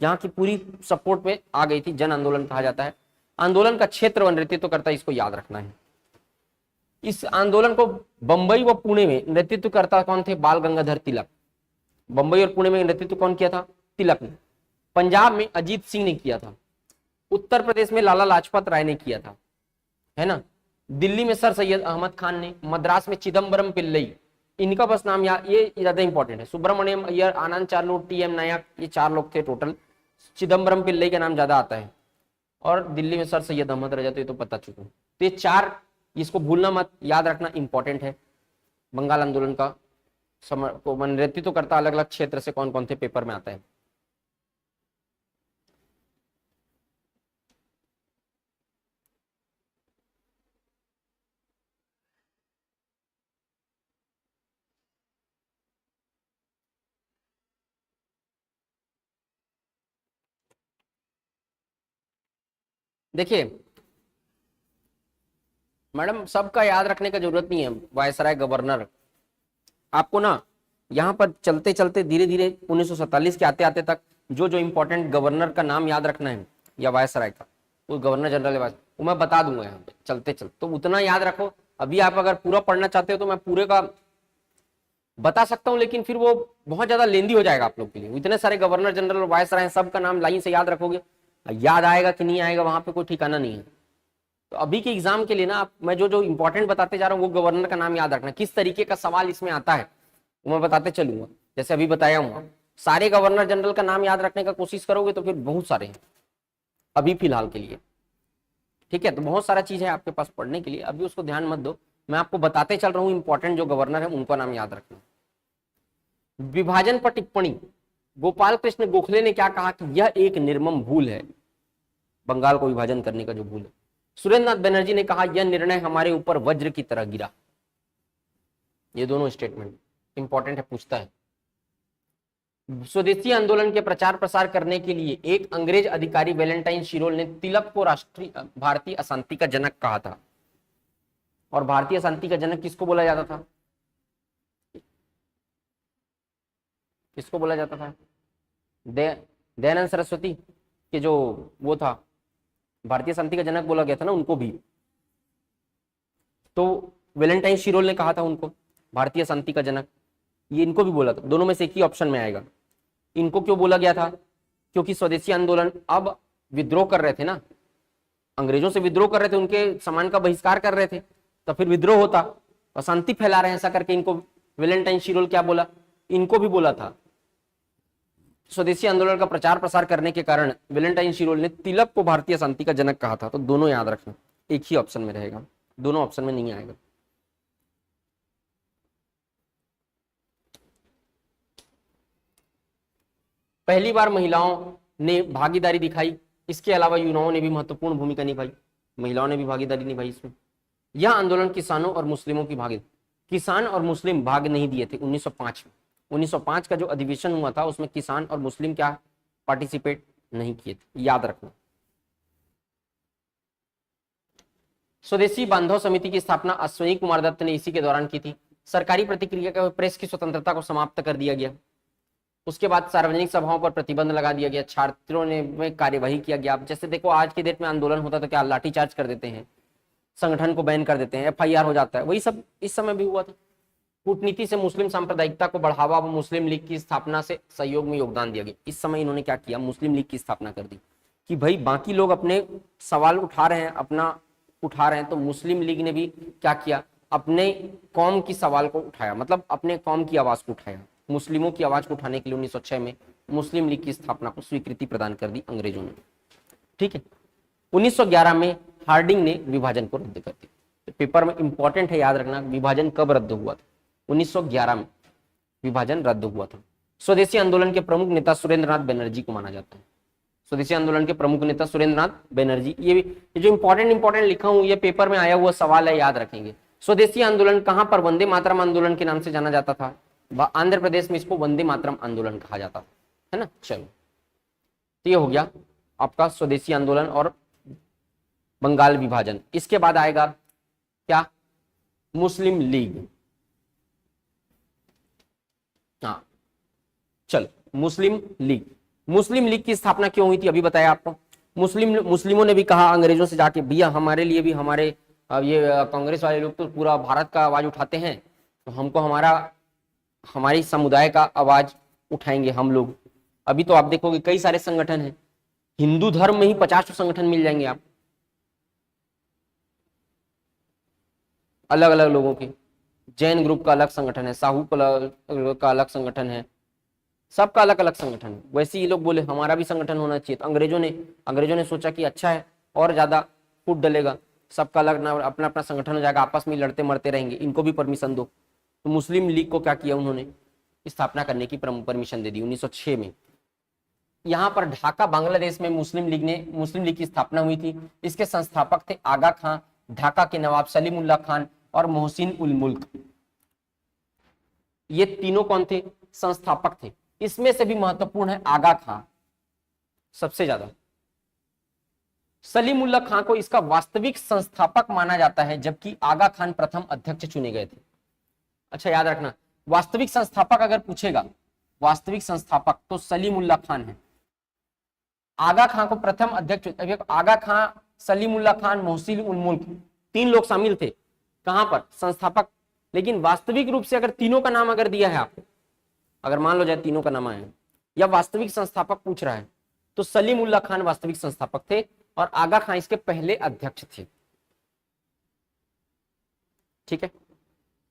यहाँ की पूरी सपोर्ट में आ गई थी, जन आंदोलन कहा जाता है। आंदोलन का क्षेत्र व नेतृत्व करता है, इसको याद रखना है। इस आंदोलन को बंबई व पुणे में नेतृत्व करता कौन थे, बाल गंगाधर तिलक। बंबई और पुणे में नेतृत्व कौन किया था, तिलक ने। पंजाब में अजीत सिंह ने किया था। उत्तर प्रदेश में लाला लाजपत राय ने किया था, है ना। दिल्ली में सर सैयद अहमद खान ने, मद्रास में चिदम्बरम पिल्लई, इनका बस नाम याद, ये ज्यादा इंपॉर्टेंट है। सुब्रमण्यम अय्यर, आनंद चार्लो, टी एम नायक, ये 4 लोग थे टोटल। चिदम्बरम पिल्लई का नाम ज्यादा आता है और दिल्ली में सर सैयद अहमद रजा, तो ये तो पता चुका। तो ये 4, इसको भूलना मत, याद रखना, इंपॉर्टेंट है। बंगाल आंदोलन का नेतृत्व करता अलग अलग क्षेत्र से कौन कौन थे, पेपर में आता है। देखिए मैडम, सबका याद रखने का जरूरत नहीं है, वायसराय, गवर्नर। आपको ना यहाँ पर चलते चलते धीरे धीरे 1947 के आते आते तक जो जो इंपॉर्टेंट गवर्नर का नाम याद रखना है या वायसराय का, वो गवर्नर जनरल है, वो मैं बता दूंगा यहाँ पे चलते चलते, तो उतना याद रखो। अभी आप अगर पूरा पढ़ना चाहते हो तो मैं पूरे का बता सकता हूँ, लेकिन फिर वो बहुत ज्यादा लेंदी हो जाएगा आप लोग के लिए। इतने सारे गवर्नर जनरल और वायसराय, सबका नाम लाइन से याद रखोगे, याद आएगा कि नहीं आएगा वहां पे कोई ठिकाना नहीं है। तो अभी के एग्जाम के लिए ना मैं जो जो इंपॉर्टेंट बताते जा रहा हूँ वो गवर्नर का नाम याद रखना। किस तरीके का सवाल इसमें आता है वो मैं बताते चलूंगा, जैसे अभी बताया हूँ। सारे गवर्नर जनरल का नाम याद रखने का कोशिश करोगे तो फिर बहुत सारे हैं अभी फिलहाल के लिए, ठीक है। तो बहुत सारा चीज है आपके पास पढ़ने के लिए, अभी उसको ध्यान मत दो, मैं आपको बताते चल रहा हूँ। इंपॉर्टेंट जो गवर्नर है उनका नाम याद रखना। विभाजन पर टिप्पणी, गोपाल कृष्ण गोखले ने क्या कहा कि यह एक निर्मम भूल है, बंगाल को विभाजन करने का जो भूल है। सुरेंद्र नाथ बनर्जी ने कहा यह निर्णय हमारे ऊपर वज्र की तरह गिरा। ये दोनों स्टेटमेंट इंपॉर्टेंट है, पूछता है। स्वदेशी आंदोलन के प्रचार प्रसार करने के लिए एक अंग्रेज अधिकारी वैलेंटाइन शिरोल ने तिलक को राष्ट्रीय भारतीय अशांति का जनक कहा था। और भारतीय अशांति का जनक किसको बोला जाता था, किसको बोला जाता था, दयानंद सरस्वती के जो वो था भारतीय शांति का जनक बोला गया था ना उनको भी। तो वेलेंटाइन शिरोल ने कहा था उनको भारतीय शांति का जनक, ये इनको भी बोला था। दोनों में से एक ही ऑप्शन में आएगा। इनको क्यों बोला गया था? क्योंकि स्वदेशी आंदोलन अब विद्रोह कर रहे थे ना, अंग्रेजों से विद्रोह कर रहे थे, उनके सामान का बहिष्कार कर रहे थे, तो फिर विद्रोह होता, अशांति फैला रहे हैं, ऐसा करके इनको वेलेंटाइन शिरोल क्या बोला, इनको भी बोला था। स्वदेशी आंदोलन का प्रचार प्रसार करने के कारण वेलेंटाइन शिरोल ने तिलक को भारतीय शांति का जनक कहा था। तो दोनों याद रखना, एक ही ऑप्शन में रहेगा, दोनों ऑप्शन में नहीं आएगा। पहली बार महिलाओं ने भागीदारी दिखाई, इसके अलावा युवाओं ने भी महत्वपूर्ण भूमिका निभाई, महिलाओं ने भी भागीदारी निभाई इसमें। यह आंदोलन किसानों और मुस्लिमों की भागीदारी, किसान और मुस्लिम भाग नहीं दिए थे 1905 में। 1905 का जो अधिवेशन हुआ था उसमें किसान और मुस्लिम क्या पार्टिसिपेट नहीं किए थे, याद रखना। स्वदेशी बांधव समिति की स्थापना अश्विनी कुमार दत्त ने इसी के दौरान की थी। सरकारी प्रतिक्रिया का प्रेस की स्वतंत्रता को समाप्त कर दिया गया। उसके बाद सार्वजनिक सभाओं पर प्रतिबंध लगा दिया गया, छात्रों ने में कार्यवाही किया गया। जैसे देखो आज की डेट में आंदोलन होता तो क्या लाठीचार्ज कर देते हैं, संगठन को बैन कर देते हैं, FIR हो जाता है, वही सब इस समय भी हुआ था। कूटनीति से मुस्लिम सांप्रदायिकता को बढ़ावा व मुस्लिम लीग की स्थापना से सहयोग में योगदान दिया गया। इस समय इन्होंने क्या किया, मुस्लिम लीग की स्थापना कर दी कि भाई बाकी लोग अपने सवाल उठा रहे हैं, अपना उठा रहे हैं, तो मुस्लिम लीग ने भी क्या किया, अपने कौम की सवाल को उठाया, मतलब अपने कौम की आवाज को उठाया। मुस्लिमों की आवाज को उठाने के लिए 1906 में मुस्लिम लीग की स्थापना को स्वीकृति प्रदान कर दी अंग्रेजों ने। ठीक है, 1911 में हार्डिंग ने विभाजन को रद्द कर दिया। तो पेपर में इंपॉर्टेंट है, याद रखना विभाजन कब रद्द हुआ था, 1911 में विभाजन रद्द हुआ था। स्वदेशी आंदोलन के प्रमुख नेता सुरेंद्रनाथ बनर्जी को माना जाता है। स्वदेशी आंदोलन के प्रमुख नेता सुरेंद्रनाथ बनर्जी, ये जो इंपॉर्टेंट लिखा हूं, ये पेपर में आया हुआ सवाल है, याद रखेंगे। स्वदेशी आंदोलन कहां पर वंदे मातरम आंदोलन के नाम से जाना जाता था? आंध्र प्रदेश में इसको वंदे मातरम आंदोलन कहा जाता है ना। चलो, तो ये हो गया आपका स्वदेशी आंदोलन और बंगाल विभाजन। इसके बाद आएगा क्या, मुस्लिम लीग। हाँ चलो, मुस्लिम लीग। मुस्लिम लीग की स्थापना क्यों हुई थी अभी बताया आपको। मुस्लिमों ने भी कहा अंग्रेजों से जाके, भैया हमारे लिए भी, हमारे ये कांग्रेस वाले लोग तो पूरा भारत का आवाज उठाते हैं, तो हमको हमारी समुदाय का आवाज उठाएंगे हम लोग। अभी तो आप देखोगे कई सारे संगठन हैं, हिंदू धर्म में ही 50 संगठन मिल जाएंगे आप, अलग अलग लोगों के। जैन ग्रुप का अलग संगठन है, साहू का अलग संगठन है, सबका अलग अलग संगठन है। वैसे ये लोग बोले हमारा भी संगठन होना चाहिए, तो अंग्रेजों ने सोचा कि अच्छा है, और ज्यादा फूट डलेगा, सबका अलग अपना अपना संगठन हो जाएगा, आपस में लड़ते मरते रहेंगे, इनको भी परमिशन दो। तो मुस्लिम लीग को क्या किया, उन्होंने स्थापना करने की परमिशन दे दी 1906 में। यहाँ पर ढाका बांग्लादेश में मुस्लिम लीग की स्थापना हुई थी। इसके संस्थापक थे आगा खां, ढाका के नवाब सलीमुल्लाह खान और मोहसिन उल मुल्क। ये तीनों कौन थे, संस्थापक थे। इसमें से भी महत्वपूर्ण है आगा खां, सबसे ज्यादा। सलीमुल्लाह खां को इसका वास्तविक संस्थापक माना जाता है, जबकि आगा खान प्रथम अध्यक्ष चुने गए थे। अच्छा याद रखना, वास्तविक संस्थापक अगर पूछेगा, वास्तविक संस्थापक तो सलीमुल्लाह खान है। आगा खां को प्रथम अध्यक्ष, आगा खां, सलीमुल्लाह खान, मोहसिन उल मुल्क, 3 लोग शामिल थे कहां पर, संस्थापक। लेकिन वास्तविक रूप से अगर तीनों का नाम अगर दिया है आपको, अगर मान लो जाए तीनों का नाम आया या वास्तविक संस्थापक पूछ रहा है, तो सलीमुल्लाह खान वास्तविक संस्थापक थे और आगा खां इसके पहले अध्यक्ष थे। ठीक है,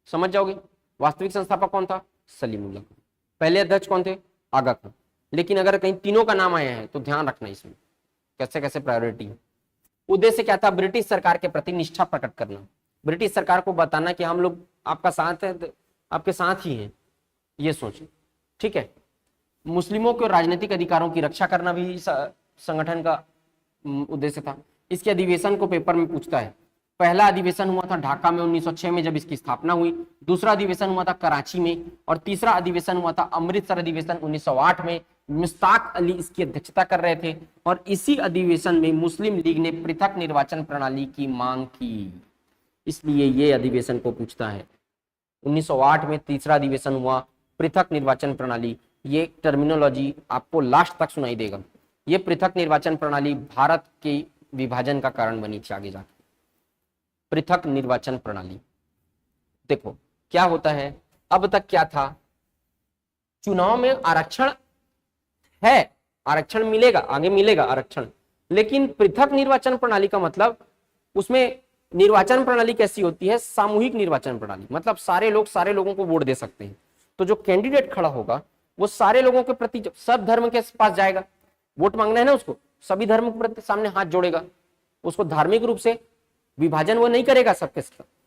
समझ जाओगे। वास्तविक संस्थापक कौन था, सलीमुल्लाह खान। पहले अध्यक्ष कौन थे, आगा खां। लेकिन अगर कहीं तीनों का नाम आया है तो ध्यान रखना इसमें कैसे कैसे प्रायोरिटी है। उद्देश्य क्या था, ब्रिटिश सरकार के प्रति निष्ठा प्रकट करना, ब्रिटिश सरकार को बताना कि हम लोग आपका साथ है, आपके साथ ही हैं, ये सोच। ठीक है, मुस्लिमों के राजनीतिक अधिकारों की रक्षा करना भी संगठन का उद्देश्य था। इसके अधिवेशन को पेपर में पूछता है। पहला अधिवेशन हुआ था ढाका में 1906 में, जब इसकी स्थापना हुई। दूसरा अधिवेशन हुआ था कराची में, और तीसरा अधिवेशन हुआ था अमृतसर अधिवेशन 1908 में। मुश्ताक अली इसकी अध्यक्षता कर रहे थे, और इसी अधिवेशन में मुस्लिम लीग ने पृथक निर्वाचन प्रणाली की मांग की, इसलिए ये अधिवेशन को पूछता है। 1908 में तीसरा अधिवेशन हुआ, पृथक निर्वाचन प्रणाली। ये टर्मिनोलॉजी आपको लास्ट तक सुनाई देगा। ये पृथक निर्वाचन प्रणाली भारत के विभाजन का कारण बनी थी आगे जाके, पृथक निर्वाचन प्रणाली। देखो क्या होता है, अब तक क्या था, चुनाव में आरक्षण है, आरक्षण मिलेगा, आगे मिलेगा आरक्षण, लेकिन पृथक निर्वाचन प्रणाली का मतलब उसमें निर्वाचन प्रणाली कैसी होती है, सामूहिक निर्वाचन प्रणाली, मतलब सारे लोग सारे लोगों को वोट दे सकते हैं। तो जो कैंडिडेट खड़ा होगा वो सारे लोगों के प्रति, सब धर्म के पास जाएगा, वोट मांगना है ना उसको, सभी धर्म के प्रति सामने हाथ जोड़ेगा, उसको धार्मिक रूप से विभाजन वो नहीं करेगा, सबके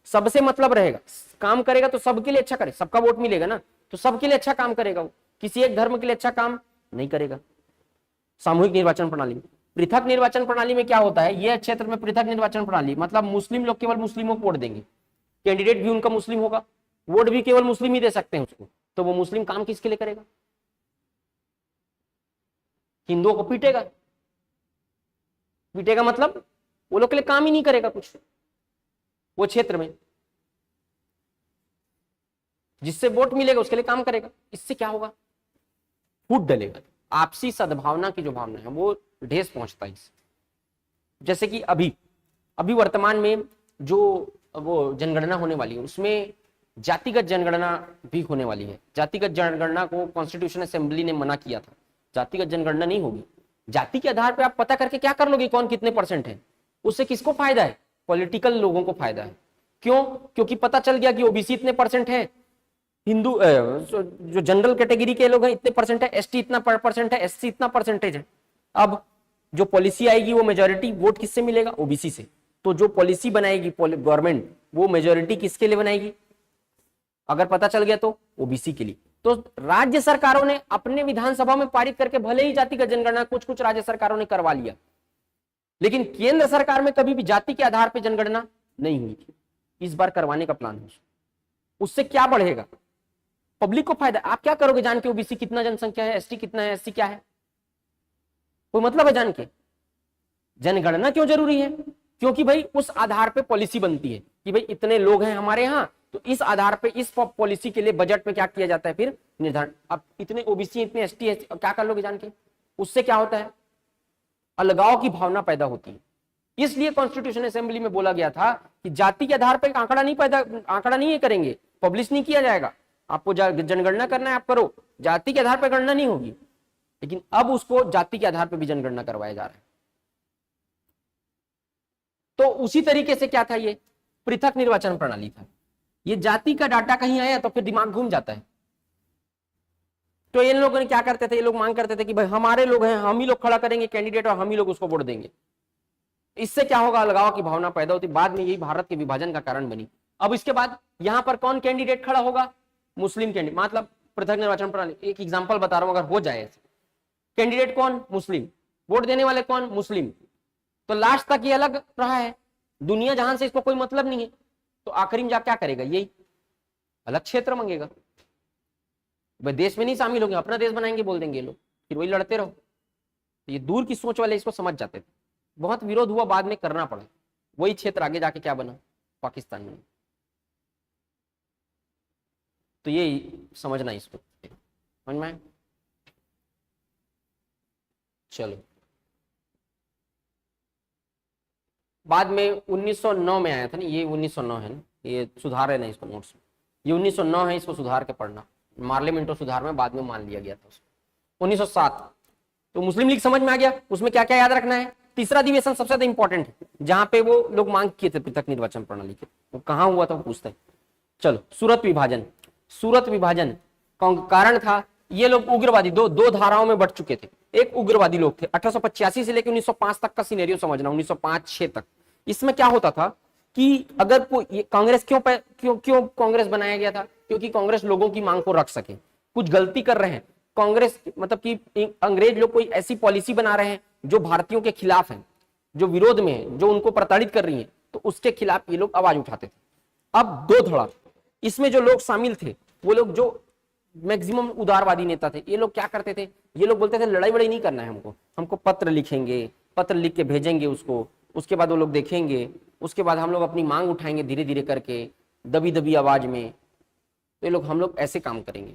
सबसे मतलब रहेगा, काम करेगा तो सबके लिए अच्छा करे, सबका वोट मिलेगा ना, तो सबके लिए अच्छा काम करेगा वो, किसी एक धर्म के लिए अच्छा काम नहीं करेगा। सामूहिक निर्वाचन प्रणाली में, पृथक निर्वाचन प्रणाली में क्या होता है, यह क्षेत्र में पृथक निर्वाचन प्रणाली मतलब मुस्लिम लोग केवल मुस्लिमों को वोट देंगे, कैंडिडेट भी उनका मुस्लिम होगा, वोट भी केवल मुस्लिम ही दे सकते हैं उसको, तो वो मुस्लिम काम किसके लिए करेगा, हिंदुओं को पीटेगा, पीटेगा मतलब वो लोग के लिए काम ही नहीं करेगा कुछ वो क्षेत्र में, जिससे वोट मिलेगा उसके लिए काम करेगा। इससे क्या होगा, फूट डलेगा, आपसी सद्भावना की जो भावना है वो ढेस पहुंचता है इससे। जैसे कि अभी अभी वर्तमान में जो वो जनगणना होने वाली है उसमें जातिगत जनगणना भी होने वाली है। जातिगत जनगणना को कॉन्स्टिट्यूशन असेंबली ने मना किया था, जातिगत जनगणना नहीं होगी। जाति के आधार पर आप पता करके क्या कर लोगे कौन कितने परसेंट है, उससे किसको फायदा है, पॉलिटिकल लोगों को फायदा है। क्यों, क्योंकि पता चल गया कि ओबीसी इतने परसेंट है, हिंदू जो जनरल कैटेगरी के लोग हैं इतने परसेंट है, एसटी इतना परसेंट है, एससी इतना परसेंटेज है। अब जो पॉलिसी आएगी वो मेजॉरिटी वोट किससे मिलेगा, ओबीसी से। तो जो पॉलिसी बनाएगी गवर्नमेंट वो मेजॉरिटी किसके लिए बनाएगी, अगर पता चल गया तो ओबीसी के लिए। तो राज्य सरकारों ने अपने विधानसभा में पारित करके भले ही जातिगत जनगणना कुछ कुछ राज्य सरकारों ने करवा लिया, लेकिन केंद्र सरकार में कभी भी जाति के आधार पर जनगणना नहीं हुई थी। इस बार करवाने का प्लान है। उससे क्या बढ़ेगा, पब्लिक को फायदा। आप क्या करोगे जान के ओबीसी कितना जनसंख्या है, एसटी कितना है, एससी क्या है, कोई मतलब है जान के। जनगणना क्यों जरूरी है, क्योंकि भाई उस आधार पे पॉलिसी बनती है कि भाई इतने लोग हैं हमारे यहाँ, तो इस आधार पे इस पॉलिसी के लिए बजट में क्या किया जाता है फिर निर्धारण। अब इतने ओबीसी इतने एसटी क्या कर लोगे जान के, उससे क्या होता है, अलगाव की भावना पैदा होती है। इसलिए कॉन्स्टिट्यूशन असेंबली में बोला गया था कि जाति के आधार पर आंकड़ा नहीं करेंगे, पब्लिश नहीं किया जाएगा। आपको जनगणना करना है आप करो, जाति के आधार पर गणना नहीं होगी। लेकिन अब उसको जाति के आधार पर भी जनगणना करवाया जा रहा है। तो उसी तरीके से क्या था, ये पृथक निर्वाचन प्रणाली था। ये जाति का डाटा कहीं आया तो फिर दिमाग घूम जाता है। तो इन लोगों ने क्या करते थे, ये लोग मांग करते थे कि भाई हमारे लोग हैं, हम ही लोग खड़ा करेंगे कैंडिडेट और हम ही लोग उसको वोट देंगे। इससे क्या होगा, अलगाव की भावना पैदा होती। बाद में यही भारत के विभाजन का कारण बनी। अब इसके बाद यहां पर कौन कैंडिडेट खड़ा होगा, मुस्लिम कैंडिडेट, मतलब पृथक निर्वाचन प्रणाली। एक एग्जांपल बता रहा हूं, अगर हो जाए कैंडिडेट कौन, मुस्लिम, वोट देने वाले कौन, मुस्लिम, तो लास्ट तक ये अलग रहा है। दुनिया जहां से इसको कोई मतलब नहीं है, तो आखिरी में जा क्या करेगा, यही अलग क्षेत्र मांगेगा। भाई देश में नहीं शामिल होंगे, अपना देश बनाएंगे बोल देंगे लोग, फिर वही लड़ते रहो। तो ये दूर की सोच वाले इसको समझ जाते थे। बहुत विरोध हुआ, बाद में करना पड़ा। वही क्षेत्र आगे जाके क्या बना, पाकिस्तान में। तो ये समझना इसको, समझ में। चलो, बाद में 1909 में आया था ना, ये 1909 है ना, ये सुधार है ना इसको नोट्स में, ये 1909 है, इसको सुधार के पढ़ना। मार्ले मिंटो सुधार में बाद में मान लिया गया था उसको। 1907 तो मुस्लिम लीग समझ में आ गया। उसमें क्या क्या याद रखना है, तीसरा अधिवेशन सबसे ज्यादा इंपॉर्टेंट है, जहां पे वो लोग मांग किए थे पृथक निर्वाचन प्रणाली के। वो कहां हुआ था वो पूछते हैं। चलो, सूरत विभाजन। सूरत विभाजन का कारण था, ये लोग उग्रवादी दो धाराओं में बट चुके थे। एक उग्रवादी लोग थे, 1885 से लेकर 1905 तक का सिनेरियो समझना, 1905-6 तक। इसमें क्या होता था कि अगर कोई कांग्रेस क्यों कांग्रेस बनाया गया था, क्योंकि कांग्रेस लोगों की मांग को रख सके। कुछ गलती कर रहे हैं कांग्रेस, मतलब कि अंग्रेज लोग कोई ऐसी पॉलिसी बना रहे हैं जो भारतीयों के खिलाफ है, जो विरोध में है, जो उनको प्रताड़ित कर रही है, तो उसके खिलाफ ये लोग आवाज उठाते थे। अब दो धड़ा, इसमें जो लोग शामिल थे वो लोग जो मैक्सिमम उदारवादी नेता थे, ये लोग क्या करते थे, ये लोग बोलते थे लड़ाई वड़ाई नहीं करना है हमको पत्र लिखेंगे, पत्र लिख के भेजेंगे उसको, उसके बाद वो लोग देखेंगे, उसके बाद हम लोग अपनी मांग उठाएंगे धीरे धीरे करके, दबी दबी आवाज में। तो ये लोग, हम लोग ऐसे काम करेंगे।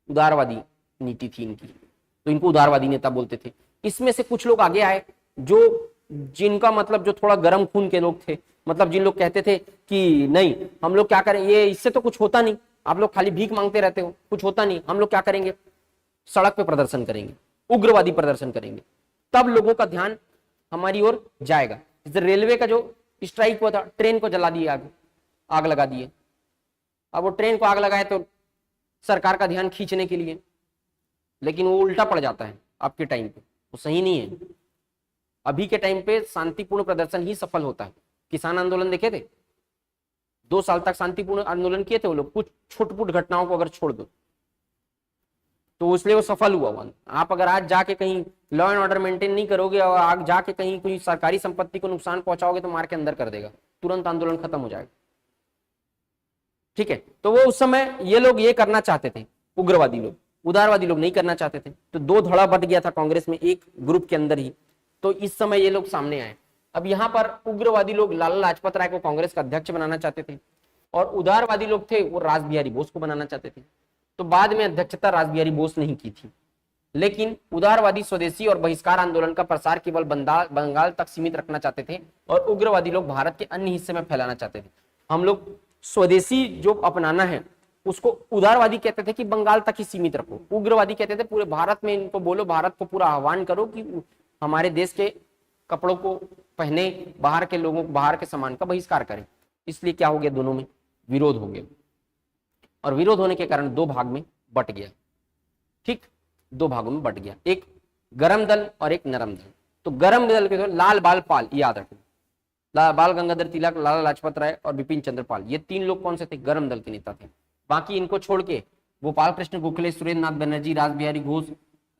उदारवादी नीति थी इनकी, तो इनको उदारवादी नेता बोलते थे। इसमें से कुछ लोग आगे आए जो जिनका मतलब जो थोड़ा गर्म खून के लोग थे, मतलब जिन लोग कहते थे कि नहीं हम लोग क्या करें, ये इससे तो कुछ होता नहीं, आप लोग खाली भीख मांगते रहते हो, कुछ होता नहीं, हम लोग क्या करेंगे, सड़क पे प्रदर्शन करेंगे, उग्रवादी प्रदर्शन करेंगे, तब लोगों का ध्यान हमारी ओर जाएगा। जैसे रेलवे का जो स्ट्राइक हुआ था, ट्रेन को जला दिए, आग लगा दिए। अब वो ट्रेन को आग लगाए तो सरकार का ध्यान खींचने के लिए, लेकिन वो उल्टा पड़ जाता है आपके टाइम पे, वो सही नहीं है। अभी के टाइम पे शांतिपूर्ण प्रदर्शन ही सफल होता है। किसान आंदोलन देखे थे, 2 साल तक शांतिपूर्ण आंदोलन किए थे वो लोग, कुछ छुटपुट घटनाओं को अगर छोड़ दो तो इसलिए वो सफल हुआ। आप अगर आज जाके कहीं लॉ एंड ऑर्डर मेंटेन नहीं करोगे और आग जाके कहीं कोई सरकारी संपत्ति को नुकसान पहुंचाओगे तो मार के अंदर कर देगा, तुरंत आंदोलन खत्म हो जाएगा। ठीक है, तो वो उस समय ये लोग ये करना चाहते थे, उग्रवादी लोग, उदारवादी लोग नहीं करना चाहते थे। तो 2 धड़ा बट गया था कांग्रेस में, एक ग्रुप के अंदर ही। तो इस समय ये लोग सामने आए। अब यहाँ पर उग्रवादी लोग लाला लाजपत राय को कांग्रेस का अध्यक्ष बनाना चाहते थे और उदारवादी लोग थे वो रास बिहारी बोस को बनाना चाहते थे। तो बाद में अध्यक्षता रास बिहारी बोस ने ही की थी, लेकिन उदारवादी स्वदेशी और बहिष्कार आंदोलन का प्रसार केवल बंगाल तक सीमित रखना चाहते थे और उग्रवादी लोग भारत के अन्य हिस्से में फैलाना चाहते थे। हम लोग स्वदेशी जो अपनाना है उसको उदारवादी कहते थे कि बंगाल तक ही सीमित रखो, उग्रवादी कहते थे पूरे भारत में इनको बोलो, भारत को पूरा आह्वान करो कि हमारे देश के कपड़ों को पहने, बाहर के लोगों को, बाहर के सामान का बहिष्कार करें। इसलिए क्या हो गया, दोनों में विरोध हो गया और विरोध होने के कारण 2 भाग में बट गया। ठीक, 2 भागों में बट गया, एक गरम दल और एक नरम दल। तो गरम दल के लाल बाल पाल, याद रखना, बाल गंगाधर तिलक, लाला लाजपत राय और बिपिन चंद्र पाल, ये 3 लोग कौन से थे, गरम दल के नेता थे। बाकी इनको छोड़ के गोपाल कृष्ण गोखले, सुरेंद्र नाथ बनर्जी, रास बिहारी घोष,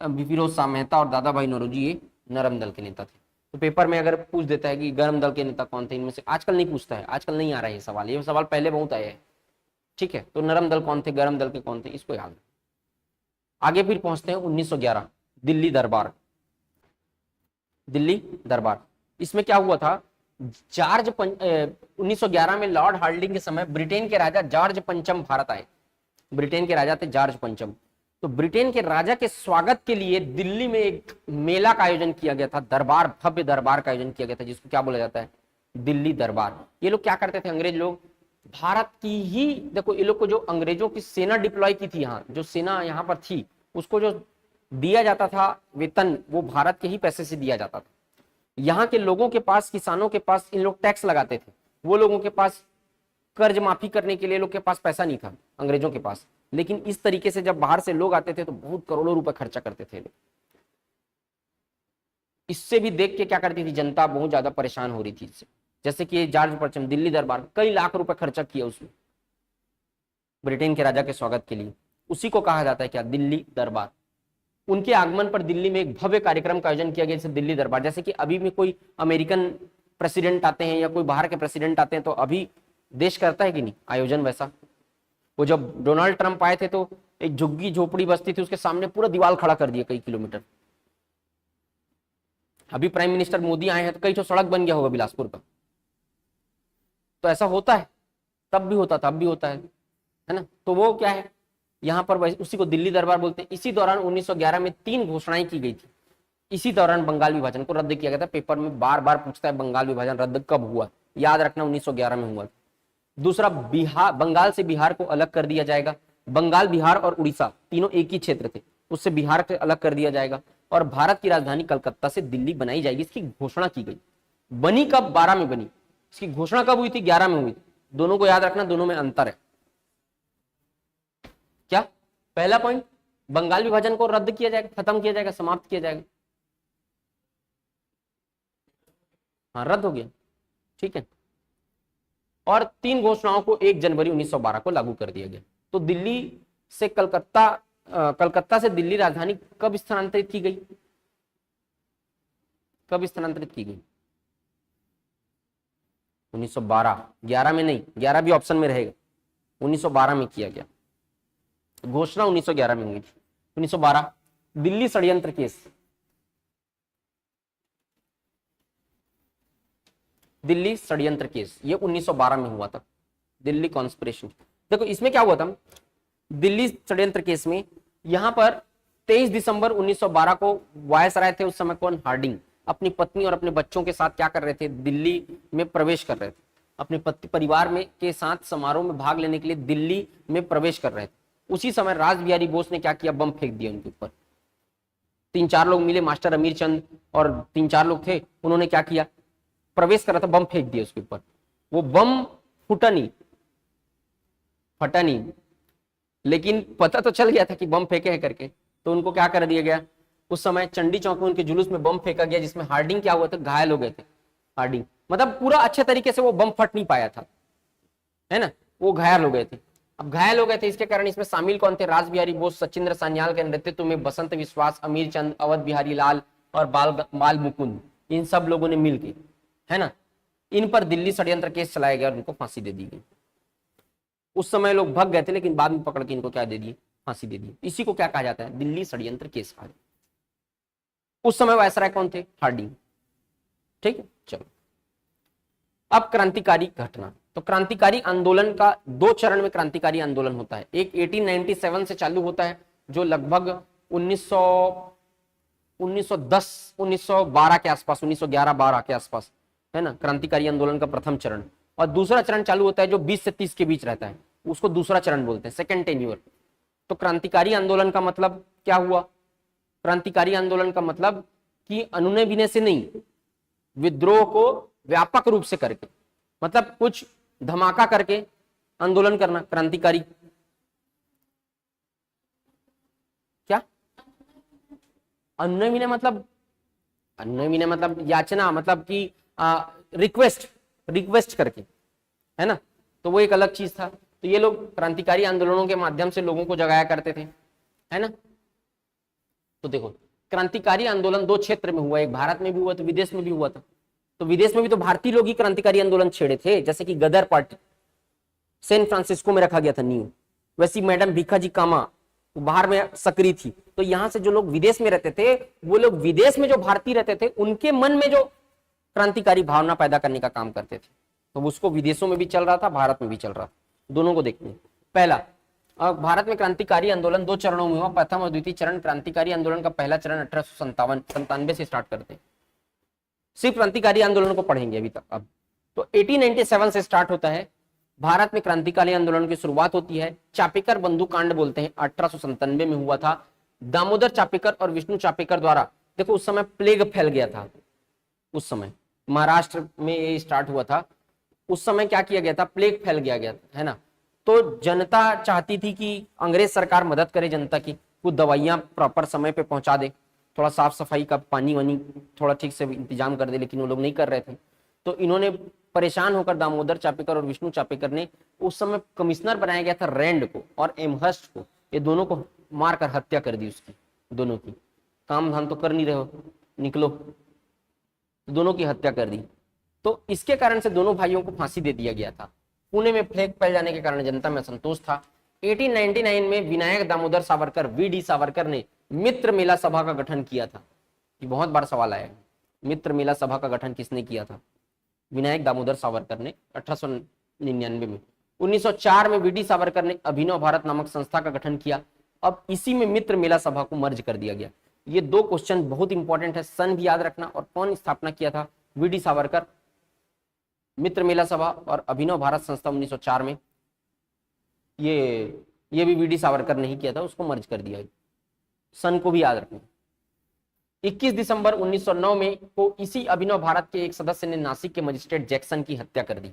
फिरोज शाह मेहता और दादा भाई नौरोजी ये नरम दल के नेता थे। तो पेपर में अगर पूछ देता है कि गरम दल के नेता कौन थे इनमें से, आजकल नहीं पूछता है, आजकल नहीं आ रहा है ये सवाल पहले बहुत आया है। ठीक है, तो नरम दल कौन थे, गरम दल के कौन थे, इसको याद। आगे फिर पहुंचते हैं 1911 दिल्ली दरबार। दिल्ली दरबार, इसमें क्या हुआ था, 1911 में लॉर्ड हार्डिंग के समय ब्रिटेन के राजा जॉर्ज पंचम भारत आए। ब्रिटेन के राजा थे जॉर्ज पंचम। तो ब्रिटेन के राजा के स्वागत के लिए दिल्ली में एक मेला का आयोजन किया गया था, दरबार, भव्य दरबार का आयोजन किया गया था, जिसको क्या बोला जाता है, दिल्ली दरबार। ये लोग क्या करते थे, अंग्रेज लोग भारत की ही, देखो ये लोग को जो अंग्रेजों की सेना डिप्लॉय की थी, यहाँ जो सेना यहाँ पर थी उसको जो दिया जाता था वेतन, वो भारत के ही पैसे से दिया जाता था। यहाँ के लोगों के पास, किसानों के पास इन लोग टैक्स लगाते थे, वो लोगों के पास कर्ज माफी करने के लिए लोग के पास पैसा नहीं था अंग्रेजों के पास। लेकिन इस तरीके से जब बाहर से लोग आते थे तो बहुत करोड़ों रुपए खर्चा करते थे लोग। इससे भी देख के क्या करती थी जनता, बहुत ज्यादा परेशान हो रही थी इससे। जैसे कि जॉर्ज पंचम दिल्ली दरबार, कई लाख रुपए खर्चा किया उसमें ब्रिटेन के राजा के स्वागत के लिए, उसी को कहा जाता है क्या, दिल्ली दरबार। उनके आगमन पर दिल्ली में एक भव्य कार्यक्रम का आयोजन किया गया, जैसे दिल्ली दरबार। जैसे कि अभी में कोई अमेरिकन प्रेसिडेंट आते हैं या कोई बाहर के प्रेसिडेंट आते हैं तो अभी देश करता है कि नहीं आयोजन वैसा। वो जब डोनाल्ड ट्रंप आए थे तो एक झुग्गी झोपड़ी बस्ती थी, उसके सामने पूरा दीवार खड़ा कर दिया कई किलोमीटर। अभी प्राइम मिनिस्टर मोदी आए हैं तो कई तो सड़क बन गया होगा बिलासपुर का। तो ऐसा होता है, तब भी होता था, अब भी होता है ना। तो वो क्या है, यहाँ पर उसी को दिल्ली दरबार बोलते हैं। इसी दौरान 1911 में 3 घोषणाएं की गई थी। इसी दौरान बंगाल विभाजन को रद्द किया गया था। पेपर में बार बार पूछता है बंगाल विभाजन रद्द कब हुआ, याद रखना 1911 में हुआ। दूसरा, बिहार, बंगाल से बिहार को अलग कर दिया जाएगा। बंगाल, बिहार और उड़ीसा तीनों एक ही क्षेत्र थे, उससे बिहार से अलग कर दिया जाएगा और भारत की राजधानी कलकत्ता से दिल्ली बनाई जाएगी, इसकी घोषणा की गई। बनी कब, 12 में बनी, इसकी घोषणा कब हुई थी, 11 में हुई थी। दोनों को याद रखना, दोनों में अंतर है। क्या पहला पॉइंट, बंगाल विभाजन को रद्द किया जाएगा, खत्म किया जाएगा, समाप्त किया जाएगा। हाँ, रद्द हो गया, ठीक है। और 3 घोषणाओं को 1 जनवरी 1912 को लागू कर दिया गया। तो दिल्ली से कलकत्ता से दिल्ली राजधानी कब स्थानांतरित की गई, कब स्थानांतरित की गई, 1912, 11 में नहीं, 11 भी ऑप्शन में रहेगा, 1912 में किया गया। घोषणा 1911 में हुई थी। 1912 दिल्ली षड्यंत्र केस, दिल्ली षड्यंत्र केस ये 1912 में हुआ था, दिल्ली कॉन्स्पिरेशन। देखो इसमें क्या हुआ था, दिल्ली षड्यंत्र केस में यहां पर 23 दिसंबर 1912 को वायसराय थे उस समय कौन, हार्डिंग, अपनी पत्नी और अपने बच्चों के साथ क्या कर रहे थे, दिल्ली में प्रवेश कर रहे थे। अपने परिवार में के साथ समारोह में भाग लेने के लिए दिल्ली में प्रवेश कर रहे थे। उसी समय रास बिहारी बोस ने क्या किया, बम फेंक दिया उनके ऊपर। 3-4 लोग मिले, मास्टर अमीर चंद और 3-4 लोग थे, उन्होंने क्या किया, प्रवेश कर रहा था, बम फेंक दिया उसके ऊपर। वो बम फटा नहीं, लेकिन पता तो चल गया था कि बम फेंके हैं करके, तो उनको क्या कर दिया गया, उस समय चंडी चौक में उनके जुलूस में बम फेंका गया, जिसमें हार्डिंग क्या हुआ था, घायल हो गए थे। हार्डिंग मतलब पूरा अच्छे तरीके से वो बम फट नहीं पाया था, है ना, वो घायल हो गए थे। अब घायल हो गए थे, इसके कारण इसमें शामिल कौन थे, रास बिहारी बोस, सचिंद्र सान्याल के नेतृत्व में बसंत विश्वास, अमीर चंद, अवध बिहारी लाल और बाल मुकुंद, इन सब लोगों ने मिलकर, है ना, इन पर दिल्ली षड्यंत्र केस चलाया गया और उनको फांसी दे दी गई। उस समय लोग भग गए थे, लेकिन बाद में पकड़ के इनको क्या दे दिए, फांसी दे दी। इसी को क्या कहा जाता है, दिल्ली षड्यंत्र केस कहा जाता है। उस समय वायसराय कौन थे, हार्डिंग। ठीक है, चलो अब क्रांतिकारी घटना। तो क्रांतिकारी आंदोलन का 2 चरण में क्रांतिकारी आंदोलन होता है। एक 1897 से चालू होता है, जो लगभग 1910 1912 के आसपास, 1911-12 के आसपास, है ना, क्रांतिकारी आंदोलन का प्रथम चरण। और दूसरा चरण चालू होता है जो 20 से 30 के बीच रहता है, उसको दूसरा चरण बोलते हैं, सेकेंड टेन्यूर। तो क्रांतिकारी आंदोलन का मतलब क्या हुआ, क्रांतिकारी आंदोलन का मतलब कि अनुनय विनय से नहीं, विद्रोह को व्यापक रूप से करके, मतलब कुछ धमाका करके आंदोलन करना, क्रांतिकारी। क्या अनुनय विनय मतलब, अनुनय विनय मतलब याचना, मतलब कि रिक्वेस्ट करके, है ना, तो वो एक अलग चीज था। तो ये लोग क्रांतिकारी आंदोलनों के माध्यम से लोगों को जगाया करते थे, है ना। तो देखो, क्रांतिकारी आंदोलन 2 क्षेत्र में हुआ, एक भारत में भी हुआ था, विदेश में भी हुआ था। तो विदेश में भी तो भारतीय लोग ही क्रांतिकारी आंदोलन छेड़े थे, जैसे कि गदर पार्टी सैन फ्रांसिस्को में रखा गया था न्यू, वैसी मैडम भीखाजी कामा वो बाहर में सक्रिय थी। तो यहां से जो लोग विदेश में रहते थे, वो लोग विदेश में जो भारतीय रहते थे, उनके मन में जो क्रांतिकारी भावना पैदा करने का काम करते थे, तो उसको विदेशों में भी चल रहा था, भारत में भी चल रहा था, दोनों को देखते हैं। पहला, भारत में क्रांतिकारी आंदोलन 2 चरणों में हुआ। प्रथम और द्वितीय चरण। क्रांतिकारी आंदोलन का पहला चरण 1897 से स्टार्ट करते हैं। सिर्फ क्रांतिकारी आंदोलन को पढ़ेंगे अभी तक। अब तो 1897 से स्टार्ट होता है, भारत में क्रांतिकारी आंदोलन की शुरुआत होती है। चापेकर बंधु कांड बोलते हैं, 1897 में हुआ था। दामोदर चापेकर और विष्णु चापेकर द्वारा, देखो उस समय प्लेग फैल गया था, उस समय महाराष्ट्र में ये स्टार्ट हुआ था। उस समय क्या किया गया था, प्लेग फैल गया था, है ना। तो जनता चाहती थी कि अंग्रेज सरकार मदद करे जनता की, कुछ दवाइयां प्रॉपर समय पे पहुंचा दे, थोड़ा साफ सफाई का, पानी वानी थोड़ा ठीक से इंतजाम कर दे, लेकिन वो लोग नहीं कर रहे थे। तो इन्होंने परेशान होकर दामोदर चापेकर और विष्णु चापेकर ने, उस समय कमिश्नर बनाया गया था रैंड को और एमहर्स्ट को, ये दोनों को मारकर हत्या कर दी उसकी, दोनों की। काम धाम तो कर नहीं रहे हो, निकलो, दोनों की हत्या कर दी। तो इसके कारण से दोनों भाइयों को फांसी दे दिया गया था। पुणे में फ्लैग फैल जाने के कारण जनता में असंतोष था। 1899 में विनायक दामोदर सावरकर, वीडी सावरकर ने मित्र मेला सभा का गठन किया था। ये बहुत बार सवाल आया है, मित्र मेला सभा का गठन किसने किया था, विनायक दामोदर सावरकर ने 1899 में। 1904 में वीडी सावरकर ने अभिनव भारत नामक संस्था का गठन किया। अब इसी में मित्र मेला सभा को मर्ज कर दिया गया। ये 2 क्वेश्चन बहुत इंपॉर्टेंट है, सन भी याद रखना और कौन स्थापना किया था, वीडी सावरकर। मित्र मेला सभा और अभिनव भारत संस्था 1904 में, ये भी वीडी सावरकर ने ही किया था, उसको मर्ज कर दिया। सन को भी याद रखना। 21 दिसंबर 1909 में को इसी अभिनव भारत के एक सदस्य ने नासिक के मजिस्ट्रेट जैक्सन की हत्या कर दी।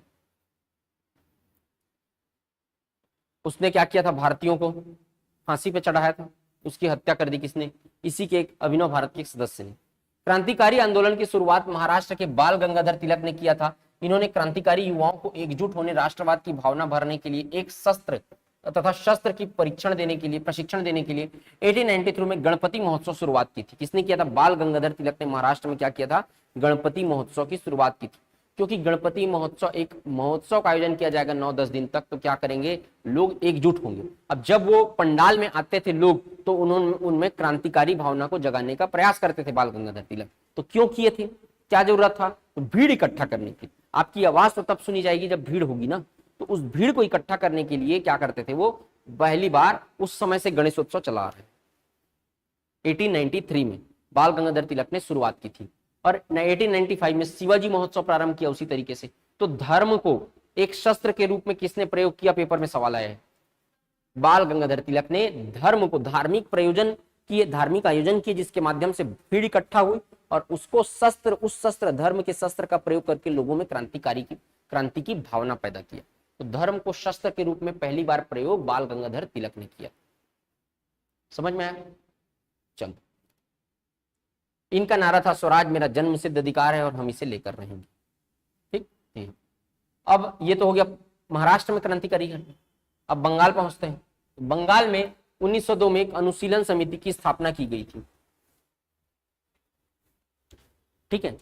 उसने क्या किया था, भारतीयों को फांसी पे चढ़ाया था, उसकी हत्या कर दी किसने, इसी के एक अभिनव भारत के एक सदस्य ने। क्रांतिकारी आंदोलन की शुरुआत महाराष्ट्र के बाल गंगाधर तिलक ने किया था। इन्होंने क्रांतिकारी युवाओं को एकजुट होने, राष्ट्रवाद की भावना भरने के लिए एक शस्त्र तथा शस्त्र की प्रशिक्षण देने के लिए 1893 में गणपति महोत्सव शुरुआत की थी। किसने किया था, बाल गंगाधर तिलक ने महाराष्ट्र में क्या किया था, गणपति महोत्सव की शुरुआत की थी। क्योंकि गणपति महोत्सव, एक महोत्सव का आयोजन किया जाएगा 9-10 दिन तक, तो क्या करेंगे लोग, एकजुट होंगे। अब जब वो पंडाल में आते थे लोग, तो उन्होंने उनमें क्रांतिकारी भावना को जगाने का प्रयास करते थे बाल गंगाधर तिलक। तो क्यों किए थे, क्या जरूरत था, तो भीड़ इकट्ठा करने की। आपकी आवाज तो तब सुनी जाएगी जब भीड़ होगी ना, तो उस भीड़ को इकट्ठा करने के लिए क्या करते थे वो, पहली बार उस समय से गणेशोत्सव चला रहे। 1893 में बाल गंगाधर तिलक ने शुरुआत की थी और 1895 में शिवाजी महोत्सव प्रारंभ किया उसी तरीके से। तो धर्म को एक शस्त्र के रूप में किसने प्रयोग किया, पेपर में सवाल आया है। बाल गंगाधर तिलक ने धर्म को धार्मिक प्रयोजन किए, धार्मिक आयोजन किए जिसके माध्यम से भीड़ इकट्ठा हुई और उसको शस्त्र, उस शस्त्र धर्म के शस्त्र का प्रयोग करके लोगों में क्रांति की भावना पैदा किया। तो धर्म को शस्त्र के रूप में पहली बार प्रयोग बाल गंगाधर तिलक ने किया। समझ में आया? चलो, इनका नारा था स्वराज मेरा जन्म सिद्ध अधिकार है और हम इसे लेकर रहेंगे। ठीक। अब ये तो हो गया महाराष्ट्र में क्रांतिकारी घटना। अब बंगाल पहुंचते हैं। बंगाल में 1902 में एक अनुशीलन समिति की स्थापना की गई थी। ठीक है,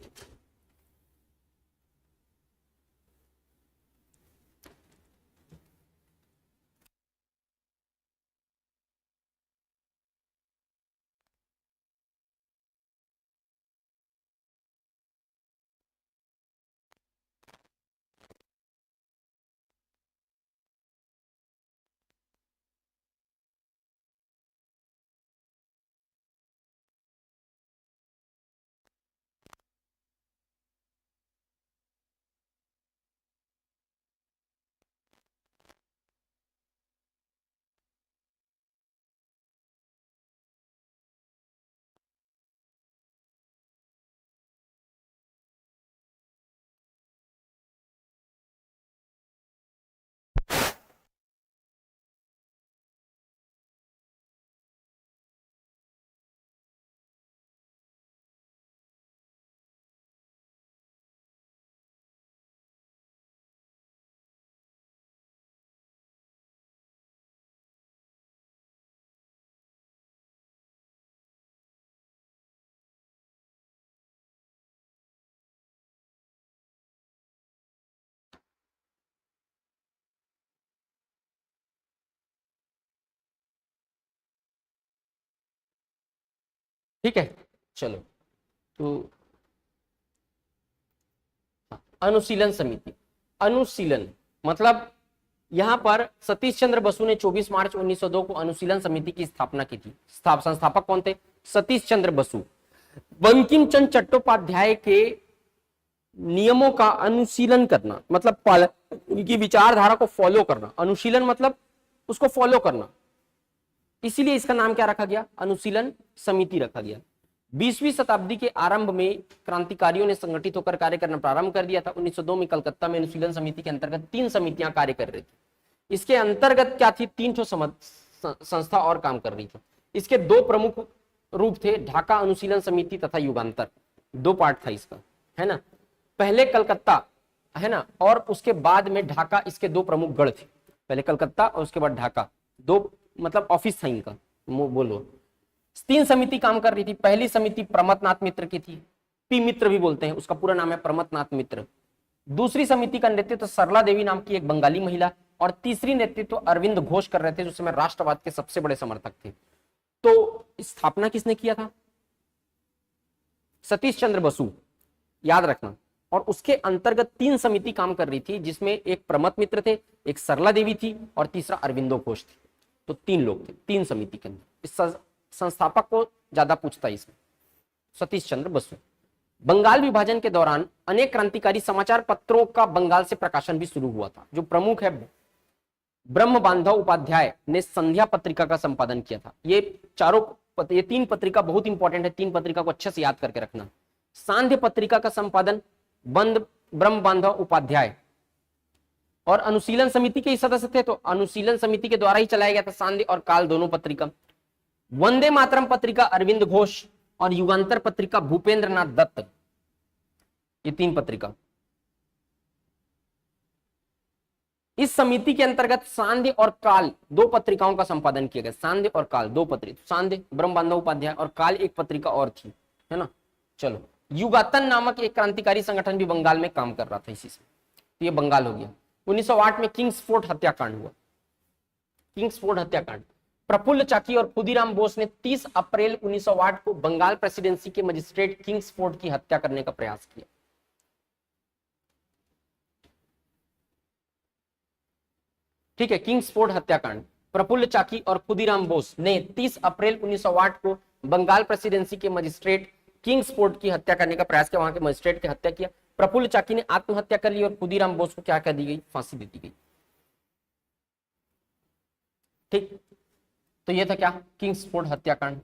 ठीक है। चलो, तो अनुशीलन समिति, अनुशीलन मतलब यहां पर सतीश चंद्र बसु ने 24 मार्च 1902 को अनुशीलन समिति की स्थापना की थी। संस्थापक कौन थे? सतीश चंद्र बसु। बंकिम चंद्र चट्टोपाध्याय के नियमों का अनुशीलन करना मतलब उनकी विचारधारा को फॉलो करना। अनुशीलन मतलब उसको फॉलो करना, इसीलिए इसका नाम क्या रखा गया? अनुशीलन समिति रखा गया। 20वीं शताब्दी के आरंभ में क्रांतिकारियों ने संगठित होकर कार्य करना प्रारंभ कर दिया था। 1902 में कलकत्ता में अनुशीलन समिति के अंतर्गत 3 समितियां कार्य कर रही थी। इसके अंतर्गत क्या थी? 3 संस्था और काम कर रही थी। इसके 2 प्रमुख रूप थे, ढाका अनुशीलन समिति तथा युगांतर। 2 पार्ट था इसका, है ना। पहले कलकत्ता, है ना, और उसके बाद में ढाका, इसके 2 प्रमुख गढ़ थे। पहले कलकत्ता और उसके बाद ढाका, 2 मतलब ऑफिस था इनका। बोलो 3 समिति काम कर रही थी। पहली समिति प्रमथनाथ मित्र की थी, पी मित्र भी बोलते हैं, उसका पूरा नाम है प्रमथनाथ मित्र। दूसरी समिति का नेतृत्व सरला देवी नाम की एक बंगाली महिला, और तीसरी नेतृत्व अरविंद घोष कर रहे थे, जो समय राष्ट्रवाद के सबसे बड़े समर्थक थे। तो स्थापना किसने किया था? सतीश चंद्र बसु, याद रखना। और उसके अंतर्गत 3 समिति काम कर रही थी, जिसमें एक प्रमथ मित्र थे, एक सरला देवी थी और तीसरा अरविंदो घोष थे। तो 3 लोग थे 3 समिति के अंदर। इस संस्थापक को ज्यादा पूछता है इसमें, सतीश चंद्र बसु। बंगाल विभाजन के दौरान अनेक क्रांतिकारी समाचार पत्रों का बंगाल से प्रकाशन भी शुरू हुआ था। जो प्रमुख है ब्रह्म बांधव उपाध्याय ने संध्या पत्रिका का संपादन किया था। ये 3 पत्रिका बहुत इंपॉर्टेंट है, 3 पत्रिका को अच्छे से याद करके रखना। सांध्य पत्रिका का संपादन ब्रह्म बांधव उपाध्याय, और अनुशीलन समिति के सदस्य थे, तो अनुशीलन समिति के द्वारा ही चलाया गया था सांध्य और काल दोनों पत्रिका। वंदे मातरम पत्रिका अरविंद घोष, और युगांतर पत्रिका भूपेंद्र नाथ दत्त। ये 3 पत्रिका। इस समिति के अंतर्गत सांध्य और काल 2 पत्रिकाओं का संपादन किया गया। सांध्य और काल 2 पत्रिका, सांध्य ब्रह्म बांधव उपाध्याय और काल 1 पत्रिका और थी, है ना। चलो, युगातन नामक एक क्रांतिकारी संगठन भी बंगाल में काम कर रहा था इसी से। तो ये बंगाल हो गया। 1908 में किंग्सफोर्ड हत्याकांड हुआ। किंग्सफोर्ड हत्याकांड, प्रफुल्ल चाकी और खुदीराम बोस ने 30 अप्रैल 1908 को बंगाल प्रेसिडेंसी के मजिस्ट्रेट किंग्सफोर्ड की हत्या करने का प्रयास किया। ठीक है, किंग्सफोर्ड हत्याकांड, प्रफुल्ल चाकी और खुदीराम बोस ने 30 अप्रैल 1908 को बंगाल प्रेसिडेंसी के मजिस्ट्रेट किंग्सफोर्ड की हत्या करने का प्रयास किया, वहां के मजिस्ट्रेट की हत्या किया। प्रफुल्ल चाकी ने आत्महत्या कर ली और खुदीराम बोस को क्या कर दी गई, फांसी दे दी गई। ठीक, तो ये था क्या, किंग्सफोर्ड हत्याकांड।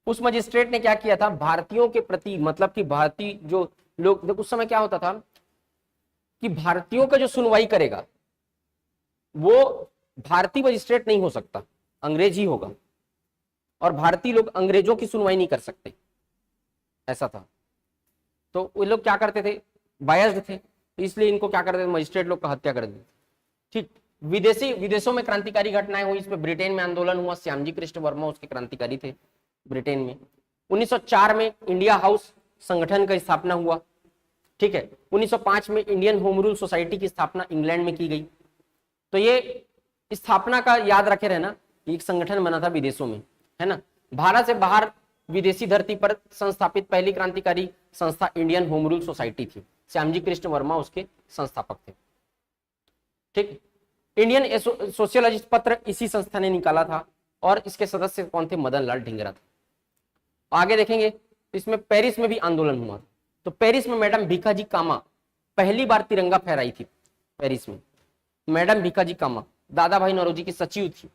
उस मजिस्ट्रेट ने क्या किया था, भारतीयों के प्रति, मतलब कि भारतीय जो लोग, उस समय क्या होता था कि भारतीयों का जो सुनवाई करेगा वो भारतीय मजिस्ट्रेट नहीं हो सकता, अंग्रेज ही होगा, और भारतीय लोग अंग्रेजों की सुनवाई नहीं कर सकते, ऐसा था। तो वो लोग क्या करते थे, बायस्ड थे, इसलिए इनको क्या करते थे, मजिस्ट्रेट लोग का हत्या कर दी। ठीक, विदेशों में क्रांतिकारी घटनाएं हुई, इसमें ब्रिटेन में आंदोलन हुआ, श्यामजी कृष्ण वर्मा उसके क्रांतिकारी थे ब्रिटेन में। 1904 में इंडिया हाउस संगठन का स्थापना हुआ। ठीक है, 1905 में इंडियन होम रूल सोसाइटी की स्थापना इंग्लैंड में की गई। तो ये स्थापना का याद रखे रहना, एक संगठन बना था विदेशों में, है ना। भारत से बाहर विदेशी धरती पर संस्थापित पहली क्रांतिकारी संस्था इंडियन होम रूल सोसाइटी थी, श्यामजी कृष्ण वर्मा उसके संस्थापक थे। ठीक, इंडियन सोशियोलॉजिस्ट पत्र इसी संस्था ने निकाला था, और इसके सदस्य कौन थे, मदन लाल ढींगरा थे। आगे देखेंगे, इसमें पेरिस में भी आंदोलन हुआ। तो पेरिस में मैडम भीखाजी कामा पहली बार तिरंगा फहराई थी। पेरिस में मैडम भीखाजी कामा दादा भाई नौरोजी की सचिव थी।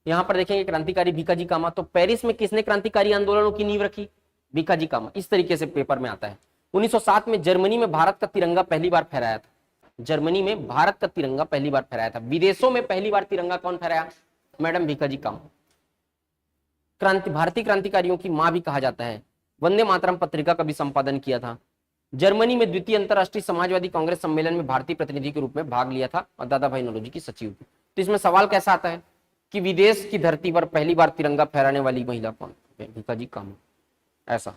यहां पर देखेंगे क्रांतिकारी भीखाजी कामा। तो पेरिस में किसने क्रांतिकारी आंदोलनों की नींव रखी, भीखाजी कामा। इस तरीके से पेपर में आता है। 1907 में जर्मनी में भारत का तिरंगा पहली बार फहराया था। जर्मनी में भारत का तिरंगा पहली बार फहराया था। विदेशों में पहली बार तिरंगा कौन फहराया, मैडम भीखाजी कामा। भारतीय क्रांतिकारियों की मां भी कहा जाता है। वंदे मातरम पत्रिका का भी संपादन किया था। जर्मनी में द्वितीय अंतरराष्ट्रीय समाजवादी कांग्रेस सम्मेलन में भारतीय प्रतिनिधि के रूप में भाग लिया था और दादा भाई नौरोजी की सचिव थी। तो इसमें सवाल कैसा आता है कि विदेश की धरती पर पहली बार तिरंगा फहराने वाली महिला कौन, भीखाजी कामा। ऐसा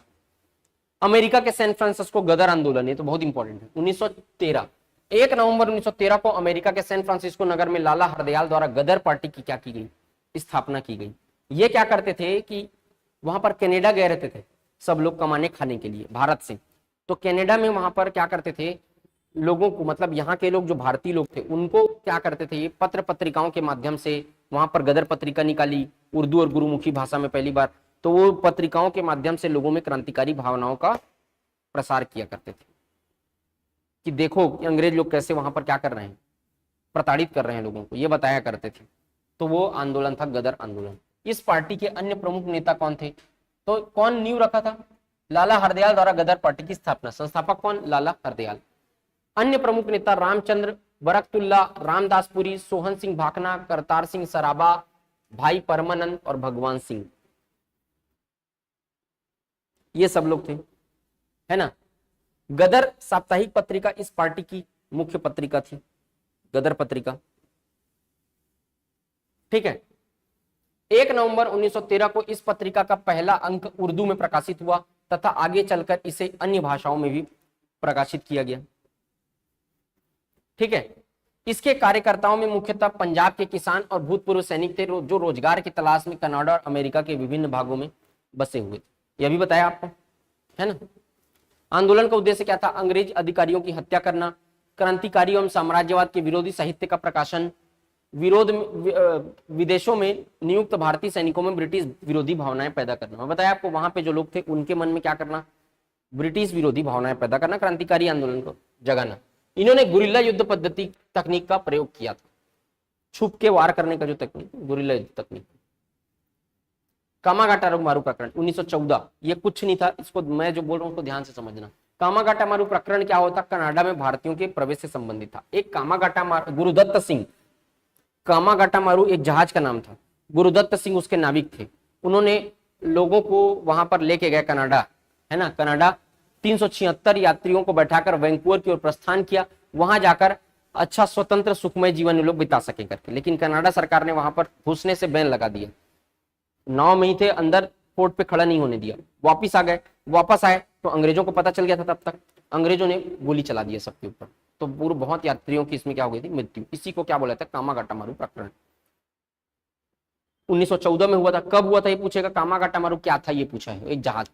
अमेरिका के सैन फ्रांसिस्को गदर आंदोलन, ये तो बहुत इंपॉर्टेंट है। 1913 1 नवंबर 1913 को अमेरिका के सैन फ्रांसिस्को नगर में लाला हरदयाल द्वारा गदर पार्टी की क्या की गई, स्थापना की गई। ये क्या करते थे कि वहां पर कनाडा गए रहते थे सब लोग कमाने खाने के लिए भारत से। तो कनाडा में वहां पर क्या करते थे लोगों को, मतलब यहाँ के लोग जो भारतीय लोग थे उनको क्या करते थे, ये पत्र पत्रिकाओं के माध्यम से वहां पर गदर पत्रिका निकाली उर्दू और गुरुमुखी भाषा में पहली बार। तो वो पत्रिकाओं के माध्यम से लोगों में क्रांतिकारी भावनाओं का प्रसार किया करते थे कि देखो कि अंग्रेज लोग कैसे वहां पर क्या कर रहे हैं, प्रताड़ित कर रहे हैं लोगों को, ये बताया करते थे। तो वो आंदोलन था गदर आंदोलन। इस पार्टी के अन्य प्रमुख नेता कौन थे, तो कौन नींव रखा था, लाला हरदयाल द्वारा गदर पार्टी की स्थापना। संस्थापक कौन, लाला हरदयाल। अन्य प्रमुख नेता रामचंद्र बरकतुल्ला, रामदासपुरी, सोहन सिंह भाकना, करतार सिंह सराबा, भाई परमानंद और भगवान सिंह, ये सब लोग थे, है ना। गदर साप्ताहिक पत्रिका इस पार्टी की मुख्य पत्रिका थी, गदर पत्रिका। ठीक है, 1 नवंबर 1913 को इस पत्रिका का पहला अंक उर्दू में प्रकाशित हुआ तथा आगे चलकर इसे अन्य भाषाओं में भी प्रकाशित किया गया। ठीक है, इसके कार्यकर्ताओं में मुख्यतः पंजाब के किसान और भूतपूर्व सैनिक थे जो रोजगार की तलाश में कनाडा और अमेरिका के विभिन्न भागों में बसे हुए थे। यह भी बताया आपको, है ना। आंदोलन का उद्देश्य क्या था, अंग्रेज अधिकारियों की हत्या करना, क्रांतिकारी एवं साम्राज्यवाद के विरोधी साहित्य का प्रकाशन, विरोध विदेशों में नियुक्त भारतीय सैनिकों में ब्रिटिश विरोधी भावनाएं पैदा करना। मैं बताया आपको वहां पे जो लोग थे उनके मन में क्या करना, ब्रिटिश विरोधी भावनाएं पैदा करना, क्रांतिकारी आंदोलन को जगाना। इन्होंने गुरिल्ला युद्ध पद्धति तकनीक का प्रयोग किया था, छुप के वार करने का जो तकनीक, गुरिल्ला युद्ध तकनीक। कामागाटा मारू प्रकरण 1914, ये कुछ नहीं था, इसको मैं जो बोल रहा हूं उसको ध्यान से समझना। कामागाटा मारू प्रकरण क्या होता, कनाडा में भारतीयों के प्रवेश से संबंधित था। एक कामागाटा गुरुदत्त सिंह, कामागाटा मारू एक जहाज का नाम था, गुरुदत्त सिंह उसके नाविक थे। उन्होंने लोगों को वहां पर लेके गए कनाडा, है ना, कनाडा 376 यात्रियों को बैठाकर वैंकूवर की ओर प्रस्थान किया। वहां जाकर अच्छा स्वतंत्र सुखमय जीवन लोग बिता सके करके, लेकिन कनाडा सरकार ने वहां पर घुसने से बैन लगा दिया। नाव में ही थे, अंदर पोर्ट पे खड़ा नहीं होने दिया। वापिस आ गए, वापस आए तो अंग्रेजों को पता चल गया था, तब तक अंग्रेजों ने गोली चला दिया सबके ऊपर। तो पूर्व बहुत यात्रियों की इसमें क्या हो गई थी, मृत्यु। इसी को क्या बोला था, कामागाटा मारू प्रकरण। 1914 में हुआ था। कब हुआ था ये पूछेगा, कामागाटा मारू क्या था ये पूछा है, एक जहाज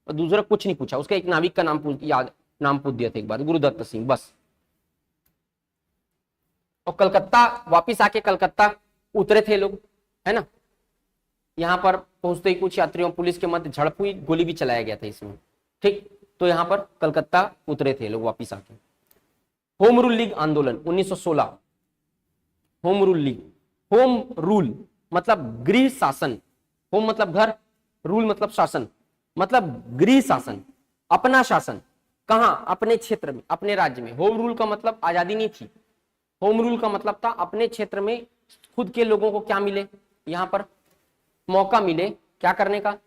और दूसरा कुछ नहीं पूछा, उसका एक नाविक का नाम पूछ दिया था एक बार, गुरुदत्त सिंह, बस। और कलकत्ता वापिस आके कलकत्ता उतरे थे लोग, है ना। यहाँ पर पहुंचते ही कुछ यात्रियों पुलिस के मध्य झड़प हुई, गोली भी चलाया गया था इसमें, ठीक। तो यहाँ पर कलकत्ता उतरे थे लोग वापिस आके। होम रूल लीग आंदोलन 1916। Home rule league, home rule मतलब गृह शासन, होम मतलब घर, रूल मतलब शासन, मतलब गृह शासन, अपना शासन। कहां? अपने क्षेत्र में, अपने राज्य में। होम रूल का मतलब आजादी नहीं थी, होम रूल का मतलब था अपने क्षेत्र में खुद के लोगों को क्या मिले, यहां पर मौका मिले क्या करने का,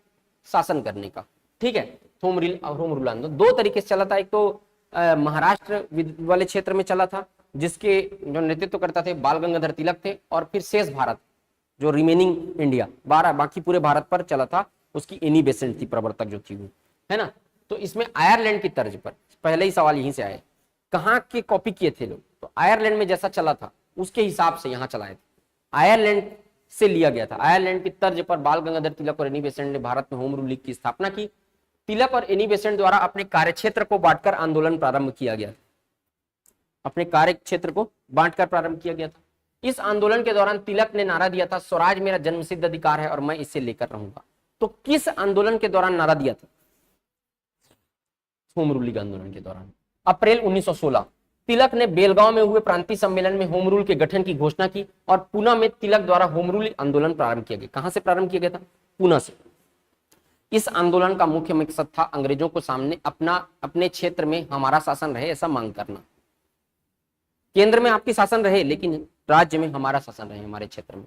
शासन करने का, ठीक है। होम रूल और होम रूल आंदोलन दो तरीके से चला था। एक तो महाराष्ट्र वाले क्षेत्र में चला था, जिसके जो नेतृत्व करता थे बाल गंगाधर तिलक थे, और फिर शेष भारत जो रिमेनिंग इंडिया 12 बाकी पूरे भारत पर चला था, उसकी एनी बेसेंट थी प्रवर्तक जो थी वो, है ना। तो इसमें आयरलैंड की तर्ज पर, पहले ही सवाल यहीं से आए, कहाँ के कॉपी किए थे लोग, तो आयरलैंड में जैसा चला था उसके हिसाब से यहाँ चलाए थे, आयरलैंड से लिया गया था। आयरलैंड की तर्ज पर बाल गंगाधर तिलक और एनी बेसेंट ने भारत में होम रूल लीग की स्थापना की। तिलक और एनी बेसेंट द्वारा अपने कार्यक्षेत्र को बांटकर आंदोलन प्रारंभ किया गया, अपने कार्यक्षेत्र को बांटकर प्रारंभ किया गया था। इस आंदोलन के दौरान तिलक ने नारा दिया था, स्वराज मेरा जन्मसिद्ध अधिकार है और मैं इसे लेकर रहूंगा। तो किस आंदोलन के दौरान नारा दिया था? होम रूल लीग आंदोलन के दौरान। अप्रैल 1916 तिलक ने बेलगांव में हुए प्रांतीय सम्मेलन में होम रूल के गठन की घोषणा की और पुणे में तिलक द्वारा होम रूल आंदोलन प्रारंभ किया गया। कहां से प्रारंभ किया गया था? पुणे से। इस आंदोलन का मुख्य मकसद था अंग्रेजों को सामने अपने क्षेत्र में हमारा शासन रहे ऐसा मांग करना। केंद्र में आपकी शासन रहे लेकिन राज्य में हमारा शासन रहे, हमारे क्षेत्र में।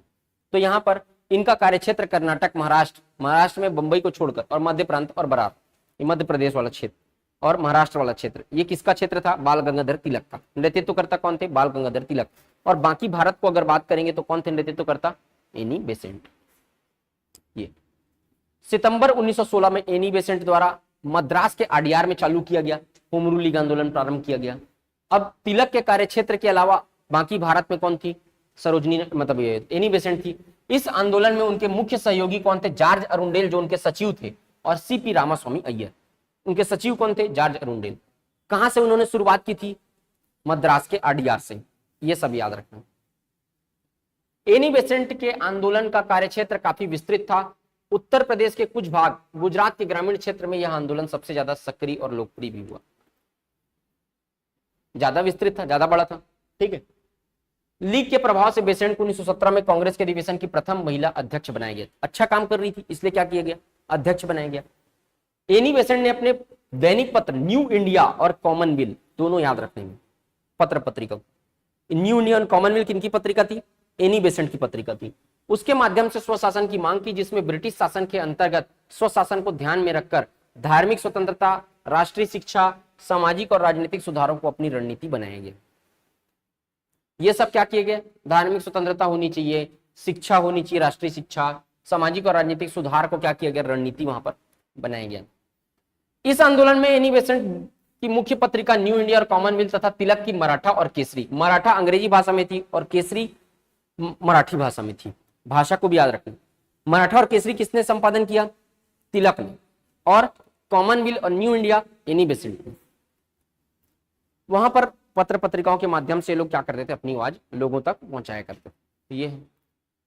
तो यहाँ पर इनका कार्यक्षेत्र कर्नाटक, महाराष्ट्र में बंबई को छोड़कर, और मध्य प्रांत और बरार, मध्य प्रदेश वाला क्षेत्र और महाराष्ट्र वाला क्षेत्र, ये किसका क्षेत्र था? बाल गंगाधर तिलक का। नेतृत्वकर्ता कौन थे? बाल गंगाधर तिलक। और बाकी भारत को अगर बात करेंगे तो कौन थे नेतृत्वकर्ता? Annie Besant. ये सितंबर 1916 में एनी बेसेंट द्वारा मद्रास के आडियार में चालू किया गया होम रूल लीग आंदोलन प्रारंभ किया गया। अब तिलक के कार्यक्षेत्र के अलावा बाकी भारत में कौन थी? सरोजनी, मतलब एनी बेसेंट थी। इस आंदोलन में उनके मुख्य सहयोगी कौन थे? जॉर्ज अरुंडेल जो उनके सचिव थे, और सीपी रामास्वामी अय्यर। उनके सचिव कौन थे? George Arundale. कहां से उन्होंने शुरुआत की थी? मद्रास के आडियार से। ये सब याद रखना। एनी बेसेंट के आंदोलन का कार्यक्षेत्र काफी विस्तृत था। उत्तर प्रदेश के कुछ भाग, गुजरात के ग्रामीण क्षेत्र में यह आंदोलन सबसे ज्यादा सक्रिय और लोकप्रिय भी हुआ। ज्यादा विस्तृत था, ज्यादा बड़ा था, ठीक है। लीग के प्रभाव से बेसेंट को 1917 में कांग्रेस के अधिवेशन की प्रथम महिला अध्यक्ष बनाया गया। अच्छा काम कर रही थी इसलिए क्या किया गया? अध्यक्ष बनाया गया। एनी बेसेंट ने अपने दैनिक पत्र न्यू इंडिया और कॉमनवेल्थ, दोनों याद रखने में, पत्र पत्रिका, न्यू इंडिया और कॉमनवेल्थ किनकी पत्रिका थी? एनी बेसेंट की पत्रिका थी। उसके माध्यम से स्वशासन की मांग की, जिसमें ब्रिटिश शासन के अंतर्गत स्वशासन को ध्यान में रखकर धार्मिक स्वतंत्रता, राष्ट्रीय शिक्षा, सामाजिक और राजनीतिक सुधारों को अपनी रणनीति बनाया गया। ये सब क्या किए गए? धार्मिक स्वतंत्रता होनी चाहिए, शिक्षा होनी चाहिए, राष्ट्रीय शिक्षा, सामाजिक और राजनीतिक सुधार को क्या किया गया? रणनीति वहां पर बनाया गया। इस आंदोलन में एनी बेसेंट की मुख्य पत्रिका न्यू इंडिया और कॉमनवेल्थ तथा तिलक की मराठा और केसरी, मराठा अंग्रेजी भाषा में थी और केसरी मराठी भाषा में थी। भाषा को भी याद रखना। मराठा और केसरी किसने संपादन किया? तिलक ने। और कॉमनवेल्थ और न्यू इंडिया एनी बेसेंट ने। वहां पर पत्र पत्रिकाओं के माध्यम से लोग क्या करते थे? अपनी आवाज लोगों तक पहुंचाया करते थे। ये है।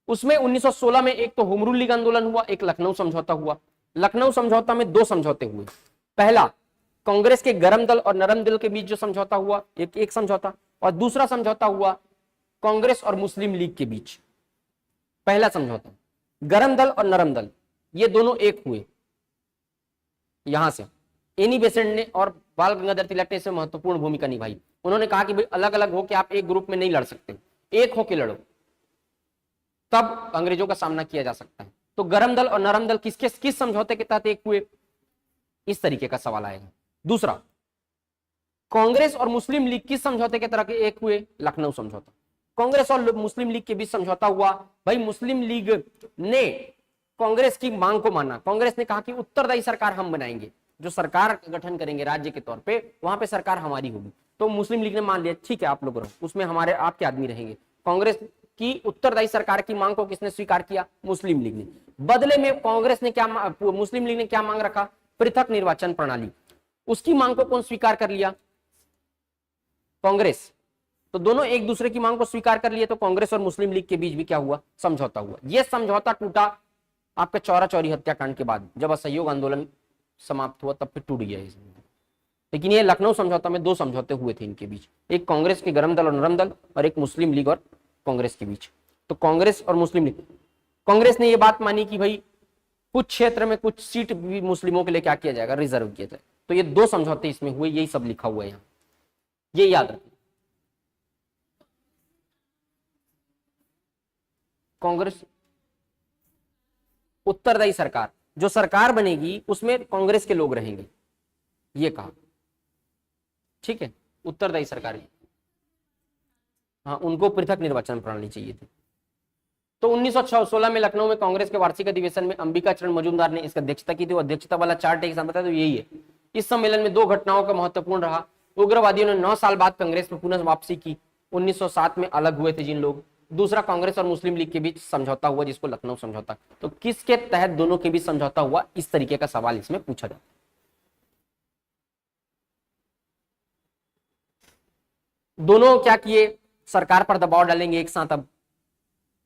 उसमें 1916 में एक तो होम रूल लीग आंदोलन हुआ, एक लखनऊ समझौता हुआ। लखनऊ समझौता में दो समझौते हुए। पहला कांग्रेस के गरम दल और नरम दल के बीच जो समझौता हुआ, एक समझौता, और दूसरा समझौता हुआ कांग्रेस और मुस्लिम लीग के बीच। पहला समझौता, गरम दल और नरम दल ये दोनों एक हुए। यहां से एनी बेसेंट ने और बाल गंगाधर तिलक ने इसमें महत्वपूर्ण भूमिका निभाई। उन्होंने कहा कि भाई अलग अलग हो के आप एक ग्रुप में नहीं लड़ सकते, एक होके लड़ो, तब अंग्रेजों का सामना किया जा सकता है। तो गरम दल और नरम दल किस समझौते के तहत एक हुए? इस तरीके का सवाल आएगा। दूसरा, कांग्रेस और मुस्लिम लीग किस समझौते के तरह एक हुए? लखनऊ समझौता। कांग्रेस और मुस्लिम लीग के बीच समझौता हुआ। भाई मुस्लिम लीग ने कांग्रेस की मांग को माना। कांग्रेस ने कहा कि उत्तरदायी सरकार हम बनाएंगे, जो सरकार का गठन करेंगे राज्य के तौर पे, वहां पे सरकार हमारी होगी। तो मुस्लिम लीग ने मान लिया, ठीक है आप लोग रहो, उसमें हमारे आपके आदमी रहेंगे। कांग्रेस की उत्तरदायी सरकार की मांग को किसने स्वीकार किया? मुस्लिम लीग ने। बदले में कांग्रेस ने क्या, मुस्लिम लीग ने क्या मांग रखा? पृथक निर्वाचन प्रणाली। उसकी मांग को कौन स्वीकार कर लिया? कांग्रेस। तो दोनों एक दूसरे की मांग को स्वीकार कर लिए, तो कांग्रेस और मुस्लिम लीग के बीच भी क्या हुआ? समझौता हुआ। यह समझौता टूटा आपका चौरा चौरी हत्याकांड के बाद जब असहयोग आंदोलन समाप्त हुआ तब फिर टूट गया ये। लेकिन ये लखनऊ समझौता में दो समझौते हुए थे इनके बीच, एक कांग्रेस के गरम दल और नरम दल और एक मुस्लिम लीग और कांग्रेस के बीच। तो कांग्रेस और मुस्लिम लीग, कांग्रेस ने ये बात मानी कि भाई कुछ क्षेत्र में कुछ सीट भी मुस्लिमों के लिए क्या किया जाएगा, रिजर्व किया जाए। तो ये दो समझौते इसमें हुए, यही सब लिखा हुआ है यहाँ, ये याद रखें। कांग्रेस उत्तरदायी सरकार, जो सरकार बनेगी उसमें कांग्रेस के लोग रहेंगे, ये कहा, ठीक है, उत्तरदायी सरकार। हाँ, उनको पृथक निर्वाचन प्रणाली चाहिए थी। तो 1916 में लखनऊ में कांग्रेस के वार्षिक अधिवेशन में अंबिका चरण मजूमदार ने इसकी अध्यक्षता की थी। अध्यक्षता वाला चार्ट एक बताया तो यही है। इस सम्मेलन में दो घटनाओं का महत्वपूर्ण रहा। उग्रवादियों ने 9 साल बाद कांग्रेस में पुनः वापसी की। 1907 में अलग हुए थे जिन लोग। दूसरा, कांग्रेस और मुस्लिम लीग के बीच समझौता हुआ जिसको लखनऊ समझौता। तो किसके तहत दोनों के बीच समझौता हुआ, इस तरीके का सवाल इसमें पूछा जाता है। दोनों क्या किए, सरकार पर दबाव डालेंगे एक साथ अब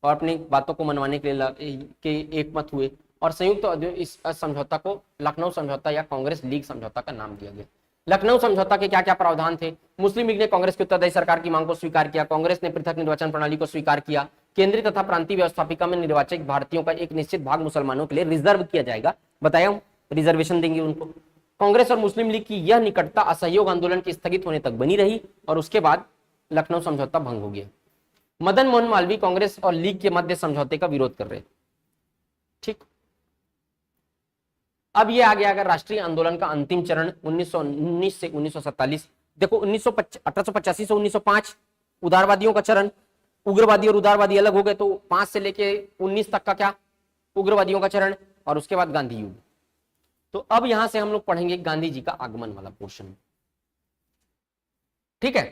और अपनी बातों को मनवाने के लिए एक मत हुए और संयुक्त इस समझौता को लखनऊ समझौता या कांग्रेस लीग समझौता का नाम दिया गया। लखनऊ समझौता के क्या क्या प्रावधान थे? मुस्लिम लीग ने कांग्रेस की उत्तरदायी सरकार की मांग को स्वीकार किया। कांग्रेस ने पृथक निर्वाचन प्रणाली को स्वीकार किया। केंद्रीय तथा प्रांतीय व्यवस्थापिका में निर्वाचित भारतीयों का एक निश्चित भाग मुसलमानों के लिए रिजर्व किया जाएगा, बताया, रिजर्वेशन देंगे उनको। कांग्रेस और मुस्लिम लीग की यह निकटता असहयोग आंदोलन के स्थगित होने तक बनी रही और उसके बाद लखनऊ समझौता भंग हो गया। मदन मोहन मालवीय कांग्रेस और लीग के मध्य समझौते का विरोध कर रहे, ठीक। अब ये आ गया अगर राष्ट्रीय आंदोलन का अंतिम चरण 1919 से 1947। देखो 1885 से 1905 उदारवादियों का चरण, उग्रवादी और उदारवादी अलग हो गए, तो 5 से लेके 19 तक का क्या, उग्रवादियों का चरण, और उसके बाद गांधी युग। तो अब यहां से हम लोग पढ़ेंगे गांधी जी का आगमन वाला पोर्शन, ठीक है।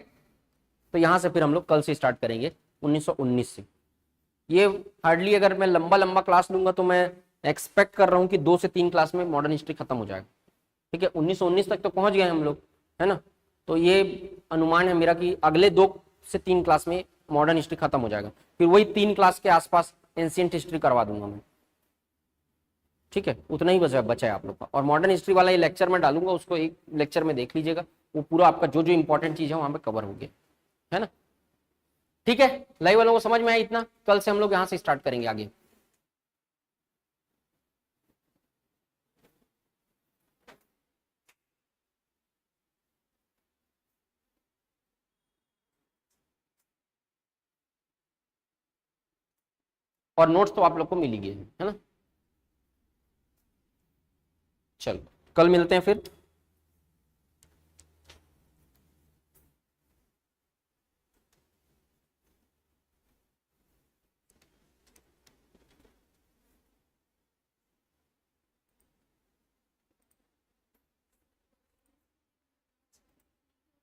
तो यहां से फिर हम लोग कल से स्टार्ट करेंगे 1919 से। ये हार्डली अगर मैं लंबा लंबा क्लास लूंगा तो मैं एक्सपेक्ट कर रहा हूं कि 2 से 3 क्लास में मॉडर्न हिस्ट्री खत्म हो जाएगा, ठीक है। 1919 तक तो पहुंच गए हम लोग, है ना। तो ये अनुमान है मेरा कि अगले 2 से 3 क्लास में मॉडर्न हिस्ट्री खत्म हो जाएगा, फिर वही 3 क्लास के आसपास एंशिएंट हिस्ट्री करवा दूंगा मैं, ठीक है। उतना ही बचा है आप लोग का। और मॉडर्न हिस्ट्री वाला ये लेक्चर में डालूंगा, उसको एक लेक्चर में देख लीजिएगा, वो पूरा आपका जो जो इंपॉर्टेंट चीज है वहां पे कवर हो गया, है ना, ठीक है। लाइव वालों को समझ में आया इतना? कल से हम लोग यहां से स्टार्ट करेंगे आगे। और नोट्स तो आप लोग को मिल ही गए हैं, है ना। चलो कल मिलते हैं फिर।